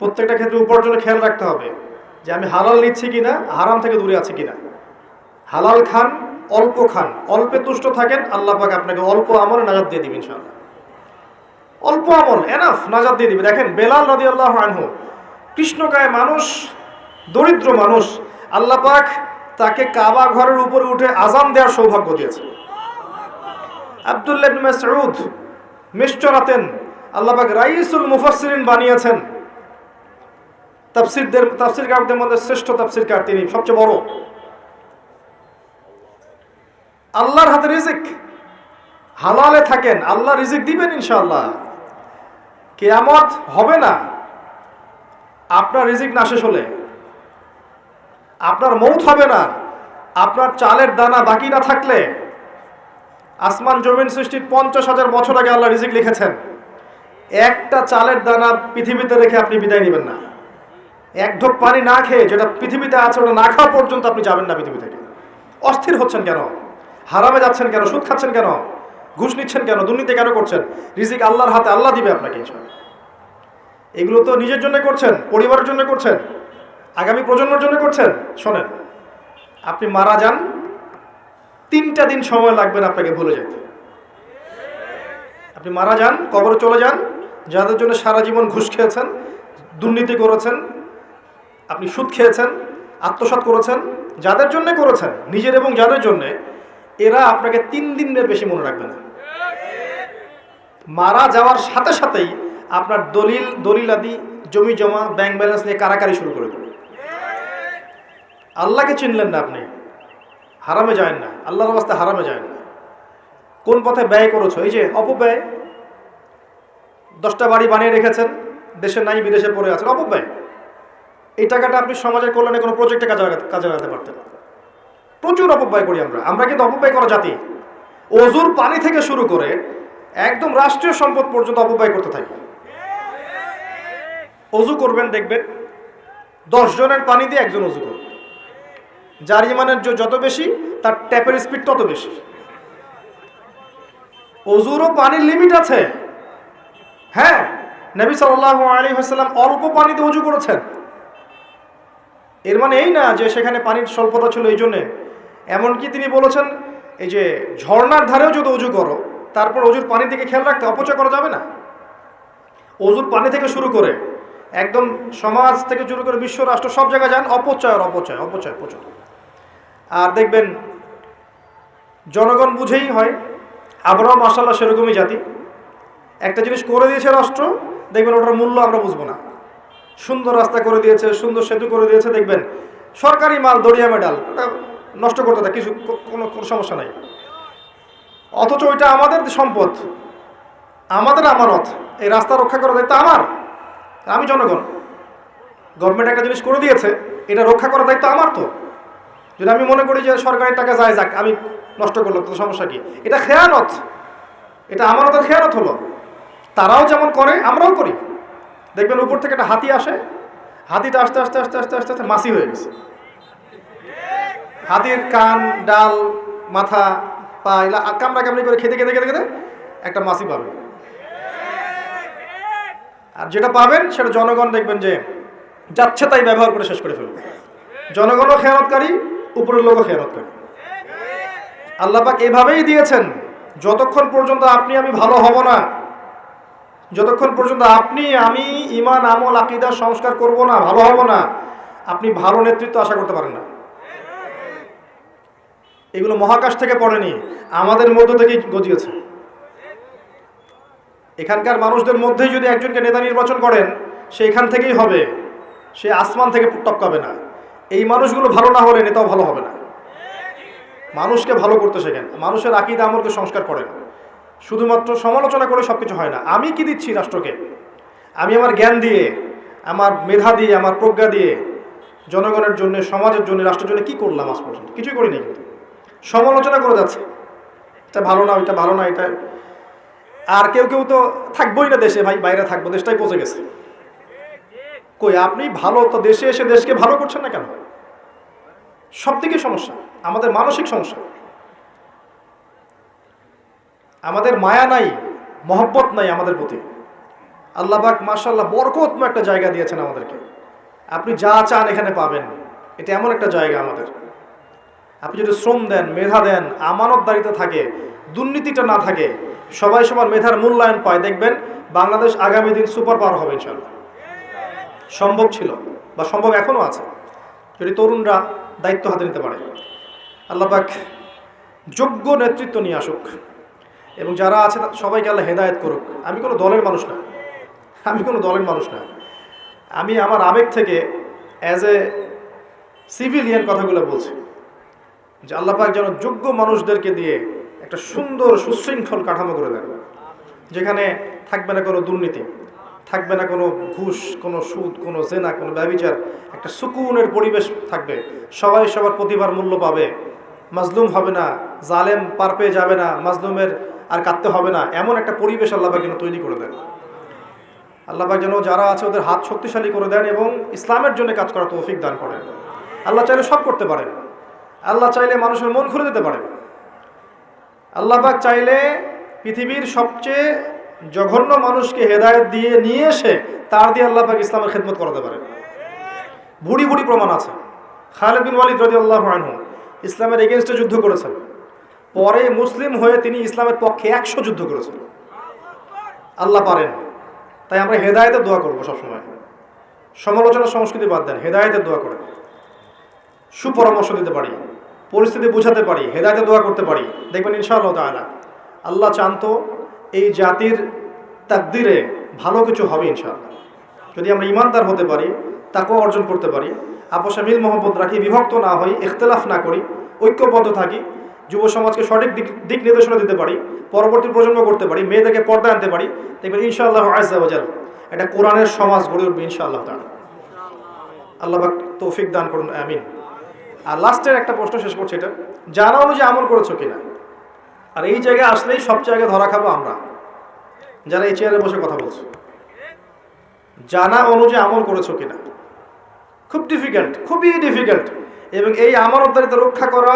প্রত্যেকটা ক্ষেত্রে উপার্জনের খেয়াল রাখতে হবে যে আমি হালাল নিচ্ছি কিনা, হারাম থেকে দূরে আছি কিনা। হালাল খান, অল্প খান, অল্পে তুষ্ট থাকেন, আল্লাহ পাক আপনাকে অল্প আমলে নাজাত দিয়ে দিবেন ইনশাআল্লাহ। অল্প আমল এনাফ, নাজাত দিয়ে দিবে। দেখেন বেলাল রাদিয়াল্লাহু আনহু, কৃষ্ণকায় মানুষ, দরিদ্র মানুষ, আল্লাহ পাক তাকে কাবা ঘরের উপরে উঠে আযান দেওয়ার সৌভাগ্য দিয়েছে। আব্দুল্লাহ ইবনে মাসউদ মিশচরাতেন, আল্লাহ পাক রাইসুল মুফাসসিরিন বানিয়েছেন। তাফসীরকারদের মধ্যে শ্রেষ্ঠ তাফসীরকার তিনি, সবচেয়ে বড়। আল্লাহর হাতে রিজিক, হালালে থাকেন, আল্লাহ রিজিক দিবেন ইনশাআল্লাহ। কিয়ামত হবে না আপনার রিজিক না শেষ হলে, আপনার মৌত হবে না আপনার চালের দানা বাকি না থাকলে। আসমান জমিন সৃষ্টির 50,000 বছর আগে আল্লাহ রিজিক লিখেছেন। একটা চালের দানা পৃথিবীতে রেখে আপনি বিদায় নেবেন না। এক ঢোক পানি না খেয়ে, যেটা পৃথিবীতে আছে ওটা না খাওয়া পর্যন্ত আপনি যাবেন না পৃথিবী থেকে। অস্থির হচ্ছেন কেন? হারামে যাচ্ছেন কেন? সুদ খাচ্ছেন কেন? ঘুষ নিচ্ছেন কেন? দুর্নীতি কেন করছেন? রিজিক আল্লাহর হাতে, আল্লাহ দিবে আপনাকে ইনশাআল্লাহ। এগুলো তো নিজের জন্য করছেন, পরিবারের জন্য করছেন, আগামী প্রজন্মের জন্য করছেন। শোনেন, আপনি মারা যান, 3টা দিন সময় লাগবে না আপনাকে ভুলে যেতে। আপনি মারা যান, কবরে চলে যান, যাদের জন্য সারা জীবন ঘুষ খেয়েছেন, দুর্নীতি করেছেন, আপনি সুদ খেয়েছেন, আত্মসাৎ করেছেন, যাদের জন্য করেছেন, নিজের এবং যাদের জন্য, এরা আপনাকে 3 দিনের বেশি মনে রাখবে না। মারা যাওয়ার সাথে সাথেই আপনার দলিলাদি, জমি জমা, ব্যাংক ব্যালেন্স নিয়ে কারাকারি শুরু করে দেবে। আল্লাহকে চিনলেন না আপনি, হারামে যায় না, আল্লাহর রাস্তায় হারামে যায় না। কোন পথে ব্যয় করেছো? এই যে অপব্যয়। 10টা বাড়ি বানিয়ে রেখেছেন, দেশে নাই, বিদেশে পড়ে আছেন, অপব্যয়। এই টাকাটা আপনি সমাজের কল্যাণে কোনো প্রজেক্টে কাজে লাগাতে পারতেন। প্রচুর অপব্যয় করি আমরা কিন্তু অপব্যয় করা জাতি। অজুর পানি থেকে শুরু করে একদম রাষ্ট্রীয় সম্পদ পর্যন্ত অপব্যয় করতে থাকি। অজু করবেন, দেখবেন 10 জনের পানি দিয়ে একজন অজু করবে। যার ইমানের যত বেশি, তার ট্যাপের স্পিড তত বেশি। অজুরও পানির লিমিট আছে। হ্যাঁ, নবী সাল্লাল্লাহু আলাইহি ওয়াসাল্লাম অল্প পানিতে অজু করেছেন। এর মানে এই না যে সেখানে পানির স্বল্পতা ছিল এই জন্যে। এমনকি তিনি বলেছেন, এই যে ঝর্ণার ধারেও যদি অজু করো, তারপর অজুর পানি থেকে খেয়াল রাখতে, অপচয় করা যাবে না। অজুর পানি থেকে শুরু করে একদম সমাজ থেকে শুরু করে বিশ্ব রাষ্ট্র সব জায়গায় যান, অপচয় প্রচুর। আর দেখবেন জনগণ বুঝেই হয়, আমরাও মাশাআল্লাহ সেরকমই জাতি। একটা জিনিস করে দিয়েছে রাষ্ট্র, দেখবেন ওটার মূল্য আমরা বুঝবো না। সুন্দর রাস্তা করে দিয়েছে, সুন্দর সেতু করে দিয়েছে, দেখবেন সরকারি মাল, দরিয়া মেডাল, ওটা নষ্ট করতে থাকে, কোনো সমস্যা নাই। অথচ ওইটা আমাদের সম্পদ, আমাদের আমানত। এই রাস্তা রক্ষা করার দায়িত্ব আমার, আমি জনগণ। গভর্নমেন্ট একটা জিনিস করে দিয়েছে, এটা রক্ষা করার দায়িত্ব আমার। তো যদি আমি মনে করি যে সরকারি টাকা যায় যাক, আমি নষ্ট করলাম, তো সমস্যা কি? এটা খেয়ানত, এটা আমানতের খেয়ানত হলো। তারাও যেমন করে, আমরাও করি। দেখবেন উপর থেকে একটা হাতি আসে, হাতিটা আস্তে আস্তে আস্তে আস্তে আস্তে আস্তে মাছি হয়ে গেছে। হাতির কান, ডাল, মাথা, পা এগুলা কামড়াকামড়ি করে খেতে খেতে খেতে খেতে একটা মাছি পাবে। আর যেটা পাবেন সেটা জনগণ দেখবেন যে যাচ্ছে তাই ব্যবহার করে শেষ করে ফেলবে। জনগণও খেয়ানতকারী, উপরের লোকও খেয়ানতকারী। আল্লাহ পাক এভাবেই দিয়েছেন, যতক্ষণ পর্যন্ত আপনি আমি ভালো হব না, যতক্ষণ পর্যন্ত আপনি আমি ঈমান, আমল, আকীদা সংস্কার করব না, ভালো হব না, আপনি ভালো নেতৃত্ব আশা করতে পারেন না। এগুলো মহাকাশ থেকে পড়েনি, আমাদের মধ্য থেকেই গজিয়েছে। এখানকার মানুষদের মধ্যেই যদি একজনকে নেতা নির্বাচন করেন, সে এখান থেকেই হবে, সে আসমান থেকে টপকাবে না। এই মানুষগুলো ভালো না হলে নেতাও ভালো হবে না। মানুষকে ভালো করতে শেখেন, মানুষের আকীদা আমলকে সংস্কার করেন। শুধুমাত্র সমালোচনা করে সব কিছু হয় না। আমি কি দিচ্ছি রাষ্ট্রকে? আমি আমার জ্ঞান দিয়ে, আমার মেধা দিয়ে, আমার প্রজ্ঞা দিয়ে জনগণের জন্য, সমাজের জন্য, রাষ্ট্রের জন্য কি করলাম আজ পর্যন্ত? কিছুই করিনি। কিন্তু সমালোচনা করে যাচ্ছে, এটা ভালো না, ওইটা ভালো না, এটা। আর কেউ কেউ তো থাকবোই না দেশে, ভাই বাইরে থাকবো, দেশটাই পচে গেছে। কই, আপনি ভালো তো দেশে এসে দেশকে ভালো করছেন না কেন? সব থেকে সমস্যা আমাদের মানসিক সমস্যা। আমাদের মায়া নাই, মহব্বত নাই আমাদের প্রতি। আল্লাহ পাক মাশাআল্লাহ বরকতময় একটা জায়গা দিয়েছেন আমাদেরকে। আপনি যা চান এখানে পাবেন। এটা এমন একটা জায়গা আমাদের। আপনি যদি শ্রম দেন, মেধা দেন, আমানতদারিতা থাকে, দুর্নীতিটা না থাকে, সবাই সবার মেধার মূল্যায়ন পায়, দেখবেন বাংলাদেশ আগামী দিন সুপার পাওয়ার হবে ইনশাআল্লাহ। সম্ভব ছিল বা সম্ভব এখনও আছে, যদি তরুণরা দায়িত্ব হাতে নিতে পারে। আল্লাহ পাক যোগ্য নেতৃত্ব নিয়ে আসুক এবং যারা আছে সবাইকে আল্লাহ হেদায়েত করুক। আমি কোনো দলের মানুষ না, আমি আমার আবেগ থেকে অ্যাজ এ সিভিলিয়ান কথাগুলো বলছি। যে আল্লাহ পাক যেন যোগ্য মানুষদেরকে দিয়ে একটা সুন্দর সুশৃঙ্খল কাঠামো করে দেন, যেখানে থাকবে না কোনো দুর্নীতি, থাকবে না কোনো ঘুষ, কোনো সুদ, কোনো জেনা, কোনো ব্যভিচার। একটা সুকুনের পরিবেশ থাকবে, সবাই সবার প্রতিভার মূল্য পাবে, মাজলুম হবে না, জালেম পার পেয়ে যাবে না, মাজলুমের আর কাঁদতে হবে না। এমন একটা পরিবেশ আল্লাহ পাক যেন তৈরি করে দেন। আল্লাহ পাক যেন যারা আছে ওদের হাত শক্তিশালী করে দেন এবং ইসলামের জন্য কাজ করার তৌফিক দান করেন। আল্লাহ চাইলে সব করতে পারেন। আল্লাহ চাইলে মানুষের মন খুলে দিতে পারেন। আল্লাহ পাক চাইলে পৃথিবীর সবচেয়ে জঘন্য মানুষকে হেদায়েত দিয়ে নিয়ে এসে তার দিয়ে আল্লাহ পাক ইসলামের খেদমত করাতে পারেন। ভুড়ি ভুড়ি প্রমাণ আছে। খালিদ বিন ওয়ালিদ রাদিয়াল্লাহু আনহু ইসলামের এগেইনস্টে যুদ্ধ করেছেন, পরে মুসলিম হয়ে তিনি ইসলামের পক্ষে 100 যুদ্ধ করেছেন। আল্লাহ পারেন। তাই আমরা হেদায়েতের দোয়া করবো সবসময়। সমালোচনা সংস্কৃতি বাদ দেন, হেদায়েতের দোয়া করেন। সুপরামর্শ দিতে পারি, পরিস্থিতি বুঝাতে পারি, হেদায়েতের দোয়া করতে পারি, দেখবেন ইনশাআল্লাহ তাআলা আল্লাহ চান তো এই জাতির তাকদিরে ভালো কিছু হবে ইনশাআল্লাহ। যদি আমরা ইমানদার হতে পারি, তাকওয়া অর্জন করতে পারি, আপসে মিল মহব্বত রাখি, বিভক্ত না হই, ইখতিলাফ না করি, ঐক্যবদ্ধ থাকি, যুব সমাজকে সঠিক দিক নির্দেশনা দিতে পারি, পরবর্তী প্রজন্ম করতে পারি, মেয়েদেরকে পর্দা আনতে পারি, দেখবেন ইনশাআল্লাহ আযজা ওয়া জাল এটা কোরআনের সমাজ গড়ে উঠবে ইনশাআল্লাহ তাআলা। আল্লাহ পাক তৌফিক দান করুন, আমিন। আর লাস্টের একটা প্রশ্ন শেষ করছি, এটা জানা অনুযায়ী আমল করেছো কিনা। আর এই জায়গায় আসলেই সব জায়গায় ধরা খাবো আমরা যারা এই চেয়ারে বসে কথা বলছো। জানা অনুযায়ী আমল করেছো কিনা খুব ডিফিকাল্ট, খুবই ডিফিকাল্ট। এবং এই আমানতদারিতা রক্ষা করা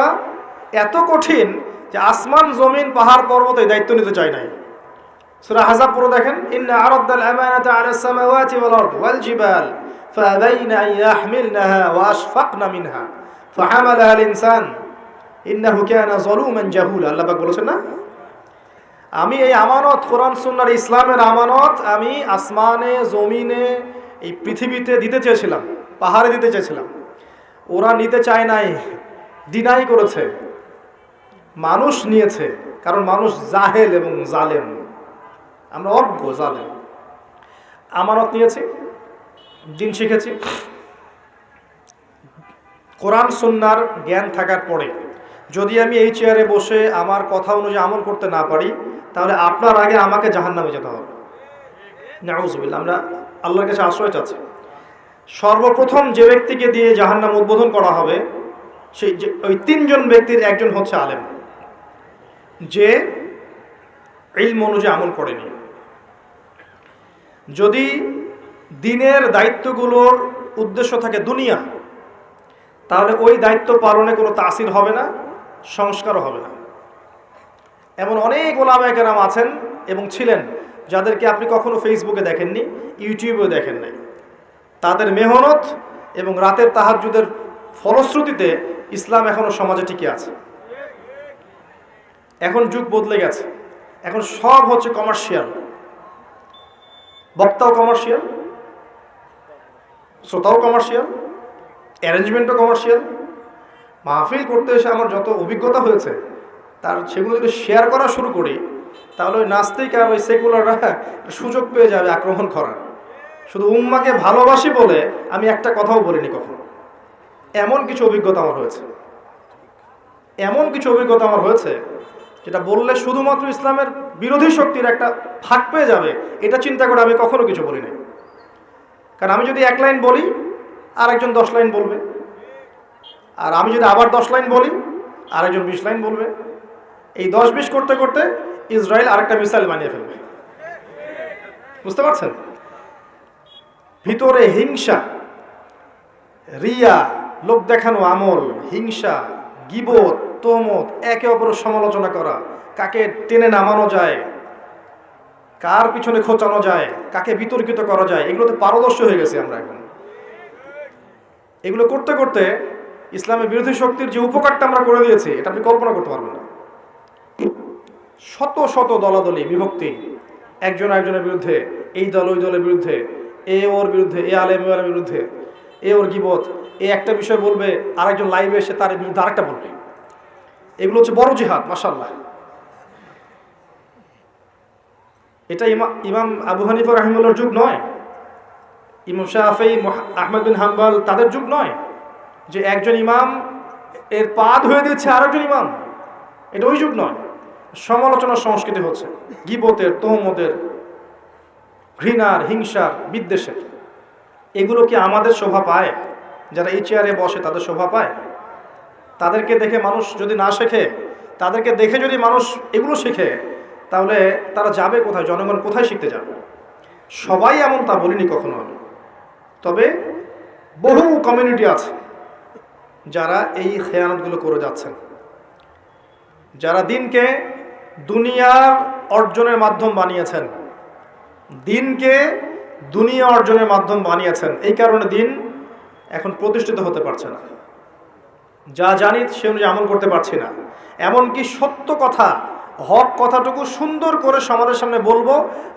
এত কঠিন যে আসমান জমিন পাহাড় পর্বত এই দায়িত্ব নিতে চায় নাই। সূরা আহজাব পুরো দেখেন, ইন্না আরাদনাল আমানাতা আলাস সামাওয়াতি ওয়াল আরদ ওয়াল জিবাল ফাআবাইনা আন ইয়াহমিলনাহা ওয়া আশফাকনা মিনহা ফাহামালাহাল ইনসান ইন্নাহু কানা যালুমান জাহুলা। আল্লাহ পাক বলেছেন না, আমি এই আমানত, কোরআন সুন্নাহর ইসলামের আমানত আমি আসমানে জমিনে এই পৃথিবীতে দিতে চেয়েছিলাম, পাহাড়ে দিতে চেয়েছিলাম। ওরা নিতে চায় নাই, ডিনাই করেছে। মানুষ নিয়েছে, কারণ মানুষ জাহেল এবং জালেম, আমরা অজ্ঞ জালেম। আমানত নিয়েছি, দিন শিখেছি। কোরআন সুন্নাহর জ্ঞান থাকার পরে যদি আমি এই চেয়ারে বসে আমার কথা অনুযায়ী আমল করতে না পারি, তাহলে আপনার আগে আমাকে জাহান্নামে যেতে হবে। নাউযুবিল্লাহ, আমরা আল্লাহর কাছে আশ্রয় চাচ্ছি। সর্বপ্রথম যে ব্যক্তিকে দিয়ে জাহান্নাম উদ্বোধন করা হবে, সেই ওই 3 জন ব্যক্তির একজন হচ্ছে আলেম, যে ইলম অনুযায়ী আমল করেনি। যদি দিনের দায়িত্বগুলোর উদ্দেশ্য থাকে দুনিয়া, তাহলে ওই দায়িত্ব পালনে কোনো তাসির হবে না, সংস্কারও হবে না। এমন অনেক ওলামায়ে কেরাম আছেন এবং ছিলেন যাদেরকে আপনি কখনো ফেসবুকে দেখেননি, ইউটিউবেও দেখেন নাই। তাদের মেহনত এবং রাতের তাহাজ্জুদের ফলশ্রুতিতে ইসলাম এখনো সমাজে টিকে আছে। এখন যুগ বদলে গেছে, এখন সব হচ্ছে কমার্শিয়াল। বক্তাও কমার্শিয়াল, শ্রোতাও কমার্শিয়াল, অ্যারেঞ্জমেন্টও কমার্শিয়াল। মাহফিল করতে এসে আমার যত অভিজ্ঞতা হয়েছে তার সেগুলো যদি শেয়ার করা শুরু করি, তাহলে ওই নাস্তিক আর ওই সেকুলাররা সুযোগ পেয়ে যাবে আক্রমণ করার। শুধু উম্মাকে ভালোবাসি বলে আমি একটা কথাও বলিনি কখনো। এমন কিছু অভিজ্ঞতা আমার হয়েছে, এমন কিছু অভিজ্ঞতা আমার হয়েছে যেটা বললে শুধুমাত্র ইসলামের বিরোধী শক্তির একটা ফাঁক পেয়ে যাবে, এটা চিন্তা করে আমি কখনো কিছু বলি নাই। কারণ আমি যদি 1 লাইন বলি আর একজন 10 লাইন বলবে, আর আমি যদি আবার 10 লাইন বলি আর একজন 20 লাইন বলবে। এই 10-20 করতে করতে ইসরায়েল আরেকটা মিসাইল বানিয়ে ফেলবে। বুঝতে পারছেন? ভিতরে হিংসা, রিয়া, লোক দেখানো আমল, হিংসা, গীবত, তোমত, একে অপরের সমালোচনা করা, কাকে টেনে নামানো যায়, কার পিছনে খোঁচানো যায়, কাকে বিতর্কিত করা যায়, এগুলোতে পারদর্শী হয়ে গেছে আমরা এখন। এগুলো করতে করতে ইসলামের বিরোধী শক্তির যে উপকারটা আমরা করে দিয়েছি, এটা আপনি কল্পনা করতে পারবেন না। শত শত দলাদলি, বিভক্তি, একজন একজনের বিরুদ্ধে, এই দল ওই দলের বিরুদ্ধে, এ ওর বিরুদ্ধে, এ আলেম ওই আলেমের বিরুদ্ধে, এ ওর গীবত, এ একটা বিষয় বলবে, আরেকজন লাইভে এসে তার বিরুদ্ধে আরেকটা বলবে। এগুলো হচ্ছে বড় জিহাদ, মাশাআল্লাহ। এটা ইমাম আবু হানিফা রাহিমাহুল্লাহর যুগ নয়, ইমাম শাফেঈ, আহমদ বিন হাম্বল তাদের যুগ নয় যে একজন ইমাম এর পা ধুয়ে দিচ্ছে আরেকজন ইমাম, এটা ওই যুগ নয়। সমালোচনার সংস্কৃতি হচ্ছে, গীবতের, তোহমতের, ঘৃণার, হিংসার, বিদ্বেষের। এগুলো কি আমাদের শোভা পায়? যারা এই চেয়ারে বসে তাদের শোভা পায়? তাদেরকে দেখে মানুষ যদি না শেখে, তাদেরকে দেখে যদি মানুষ এগুলো শেখে, তাহলে তারা যাবে কোথায়? জনগণ কোথায় শিখতে যাবে? সবাই এমন তা বলিনি কখনো আমি, তবে বহু কমিউনিটি আছে যারা এই খেয়ানতগুলো করে যাচ্ছেন, যারা দিনকে দুনিয়ার অর্জনের মাধ্যম বানিয়েছেন, দিনকে দুনিয়া অর্জনের মাধ্যম বানিয়েছেন। এই কারণে দিন এখন প্রতিষ্ঠিত হতে পারছে না। যা জানি সে অনুযায়ী আমল করতে পারছি না। এমনকি সত্য কথা, হক কথাটুকু সুন্দর করে সমাজের সামনে বলবো,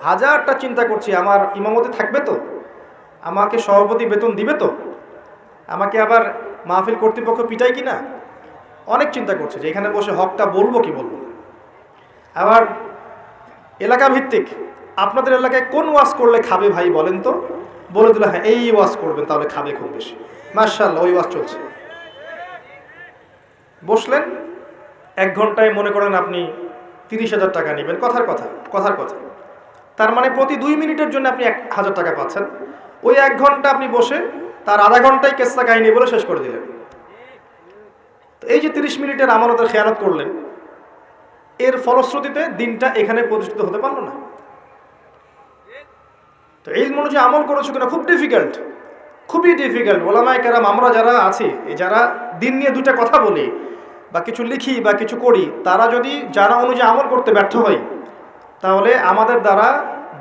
হাজারটা চিন্তা করছি, আমার ইমামতি থাকবে তো, আমাকে সভাপতি বেতন দিবে তো, আমাকে আবার মাহফিল কর্তৃপক্ষ পিটাই কি না, অনেক চিন্তা করছে যে এখানে বসে হকটা বলবো কি বলবো। আবার এলাকা ভিত্তিক, আপনাদের এলাকায় কোন ওয়াজ করলে খাবে ভাই বলেন তো, বলে দিল হ্যাঁ এই ওয়াজ করবেন তাহলে খাবে খুব বেশি, মাশাআল্লাহ ওই ওয়াজ চলছে। বসলেন 1 ঘন্টায় মনে করেন আপনি 30,000 টাকা নেবেন, কথার কথা। তার মানে প্রতি 2 মিনিটের জন্য আপনি 1,000 টাকা পাচ্ছেন। ওই 1 ঘন্টা আপনি বসে তার আধা ঘন্টায় কেসা কাহিনী বলে শেষ করে দিলেন। তো এই যে 30 মিনিটের আমানতের খেয়ানত করলেন, এর ফলশ্রুতিতে দিনটা এখানে প্রতিষ্ঠিত হতে পারলো না। তো ইলম অনুযায়ী আমল করেছো কিনা খুব ডিফিকাল্ট, খুবই ডিফিকাল্ট। ওলামায়ে কেরাম আমরা যারা আছি, যারা দিন নিয়ে দুটা কথা বলি বা কিছু লিখি বা কিছু করি, তারা যদি জানা অনুযায়ী আমল করতে ব্যর্থ হয়, তাহলে আমাদের দ্বারা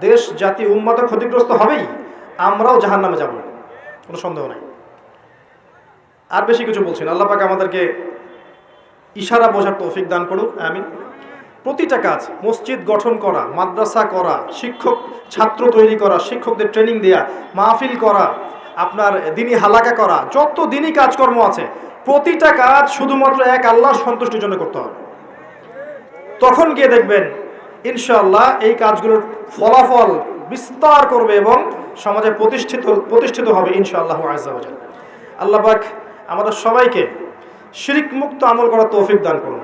দেশ, জাতি, উম্মাত ক্ষতিগ্রস্ত হবেই, আমরাও জাহান্নামে যাব, কোনো সন্দেহ নাই। আর বেশি কিছু বলছি না, আল্লাহ পাক আমাদেরকে ইশারা বোঝার তৌফিক দান করুন, আমিন। প্রতিটা কাজ, মসজিদ গঠন করা, মাদ্রাসা করা, শিক্ষক ছাত্র তৈরি করা, শিক্ষকদের ট্রেনিং দেয়া, মাহফিল করা, আপনার দিনী হালাকা করা, যত দিনী কাজকর্ম আছে, প্রতিটা কাজ শুধুমাত্র এক আল্লাহর সন্তুষ্টির জন্য করতে হবে। তখন গিয়ে দেখবেন ইনশাআল্লাহ এই কাজগুলোর ফলাফল বিস্তার করবে এবং সমাজে প্রতিষ্ঠিত হবে ইনশাআল্লাহ আযজা ওয়া জাল্লা। আল্লাহ পাক আমাদের সবাইকে শিরক মুক্ত আমল করার তৌফিক দান করুন।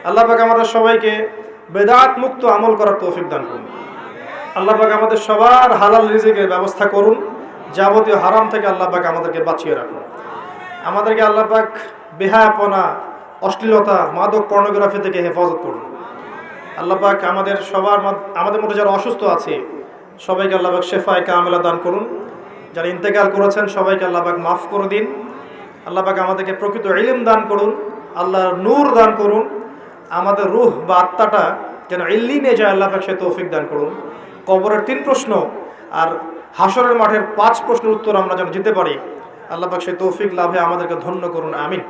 আল্লাহ পাক আমাদের সবাইকে বেদাত মুক্ত আমল করার তৌফিক দান করুন। আল্লাহ পাক আমাদের সবার হালাল রিজিকের ব্যবস্থা করুন, যাবতীয় হারাম থেকে আল্লাহ পাক আমাদেরকে বাঁচিয়ে রাখুন। আমাদেরকে আল্লাহ পাক বেহায়াপনা, অশ্লীলতা, মাদক, পর্নোগ্রাফি থেকে হেফাজত করুন। আল্লাহ পাক আমাদের মধ্যে যারা অসুস্থ আছে সবাইকে আল্লাহ পাক শেফায়ে কামিলা দান করুন। যারা ইন্তেকাল করেছেন সবাইকে আল্লাহ পাক মাফ করে দিন। আল্লাহ পাক আমাদেরকে প্রকৃত ইলম দান করুন, আল্লাহর নূর দান করুন। আমাদের রূহ বা আত্মাটা যেন ইল্লিনে যায়, আল্লাহ পাক সে তৌফিক দান করুন। কবরের 3 প্রশ্ন আর হাসরের মাঠের 5 প্রশ্নের উত্তর আমরা যেন দিতে পারি, আল্লাহ পাক সে তৌফিক লাভে আমাদেরকে ধন্য করুন, আমিন।